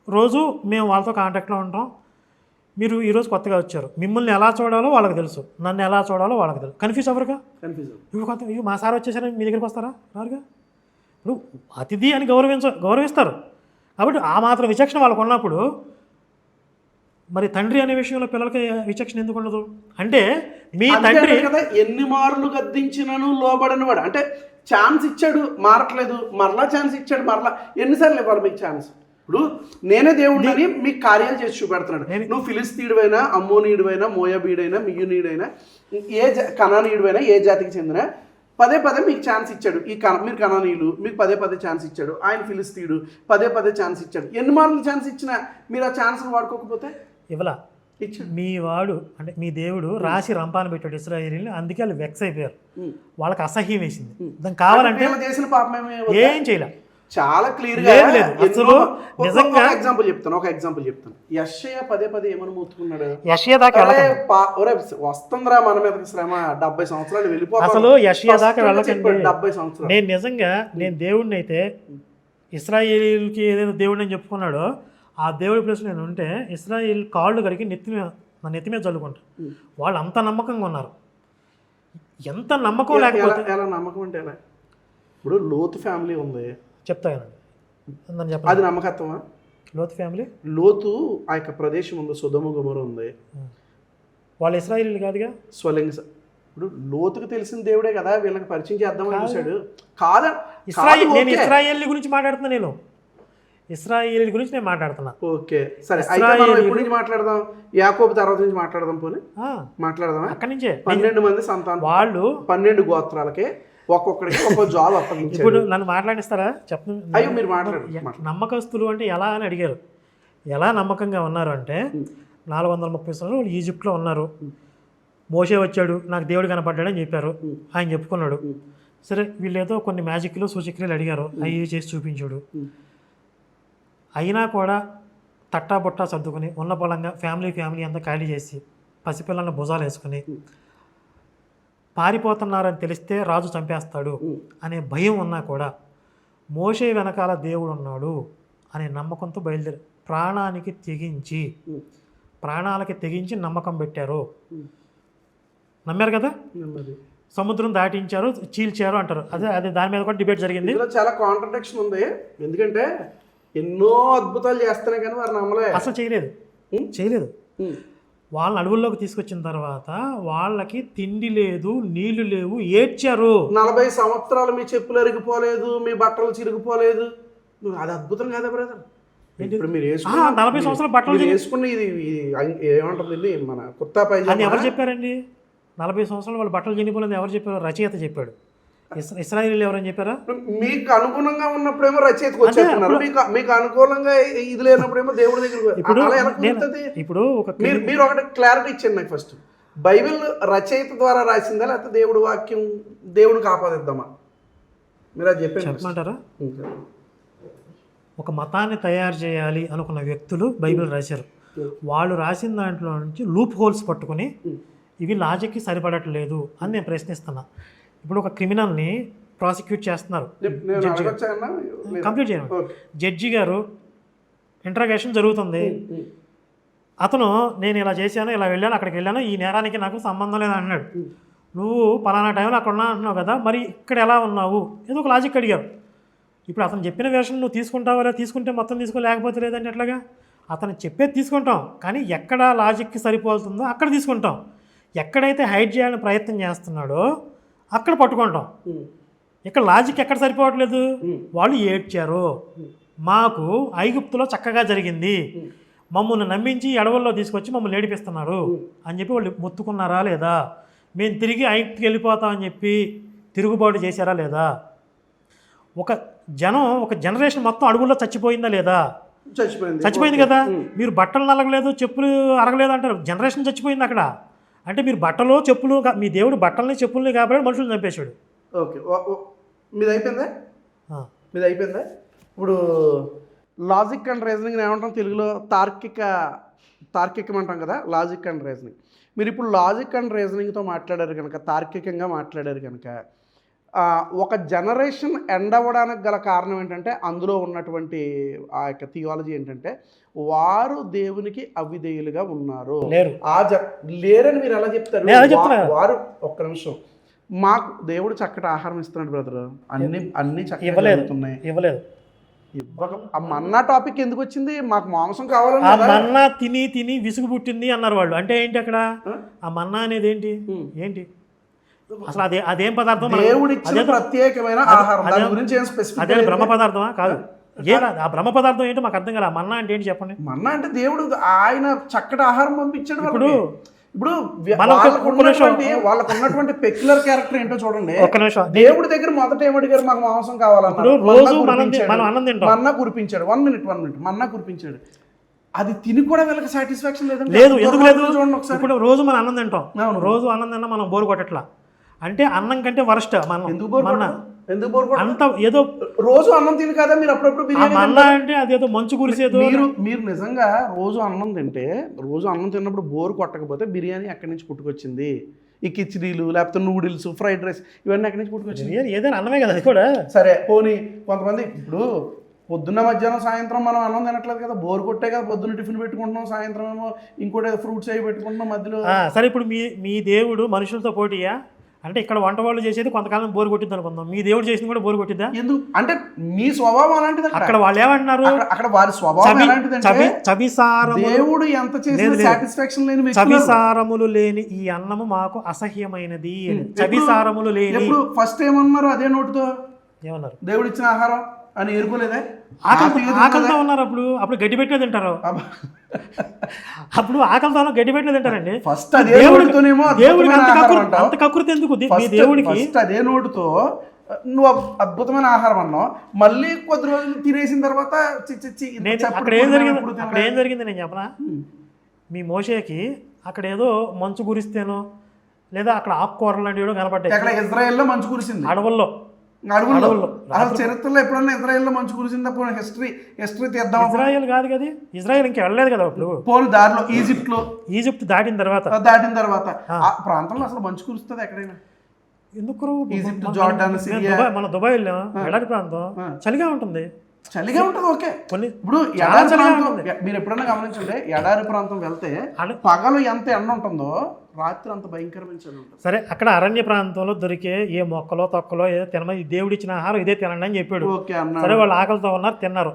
రోజు మేము వాళ్ళతో కాంటాక్ట్లో ఉంటాం. మీరు ఈరోజు కొత్తగా వచ్చారు, మిమ్మల్ని ఎలా చూడాలో వాళ్ళకి తెలుసు, నన్ను ఎలా చూడాలో వాళ్ళకి తెలుసు. కన్ఫ్యూజ్ అవ్వరుగా? ఇవి మా సార్ వచ్చేసరికి మీ దగ్గరికి వస్తారా? రారుగా. ఇప్పుడు అతిథి అని గౌరవిస్తారు. కాబట్టి ఆ మాత్రం విచక్షణ వాళ్ళకు ఉన్నప్పుడు మరి తండ్రి అనే విషయంలో పిల్లలకి విచక్షణ ఎందుకు ఉండదు? అంటే మీ తండ్రి కదా ఎన్ని మార్లు గద్దించినను లోబడనివాడు. అంటే ఛాన్స్ ఇచ్చాడు, మారట్లేదు, మరలా ఛాన్స్ ఇచ్చాడు, మరలా ఎన్నిసార్లు ఇవ్వాలి మీకు ఛాన్స్? ఇప్పుడు నేనే దేవుడిని మీకు కార్యాలు చేసి చూపెడుతున్నాడు. నువ్వు ఫిలిస్తీయుడివైనా, అమ్మోనీయుడివైనా, మోయాబీడైనా, మియ్యునీయుడైనా, కనానీయుడివైనా, ఏ జాతికి చెందిన పదే మీకు ఛాన్స్ ఇచ్చాడు. మీరు కనానీయులు, మీకు పదే ఛాన్స్ ఇచ్చాడు. ఆయన ఫిలిస్తీయుడు, పదే ఛాన్స్ ఇచ్చాడు. ఎన్ని మార్లు ఛాన్స్ ఇచ్చినా మీరు ఆ ఛాన్స్ వాడుకోకపోతే ఇవ్వలా. మీ వాడు అంటే మీ దేవుడు రాసి రంపాన పెట్టాడు ఇశ్రాయేలీని, అందుకే వాళ్ళు వెక్స్ అయిపోయారు. వాళ్ళకి అసహ్యం వేసింది. దానికి కావాలంటే చేసిన పాపం ఏం చేయలే. చాలా క్లియర్ గా నిజంగా ఎగ్జాంపుల్ చెప్తాను. యెషయా పదే ఏమని మూతుకున్నాడు? యెషయా దాకా వస్తుందిరా మన మీద శ్రమ, 70 సంవత్సరాలు వెళ్ళిపోతాం. అసలు యెషయా దాకా వెళ్ళకండి. 70 సంవత్సరాలు. నేను దేవుడిని అయితే ఇశ్రాయేలీలకి ఏదైతే దేవుడిని అని చెప్పుకున్నాడో ఆ దేవుడి ప్లేస్ నేను ఉంటే ఇశ్రాయేల్ కాళ్ళు కడిగి నా నెత్తి మీద చల్లుకుంటా. వాళ్ళు అంత నమ్మకంగా ఉన్నారు. ఎంత నమ్మకం లేకపోతే ఎలా నమ్మకం అంటే ఎలా? ఇప్పుడు లోతు ఫ్యామిలీ ఉంది, చెప్తానండి, అది నమ్మకత్వమా? లోతు ఫ్యామిలీ, లోతు ఆ యొక్క ప్రదేశం ఉంది, సొదొమ గొమొర ఉంది, వాళ్ళు ఇశ్రాయేలీలు కాదుగా, స్వలింగ. ఇప్పుడు లోతుకు తెలిసిన దేవుడే కదా వీళ్ళకి పరిచయం చేద్దామని చూశాడు. కాదా? నేను ఇశ్రాయేల్ గురించి మాట్లాడుతున్నా, నేను ఇశ్రాయేల్ గురించి నేను మాట్లాడుతున్నా. ఓకే సరే, ఎప్పటి నుంచి మాట్లాడదాం? యాకోబు తర్వాత నుంచి మాట్లాడదాం. పోనీ మాట్లాడదామా? అక్కడి నుంచే 12 మంది సంతానం, వాళ్ళు 12 గోత్రాలకే ఒక్కొక్కడికి ఒక్కొక్క జాబ్ అప్పగించారు. ఇప్పుడు నన్ను మాట్లాడిస్తారా? చెప్తాను. అయ్యో మీరు మాట్లాడు. నమ్మకస్తులు అంటే ఎలా అని అడిగారు. ఎలా నమ్మకంగా ఉన్నారు అంటే 430 సంవత్సరాలు ఈజిప్ట్లో ఉన్నారు. మోషే వచ్చాడు, నాకు దేవుడు కనపడ్డాడని చెప్పారు, ఆయన చెప్పుకున్నాడు. సరే వీళ్ళు ఏదో కొన్ని మ్యాజిక్లు సూచక్రియలు అడిగారు, అవి చేసి చూపించాడు. అయినా కూడా తట్టా బొట్టా సర్దుకుని ఉన్న పొలంగా ఫ్యామిలీ అంతా ఖాళీ చేసి పసిపిల్లలను భుజాలు వేసుకుని పారిపోతున్నారని తెలిస్తే రాజు చంపేస్తాడు అనే భయం ఉన్నా కూడా మోషే వెనకాల దేవుడు ఉన్నాడు అనే నమ్మకంతో బయలుదేరి ప్రాణాలకి తెగించి నమ్మకం పెట్టారు. నమ్మారు కదా. సముద్రం దాటించారు, చీల్చారు అంటారు. అదే దాని మీద కూడా డిబేట్ జరిగింది. చాలా కాంట్రడిక్షన్ ఉంది. ఎందుకంటే ఎన్నో అద్భుతాలు చేస్తున్నాయి కానీ వారు నమ్మలే, అసలు చేయలేదు. వాళ్ళని అడవుల్లోకి తీసుకొచ్చిన తర్వాత వాళ్ళకి తిండి లేదు, నీళ్లు లేవు, ఏడ్చారు. 40 సంవత్సరాలు మీ చెప్పులు అరిగిపోలేదు, మీ బట్టలు చిరిగిపోలేదు. అది అద్భుతం కదా బ్రదర్? ఇప్పుడు మీరు 40 సంవత్సరాలు బట్టలు వేసుకున్న ఇది ఏమంటుంది ఇది మన కుర్తా అది పైజామా ఎవరు చెప్పారండి? 40 సంవత్సరాలు వాళ్ళు బట్టలు చినిపోలేదు ఎవరు చెప్పారు? రచయిత చెప్పాడు. ఇస్రాయేలీలు ఎవరని చెప్పారా? మీకు అనుగుణంగా ఉన్నప్పుడేమో రచయితకు వచ్చేస్తున్నారు, మీకు అనుకూలంగా ఇది లేనప్పుడేమో దేవుడి దగ్గర. ఇప్పుడు మీరు ఒకటి క్లారిటీ ఇచ్చాను నాకు. ఫస్ట్ బైబిల్ రచయిత ద్వారా రాసిందా లేకపోతే దేవుడి వాక్యం దేవుడికి ఆపాదిద్దామా? మీరు అది చెప్పమంటారా? ఒక మతాన్ని తయారు చేయాలి అనుకున్న వ్యక్తులు బైబిల్ రాశారు. వాళ్ళు రాసిన దాంట్లో నుంచి లూప్ హోల్స్ పట్టుకుని ఇవి లాజిక్కి సరిపడట్లేదు అని నేను ప్రశ్నిస్తున్నా. ఇప్పుడు ఒక క్రిమినల్ని ప్రాసిక్యూట్ చేస్తున్నారు, కంప్లీట్ చేయండి. జడ్జి గారు ఇంట్రాగేషన్ జరుగుతుంది. అతను నేను ఇలా చేశాను, ఇలా వెళ్ళాను, అక్కడికి వెళ్ళాను, ఈ నేరానికి నాకు సంబంధం లేదు అన్నాడు. నువ్వు పలానా టైంలో అక్కడ ఉన్నా అంటున్నావు కదా, మరి ఇక్కడ ఎలా ఉన్నావు? ఏదో ఒక లాజిక్ అడిగారు. ఇప్పుడు అతను చెప్పిన వెర్షన్ నువ్వు తీసుకుంటావా? లేదా తీసుకుంటే మొత్తం తీసుకోలేకపోతే లేదంటే ఎట్లాగా? అతను చెప్పేది తీసుకుంటాం, కానీ ఎక్కడ లాజిక్కి సరిపోతుందో అక్కడ తీసుకుంటాం. ఎక్కడైతే హైడ్ చేయాలని ప్రయత్నం చేస్తున్నాడో అక్కడ పట్టుకుంటాం. ఇక్కడ లాజిక్ ఎక్కడ సరిపోవట్లేదు. వాళ్ళు ఏడ్చారు, మాకు ఐగుప్తులో చక్కగా జరిగింది, మమ్మల్ని నమ్మించి అడవుల్లో తీసుకొచ్చి మమ్మల్ని ఏడిపిస్తున్నారు అని చెప్పి వాళ్ళు మొత్తుకున్నారా లేదా? మేము తిరిగి ఐగుప్తుకి వెళ్ళిపోతామని చెప్పి తిరుగుబాటు చేశారా లేదా? ఒక జనరేషన్ మొత్తం అడుగుల్లో చచ్చిపోయిందా లేదా? చచ్చిపోయింది కదా. మీరు బట్టలు నలగలేదు, చెప్పులు అరగలేదు అంటారు. జనరేషన్ చచ్చిపోయింది అక్కడ. అంటే మీరు బట్టలు చెప్పులు, మీ దేవుడు బట్టల్ని చెప్పుల్ని కాబట్టి మనుషులు చంపేశాడు. ఓకే, మీది అయిపోయిందా? ఇప్పుడు లాజిక్ అండ్ రీజనింగ్ ఏమంటాం తెలుగులో? తార్కికం అంటాం కదా, లాజిక్ అండ్ రీజనింగ్. మీరు ఇప్పుడు లాజిక్ అండ్ రీజనింగ్తో మాట్లాడారు కనుక, తార్కికంగా మాట్లాడారు కనుక, ఒక జనరేషన్ ఎండ్ అవ్వడానికి గల కారణం ఏంటంటే అందులో ఉన్నటువంటి ఆ యొక్క థియాలజీ ఏంటంటే వారు దేవునికి అవిధేయులుగా ఉన్నారు. లేరని మీరు ఎలా చెప్తారు? వారు ఒక్క నిమిషం, మాకు దేవుడు చక్కటి ఆహారం ఇస్తున్నాడు బ్రదర్, అన్ని చక్కగా ఇవ్వలేదు. ఆ మన్నా టాపిక్ ఎందుకు వచ్చింది? మాకు మాంసం కావాలని. ఆ మన్నా తిని విసుగు పుట్టింది అన్నారు వాళ్ళు. అంటే ఏంటి అక్కడ ఆ మన్నా అనేది ఏంటి అసలు? అదేం పదార్థం? దేవుడిచ్చిన ప్రత్యేకమైన ఆహారం. దాని గురించి ఏం స్పెసిఫిక్? అదే బ్రహ్మ పదార్థమా? కాదు. ఆ బ్రహ్మ పదార్థం ఏంటో మాకు అర్థం కదా. మన్నా అంటే ఏంటి చెప్పండి. మన్నా అంటే దేవుడు ఆయన చక్కటి ఆహారం పంపించాడు. ఇప్పుడు వాళ్ళకు ఉన్నటువంటి పెక్యులర్ క్యారెక్టర్ ఏంటో చూడండి. ఒక్క నిమిషం, దేవుడి దగ్గర మొదట ఏమడిగారు? మాకు మాంసం కావాలన్నారు. మన్నా కురిపించాడు. 1 మినిట్ మన్నా కురిపించాడు. అది తిని కూడా వీళ్ళకి సాటిస్ఫాక్షన్ లేదు. ఎందుకు లేదు? ఇప్పుడు రోజు మనం అన్నం తింటాం. రోజు అన్నం తిన్నా మనం బోరు కొట్టట్లా. అంటే అన్నం కంటే వరస్ట్ అంత ఏదో రోజు అన్నం తిని కదా మీరు అప్పుడప్పుడు బిర్యానీ మన్నా అంటే అదేదో మంచు కురిసేదో. మీరు నిజంగా రోజు అన్నం తింటే, రోజు అన్నం తిన్నప్పుడు బోరు కొట్టకపోతే బిర్యానీ ఎక్కడి నుంచి పుట్టుకొచ్చింది? ఈ కిచిడీలు లేకపోతే నూడిల్స్, ఫ్రైడ్ రైస్ ఇవన్నీ ఎక్కడి నుంచి పుట్టుకొచ్చింది? ఏదైనా అన్నమే కదా అది కూడా. సరే పోనీ, కొంతమంది ఇప్పుడు పొద్దున్న మధ్యాహ్నం సాయంత్రం మనం అన్నం తినట్లేదు కదా, బోరు కొట్టే కదా పొద్దున్న టిఫిన్ పెట్టుకుంటున్నాం, సాయంత్రం ఏమో ఇంకోటి ఫ్రూట్స్ అవి పెట్టుకుంటున్నాం మధ్యలో. సరే ఇప్పుడు మీ దేవుడు మనుషులతో పోటీయా? అంటే ఇక్కడ వంట వాళ్ళు చేసేది కొంతకాలం బోరు కొట్టిద్ది అనుకుందాం, మీ దేవుడు చేసింది కూడా బోరు కొట్టిద్దా? ఎందుకు అంటే మీ స్వభావం అలాంటిది. అక్కడ వాళ్ళు ఏమంటున్నారు? అక్కడ వారి స్వభావం ఎలాంటిదంటే దేవుడు ఎంత చేసినా సాటిస్ఫాక్షన్ లేని, చవిసారములు లేని ఈ అన్నము మాకు అసహ్యమైనది. చవిసారములు లేని. ఫస్ట్ ఏమన్నారు? అదే నోటితో ఏమన్నారు? దేవుడు ఇచ్చిన ఆహారం అని ఏరుకోలేదా? ఆకలితో ఉన్నారు. అప్పుడు గడ్డి పెట్టే తింటారు. అప్పుడు ఆకలితో గడ్డి పెట్టే తింటారండి. ఫస్ట్ దేవుడితోనేమో అంత కకృతి ఎందుకు? మీ దేవుడికి అదే నోటుతో నువ్వు అద్భుతమైన ఆహారం అన్నావు, మళ్ళీ కొద్ది రోజులు తినేసిన తర్వాత అక్కడ ఏం జరిగింది నేను చెప్పనా? మీ మోషేకి అక్కడ ఏదో మంచు కురిస్తేనో లేదా అక్కడ ఆకుకూరలు లాంటివి ఏదో కనపడ్డాయి. అక్కడ ఇజ్రాయెల్లో మంచు కురిసింది. అడవుల్లో అసలు చరిత్రలో ఎప్పుడన్నా ఇజ్రాయెల్లో మంచు కురిసిందా? హిస్టరీ తీద్దాం. ఇజ్రాయెల్ కాదు కదా, ఇజ్రాయెల్ ఇంకా వెళ్ళలేదు కదా. అప్పుడు పోను దారిలో ఈజిప్ట్ దాటిన తర్వాత ఆ ప్రాంతంలో అసలు మంచు కురుస్తుంది ఎక్కడైనా? ఎందుకు? Egypt, Jordan, Syria. మన దుబాయ్ వెళ్ళాం, ఎడారి ప్రాంతం, చలిగా ఉంటుంది. ఓకే. ఇప్పుడు ఎడారి ప్రాంతం మీరు ఎప్పుడన్నా గమనించండి, ఎడారి ప్రాంతం వెళ్తే పగలు ఎంత ఎండ ఉంటుందో రాత్రి అంత భయంకరమైన చలి ఉంటుంది. సరే, అక్కడ అరణ్య ప్రాంతంలో దొరికే ఏ మొక్కలో తొక్కలో ఏదో తినమని దేవుడు ఇచ్చిన ఆహారం ఇదే తినండి అని చెప్పాడు. సరే, వాళ్ళు ఆకలితో ఉన్నారు, తిన్నారు.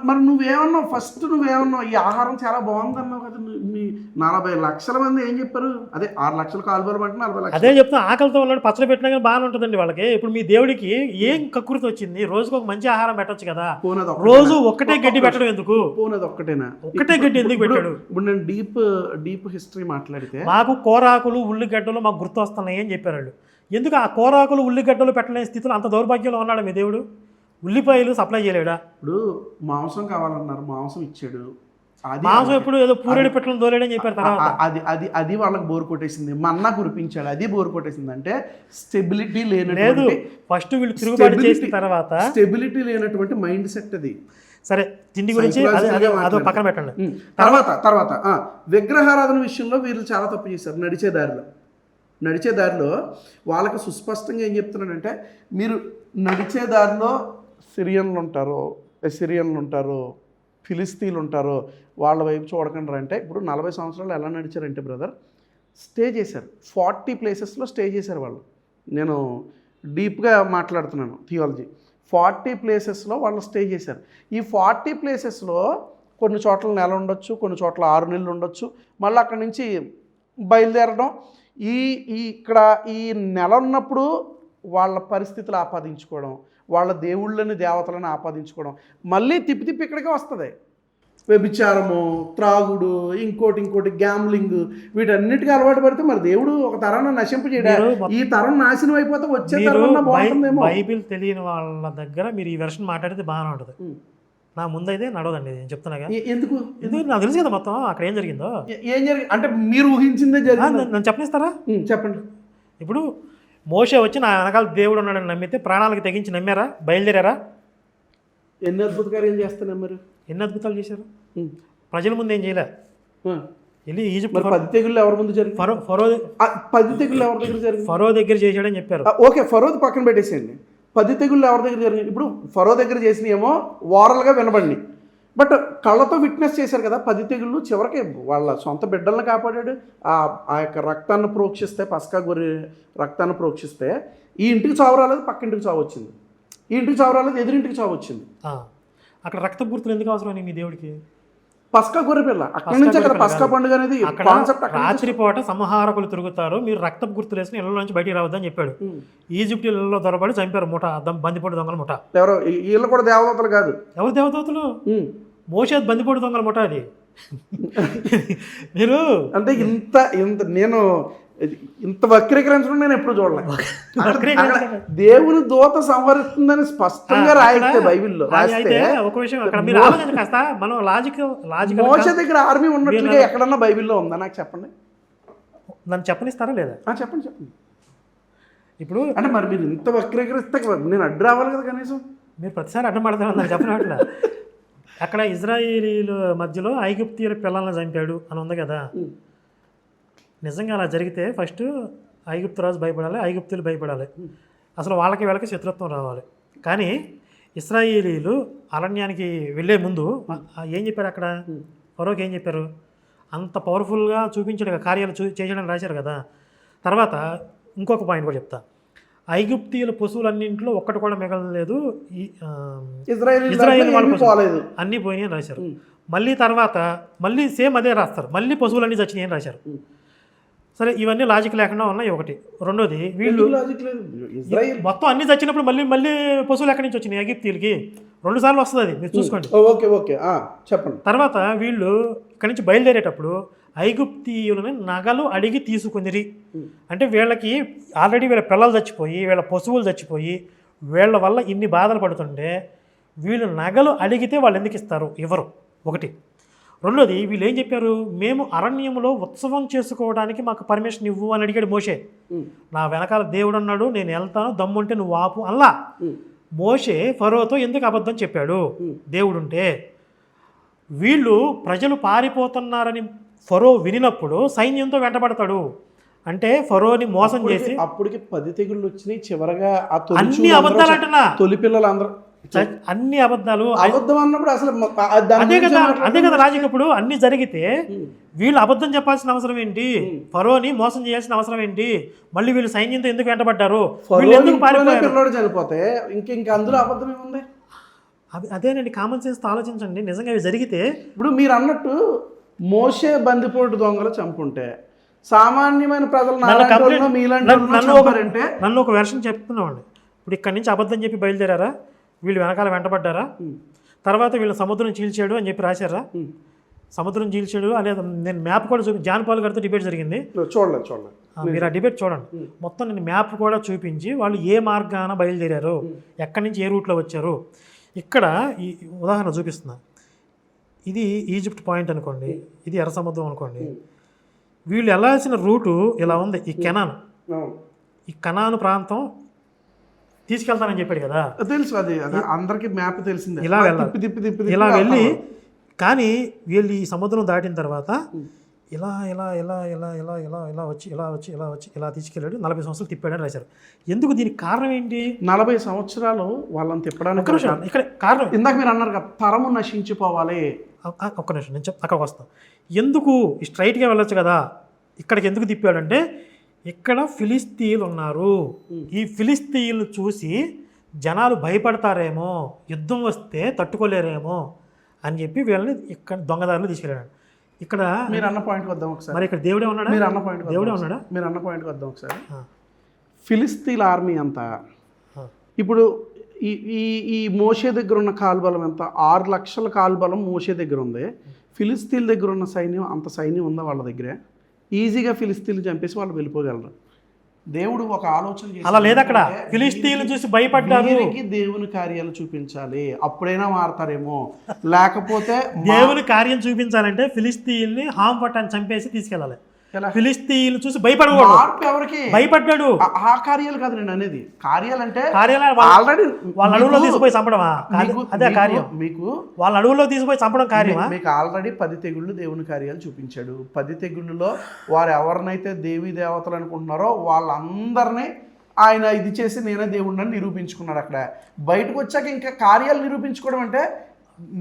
మరి నువ్వేమన్నావు? ఫస్ట్ నువ్వేమన్నావు? ఈ ఆహారం చాలా బాగుంది అన్నావు కదా. మీ 40 లక్షల మంది ఏం చెప్పారు? అదే 6 లక్షలు కాలుబలం అంటే 40 లక్షలు. అదే చెప్తున్నా, ఆకలితో ఉన్నాడు పచ్చడి పెట్టినా కానీ బాగానే ఉంటుందండి వాళ్ళకి. ఇప్పుడు మీ దేవుడికి ఏం కక్కుర్తి వచ్చింది? రోజుకు ఒక మంచి ఆహారం పెట్టొచ్చు కదా. పోనది ఒక్కటేనా? రోజు ఒక్కటే గడ్డి పెట్టడం ఎందుకు? పోనది ఒక్కటేనా? ఒక్కటే గడ్డి ఎందుకు పెట్టాడు? ఇప్పుడు నేను డీప్ హిస్టరీ మాట్లాడితే మాకు కూరాకులు ఉల్లిగడ్డలు మాకు గుర్తు వస్తున్నాయి అని చెప్పారు వాళ్ళు. ఎందుకు ఆ కూరాకులు ఉల్లిగడ్డలు పెట్టలేని స్థితిలో అంత దౌర్భాగ్యంలో ఉన్నాడు మీ దేవుడు? ఉల్లిపాయలు సప్లై చేయలేడా? ఇప్పుడు మాంసం కావాలన్నారు, మాంసం ఇచ్చాడు. మాంసం ఎప్పుడు ఏదో పూరేడు పెట్టలను దోలేడని చెప్పారు. తర్వాత అది వాళ్ళకి బోర్ కొట్టేసింది. మన్నా కురిపించాడు, అది బోర్ కొట్టేసింది. అంటే స్టెబిలిటీ లేదు. లేనటువంటి, ఫస్ట్ వీళ్ళు తిరుగుబాటు చేసిన తర్వాత స్టెబిలిటీ లేనటువంటి మైండ్ సెట్ అది. సరే, తిండి గురించి అదో పక్కన పెట్టండి. తర్వాత విగ్రహారాధన విషయంలో వీళ్ళు చాలా తప్పు చేశారు. నడిచే దారిలో వాళ్ళకి సుస్పష్టంగా ఏం చెప్తున్నాడంటే, మీరు నడిచే దారిలో సిరియన్లు ఉంటారు, ఫిలిస్తీన్లు ఉంటారు, వాళ్ళ వైపు చూడకండి అంటే. ఇప్పుడు 40 సంవత్సరాలు ఎలా నడిచారంటే బ్రదర్, స్టే చేశారు. 40 ప్లేసెస్లో స్టే చేశారు వాళ్ళు. నేను డీప్గా మాట్లాడుతున్నాను థియాలజీ. 40 ప్లేసెస్లో వాళ్ళు స్టే చేశారు. ఈ 40 ప్లేసెస్లో కొన్ని చోట్ల నెల ఉండొచ్చు, కొన్ని చోట్ల 6 నెలలు ఉండొచ్చు. మళ్ళీ అక్కడి నుంచి బయలుదేరడం. ఇక్కడ ఈ నెల ఉన్నప్పుడు వాళ్ళ పరిస్థితులు ఆపాదించుకోవడం, వాళ్ళ దేవుళ్ళని దేవతలను ఆపాదించుకోవడం, మళ్ళీ తిప్పి ఇక్కడికే వస్తుంది. వ్యభిచారము, త్రాగుడు, ఇంకోటి గ్యాంబ్లింగ్, వీటన్నిటికీ అలవాటు పడితే మరి దేవుడు ఒక తరాన్ని నశింపజేయడా? ఈ తరం నాశనం అయిపోతే వచ్చే తరం బాగుంటుందేమో. బైబిల్ తెలియని వాళ్ళ దగ్గర మీరు ఈ వెర్షన్ మాట్లాడితే బాగానే ఉంటుంది. నా ముందైతే నడవదండి, నేను చెప్తున్నాగా. ఎందుకు నాకు తెలుసు కదా మొత్తం అక్కడ ఏం జరిగిందో. అంటే మీరు ఊహించిందే జరిగింది. నన్ను చెప్పనిస్తారా? చెప్పండి. ఇప్పుడు మోషే వచ్చి నా వెనకాల దేవుడు ఉన్నాడని నమ్మితే ప్రాణాలకు తెగించి నమ్మారా? బయలుదేరారా? ఎన్ని అద్భుత కార్యాలు చేస్తున్నారు మరి? ఎన్ని అద్భుతాలు చేశారు? ప్రజల ముందు ఏం చేయలే. వెళ్ళి ఈజిప్ట్ 10 తెగుళ్ళు ఎవరి ముందు జరిగింది? ఫరో 10 తెగుళ్ళు ఎవరి దగ్గర జరిగింది? ఫరో దగ్గర చేశాడని చెప్పారు. ఓకే, ఫరోది పక్కన పెట్టేసేయండి. 10 తెగుళ్ళు ఎవరి దగ్గర జరిగింది? ఇప్పుడు ఫరో దగ్గర చేసినేమో ఓరల్గా వినబడి, బట్ కళ్ళతో విట్నెస్ చేశారు కదా 10 తెగుళ్ళు. చివరికి వాళ్ళ సొంత బిడ్డలను కాపాడాడు. ఆ యొక్క రక్తాన్ని ప్రోక్షిస్తే, పస్కా గొర్రె రక్తాన్ని ప్రోక్షిస్తే ఈ ఇంటికి చావు రాలేదు, పక్కింటికి చావు వచ్చింది. ఈ ఇంటికి చావు రాలేదు, ఎదురింటికి చావు వచ్చింది. అక్కడ రక్త గుర్తులు ఎందుకు అవసరం మీ దేవుడికి? పస్కా గొర్రె పిల్ల అక్కడి నుంచే కదా పస్కా పండుగ అనేది కాన్సెప్ట్. రాత్రిపూట సంహారకులు తిరుగుతారు, మీరు రక్త గుర్తులు వేసుకుని ఇళ్ళ నుంచి బయటికి రావద్దని చెప్పాడు. ఈజిప్ట్ ఇళ్లలో దొరబడి చంపారు ముఠ, బందిపోటు దొంగల ముఠ. ఎవరో వీళ్ళు కూడా దేవదూతలు కాదు. ఎవరు దేవదూతలు? మోషే బందిపోటు దొంగల ముఠ అది. మీరు అంటే నేను ఇంత వక్రీకరించడం నేను ఎప్పుడు చూడలేదు. దేవుని దూత సంహరిస్తుందని స్పష్టంగా రాయితే బైబిల్లో రాస్తే, ఒక విషయం అక్కడ మీరు ఆలోచించండి కాస్త. మనం లాజిక్ మోషే దగ్గర ఆర్మీ ఉన్నట్లుగా ఎక్కడన్నా బైబిల్లో ఉందా? నాకు చెప్పండి. నన్ను చెప్పనిస్తారా లేదా? చెప్పండి. ఇప్పుడు అంటే మరి మీరు ఇంత వక్రీకరిస్తే నేను అడ్డు రావాలి కదా కనీసం. మీరు ప్రతిసారి అడ్డం పడతారని నాకు చెప్పినట్ల. అక్కడ ఇజ్రాయేలీల మధ్యలో ఐగుప్తీయుల పిల్లల్ని చంపాడు అని ఉంది కదా. నిజంగా అలా జరిగితే ఫస్ట్ ఐగుప్తు రాజు భయపడాలి, ఐగుప్తులు భయపడాలి. అసలు వాళ్ళకి వీళ్ళకి శత్రుత్వం రావాలి. కానీ ఇశ్రాయేలీలు అరణ్యానికి వెళ్ళే ముందు ఏం చెప్పారు? అక్కడ ఫరోకి ఏం చెప్పారు? అంత పవర్ఫుల్గా చూపించాడు కార్యాలు చేసేయడానికి రాశారు కదా. తర్వాత ఇంకొక పాయింట్ కూడా చెప్తా. ఐగుప్తీయుల పశువులన్నింటిలో ఒక్కటి కూడా మిగలలేదు, ఇజ్రాయేల్ వాళ్ళ పశువులు అన్నీ పోయినాయి అని రాశారు. మళ్ళీ తర్వాత మళ్ళీ సేమ్ అదే రాస్తారు, మళ్ళీ పశువులన్నీ చచ్చినాయి అని రాశారు. సరే, ఇవన్నీ లాజిక్ లేకుండా ఉన్నాయి ఒకటి. రెండోది, వీళ్ళు మొత్తం అన్ని చచ్చినప్పుడు మళ్ళీ పశువులు ఎక్కడి నుంచి వచ్చినాయి ఐగుప్తీయులకి? 2 సార్లు వస్తుంది అది, మీరు చూసుకోండి. ఓకే చెప్పండి. తర్వాత వీళ్ళు ఇక్కడి నుంచి బయలుదేరేటప్పుడు ఐగుప్తీయులని నగలు అడిగి తీసుకునిరి. అంటే వీళ్ళకి ఆల్రెడీ వీళ్ళ పిల్లలు చచ్చిపోయి, వీళ్ళ పశువులు చచ్చిపోయి, వీళ్ళ వల్ల ఇన్ని బాధలు పడుతుంటే వీళ్ళు నగలు అడిగితే వాళ్ళు ఎందుకు ఇస్తారు? ఇవ్వరు. ఒకటి. రెండోది, వీళ్ళు ఏం చెప్పారు? మేము అరణ్యంలో ఉత్సవం చేసుకోవడానికి మాకు పర్మిషన్ ఇవ్వు అని అడిగాడు మోషే. నా వెనకాల దేవుడు అన్నాడు, నేను వెళ్తాను, దమ్ముంటే నువ్వు ఆపు అల్లా. మోషే ఫరోతో ఎందుకు అబద్ధం చెప్పాడు? దేవుడుంటే. వీళ్ళు ప్రజలు పారిపోతున్నారని ఫరో వినినప్పుడు సైన్యంతో వెంటబడతాడు. అంటే ఫరోని మోసం చేసి అప్పటికి 10 తెగుళ్ళు వచ్చినాయి. చివరగా అన్ని అబద్ధాలు అంటున్నా, తొలి పిల్లలు అందరూ అన్ని అబద్ధాలు. అబద్ధం అన్నప్పుడు అసలు అదే కదా లాజిక్. ఇప్పుడు అన్ని జరిగితే వీళ్ళు అబద్ధం చెప్పాల్సిన అవసరం ఏంటి? ఫరోని మోసం చేయాల్సిన అవసరం ఏంటి? మళ్ళీ వీళ్ళు సైన్యంతో ఎందుకు వెంటబడ్డారు? పిల్లడు చనిపోతే ఇంక అందులో అబద్ధం ఏముంది? అదేనండి, కామన్ సెన్స్ ఆలోచించండి. నిజంగా ఇవి జరిగితే ఇప్పుడు మీరు అన్నట్టు మోషే బందిపోటు దొంగలు చంపుంటే సామాన్యమైన ప్రజలు నన్ను నాలాంటి కంప్లైంట్ వాళ్ళను, మీలాంటి నన్ను వాళ్ళను నన్ను ఒక చంపారంటే నన్ను ఒక వెర్షన్ చెప్తున్నామండి. ఇప్పుడు ఇక్కడి నుంచి అబద్ధం చెప్పి బయలుదేరారా, వీళ్ళు వెనకాల వెంటబడ్డారా, తర్వాత వీళ్ళు సముద్రం చీల్చాడు అని చెప్పి రాశారా, సముద్రం చీల్చాడు అనేది నేను మ్యాప్ కూడా జాన్ పాల్ గారితో డిబేట్ జరిగింది. చూడలేదు. మీరు ఆ డిబేట్ చూడండి. మొత్తం నేను మ్యాప్ కూడా చూపించి వాళ్ళు ఏ మార్గాన బయలుదేరారు, ఎక్కడి నుంచి ఏ రూట్లో వచ్చారు. ఇక్కడ ఈ ఉదాహరణ చూపిస్తున్నా. ఇది ఈజిప్ట్ పాయింట్ అనుకోండి, ఇది ఎర్ర సముద్రం అనుకోండి. వీళ్ళు వెళ్ళాల్సిన రూటు ఇలా ఉంది. ఈ కెనాన్, ఈ కనాను ప్రాంతం తీసుకెళ్తానని చెప్పాడు కదా, తెలుసు. అది అందరికి మ్యాప్ తెలిసిందే. ఇలా వెళ్ళాలి, ఇలా వెళ్ళి, కానీ వీళ్ళు ఈ సముద్రం దాటిన తర్వాత ఇలా ఇలా ఇలా ఇలా ఇలా ఇలా ఇలా వచ్చి ఇలా వచ్చి ఇలా వచ్చి ఇలా తీసుకెళ్ళాడు. 40 సంవత్సరాలు తిప్పాడని రాశారు. ఎందుకు? దీనికి కారణం ఏంటి? 40 సంవత్సరాలు వాళ్ళని తిప్పడానికి ఇక్కడ కారణం ఇందాక మీరు అన్నారు కదా, తరము నశించిపోవాలి. ఒక్క నిమిషం, నేను అక్కడికి వస్తాను. ఎందుకు స్ట్రైట్గా వెళ్ళొచ్చు కదా, ఇక్కడికి ఎందుకు తిప్పాడంటే ఇక్కడ ఫిలిస్తీన్లు ఉన్నారు. ఈ ఫిలిస్తీన్లు చూసి జనాలు భయపడతారేమో, యుద్ధం వస్తే తట్టుకోలేరేమో అని చెప్పి వీళ్ళని ఇక్కడ దొంగదారులు తీసుకెళ్ళాడు. ఇక్కడ మీరు అన్న పాయింట్కి వద్దాం ఒకసారి. మరి ఇక్కడ దేవుడే ఉన్నాడా? మీరు అన్న పాయింట్ దేవుడే ఉన్నాడా? మీరు అన్న పాయింట్కి వద్దాం ఒకసారి. ఫిలిస్తీన్ ఆర్మీ అంతా ఇప్పుడు ఈ మోషే దగ్గర ఉన్న కాల్బలం ఎంత? 6 లక్షల కాల్బలం మోషే దగ్గర ఉంది. ఫిలిస్తీన్ దగ్గర ఉన్న సైన్యం అంత సైన్యం ఉందా వాళ్ళ దగ్గరే? ఈజీగా ఫిలిస్తీన్లు చంపేసి వాళ్ళు వెళ్ళిపోగలరు. దేవుడు ఒక ఆలోచన చేసి అలా లేదు. అక్కడ ఫిలిస్తీన్లు చూసి భయపడ్డారు. దేవుని కార్యాలు చూపించాలి, అప్పుడైనా మారతారేమో. లేకపోతే దేవుని కార్యం చూపించాలంటే ఫిలిస్తీన్ని హామ్ పట్టాన్ని చంపేసి తీసుకెళ్ళాలి. ఫిలిస్తీన్లు చూసి భయపడకూడదు. ఎవరికి భయపడ్డాడు? ఆ కార్యాలు కాదు నేను అనేది. కార్యాలంటే ఆల్రెడీ వాళ్ళ అడవుల్లో తీసుకుపోయి చంపడమా? అదే కార్యం. మీకు వాళ్ళ అడవుల్లో తీసుకుపోయి చంపడం కార్యమా? మీకు ఆల్రెడీ 10 తెగుళ్ళు దేవుని కార్యాలు చూపించాడు. 10 తెగుళ్ళలో వారు ఎవరినైతే దేవీ దేవతలు అనుకుంటున్నారో వాళ్ళందరినీ ఆయన ఇది చేసి నేనే దేవుడిని నిరూపించుకున్నాడు. అక్కడ బయటకు వచ్చాక ఇంకా కార్యాలు నిరూపించుకోవడం అంటే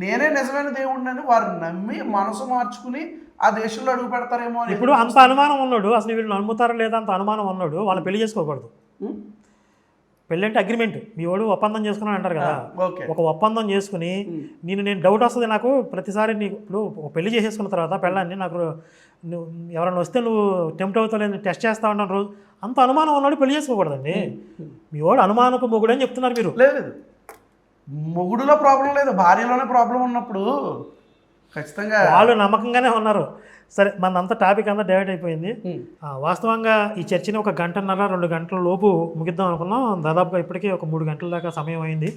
నేనే నిజమైన దేవుడిని వారు నమ్మి మనసు మార్చుకుని ఆ దేశంలో అడుగు పెడతారేమో అని. ఇప్పుడు అంత అనుమానం ఉన్నాడు, అసలు వీళ్ళు నమ్ముతారా లేదా అంత అనుమానం ఉన్నాడు, వాళ్ళని పెళ్లి చేసుకోకూడదు. పెళ్ళి అంటే అగ్రిమెంట్. మీ వాడు ఒప్పందం చేసుకున్నాను అంటారు కదా, ఒక ఒప్పందం చేసుకుని నేను డౌట్ వస్తుంది నాకు ప్రతిసారి. నీకు ఇప్పుడు పెళ్లి చేసేసుకున్న తర్వాత పెళ్ళాన్ని నాకు ఎవరైనా వస్తే నువ్వు టెంప్ట్ అవుతావు టెస్ట్ చేస్తా ఉంటాను రోజు, అంత అనుమానం ఉన్నాడు పెళ్లి చేసుకోకూడదండి. మీ వాడు అనుమానకు మొగుడు అని చెప్తున్నారు మీరు. లేదు, మొగుడులో ప్రాబ్లం లేదు, భార్యలోనే ప్రాబ్లం ఉన్నప్పుడు ఖచ్చితంగా వాళ్ళు నమ్మకంగానే ఉన్నారు. సరే, మనంతా టాపిక్ అంతా డైవర్ట్ అయిపోయింది. వాస్తవంగా ఈ చర్చని 1 గంటన్నర 2 గంటల లోపు ముగిద్దాం అనుకున్నాం. దాదాపుగా ఇప్పటికీ ఒక 3 గంటల దాకా సమయం అయింది.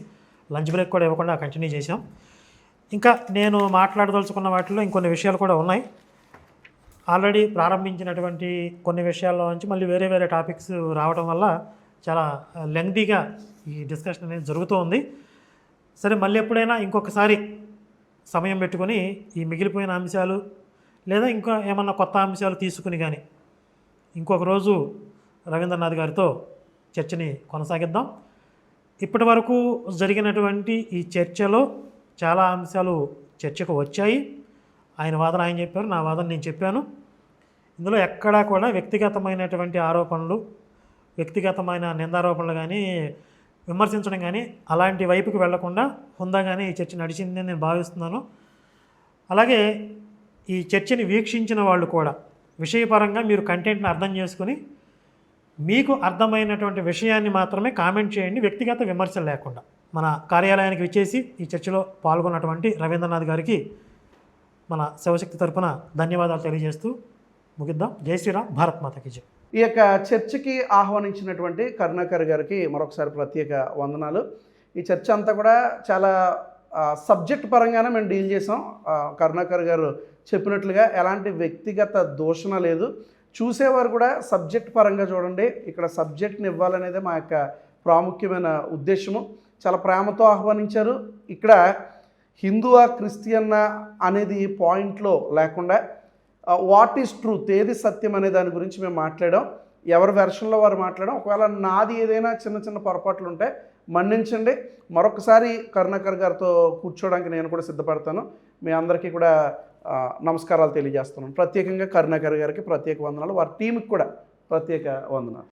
లంచ్ బ్రేక్ కూడా ఇవ్వకుండా కంటిన్యూ చేసాం. ఇంకా నేను మాట్లాడదలుచుకున్న వాటిలో ఇంకొన్ని విషయాలు కూడా ఉన్నాయి. ఆల్రెడీ ప్రారంభించినటువంటి కొన్ని విషయాల్లో నుంచి మళ్ళీ వేరే వేరే టాపిక్స్ రావడం వల్ల చాలా లెంగ్తీగా ఈ డిస్కషన్ అనేది జరుగుతూ ఉంది. సరే, మళ్ళీ ఎప్పుడైనా ఇంకొకసారి సమయం పెట్టుకొని ఈ మిగిలిపోయిన అంశాలు లేదా ఇంకా ఏమన్నా కొత్త అంశాలు తీసుకుని కానీ ఇంకొక రోజు రవీంద్రనాథ్ గారితో చర్చని కొనసాగిద్దాం. ఇప్పటి వరకు జరిగినటువంటి ఈ చర్చలో చాలా అంశాలు చర్చకు వచ్చాయి. ఆయన వాదన ఆయన చెప్పారు, నా వాదన నేను చెప్పాను. ఇందులో ఎక్కడా కూడా వ్యక్తిగతమైనటువంటి ఆరోపణలు, వ్యక్తిగతమైన నిందారోపణలు కానీ విమర్శించడం కానీ అలాంటి వైపుకి వెళ్లకుండా హుందాగానే ఈ చర్చ నడిచిందని నేను భావిస్తున్నాను. అలాగే ఈ చర్చని వీక్షించిన వాళ్ళు కూడా విషయపరంగా మీరు కంటెంట్ని అర్థం చేసుకుని మీకు అర్థమైనటువంటి విషయాన్ని మాత్రమే కామెంట్ చేయండి, వ్యక్తిగత విమర్శలు లేకుండా. మన కార్యాలయానికి విచ్చేసి ఈ చర్చలో పాల్గొన్నటువంటి రవీంద్రనాథ్ గారికి మన శివశక్తి తరపున ధన్యవాదాలు తెలియజేస్తూ ముగిద్దాం. జై శ్రీరామ్, భారత్ మాతకి జై. ఈ యొక్క చర్చకి ఆహ్వానించినటువంటి కరుణాకర్ గారికి మరొకసారి ప్రత్యేక వందనాలు. ఈ చర్చ అంతా కూడా చాలా సబ్జెక్ట్ పరంగానే మేము డీల్ చేసాం. కరుణాకర్ గారు చెప్పినట్లుగా ఎలాంటి వ్యక్తిగత దూషణ లేదు. చూసేవారు కూడా సబ్జెక్ట్ పరంగా చూడండి. ఇక్కడ సబ్జెక్ట్ని ఇవ్వాలనేదే మా యొక్క ప్రాముఖ్యమైన ఉద్దేశము. చాలా ప్రేమతో ఆహ్వానించారు. ఇక్కడ హిందువా క్రిస్టియన్నా అనేది పాయింట్లో లేకుండా వాట్ ఈజ్ ట్రూత్, ఏది సత్యం అనే దాని గురించి మేము మాట్లాడాం. ఎవరి వెర్షన్లో వారు మాట్లాడాం. ఒకవేళ నాది ఏదైనా చిన్న చిన్న పొరపాట్లు ఉంటే మన్నించండి. మరొకసారి కరుణాకర్ గారితో కూర్చోవడానికి నేను కూడా సిద్ధపడతాను. మీ అందరికీ కూడా నమస్కారాలు తెలియజేస్తున్నాను. ప్రత్యేకంగా కరుణాకర్ గారికి ప్రత్యేక వందనాలు, వారి టీంకి కూడా ప్రత్యేక వందనాలు.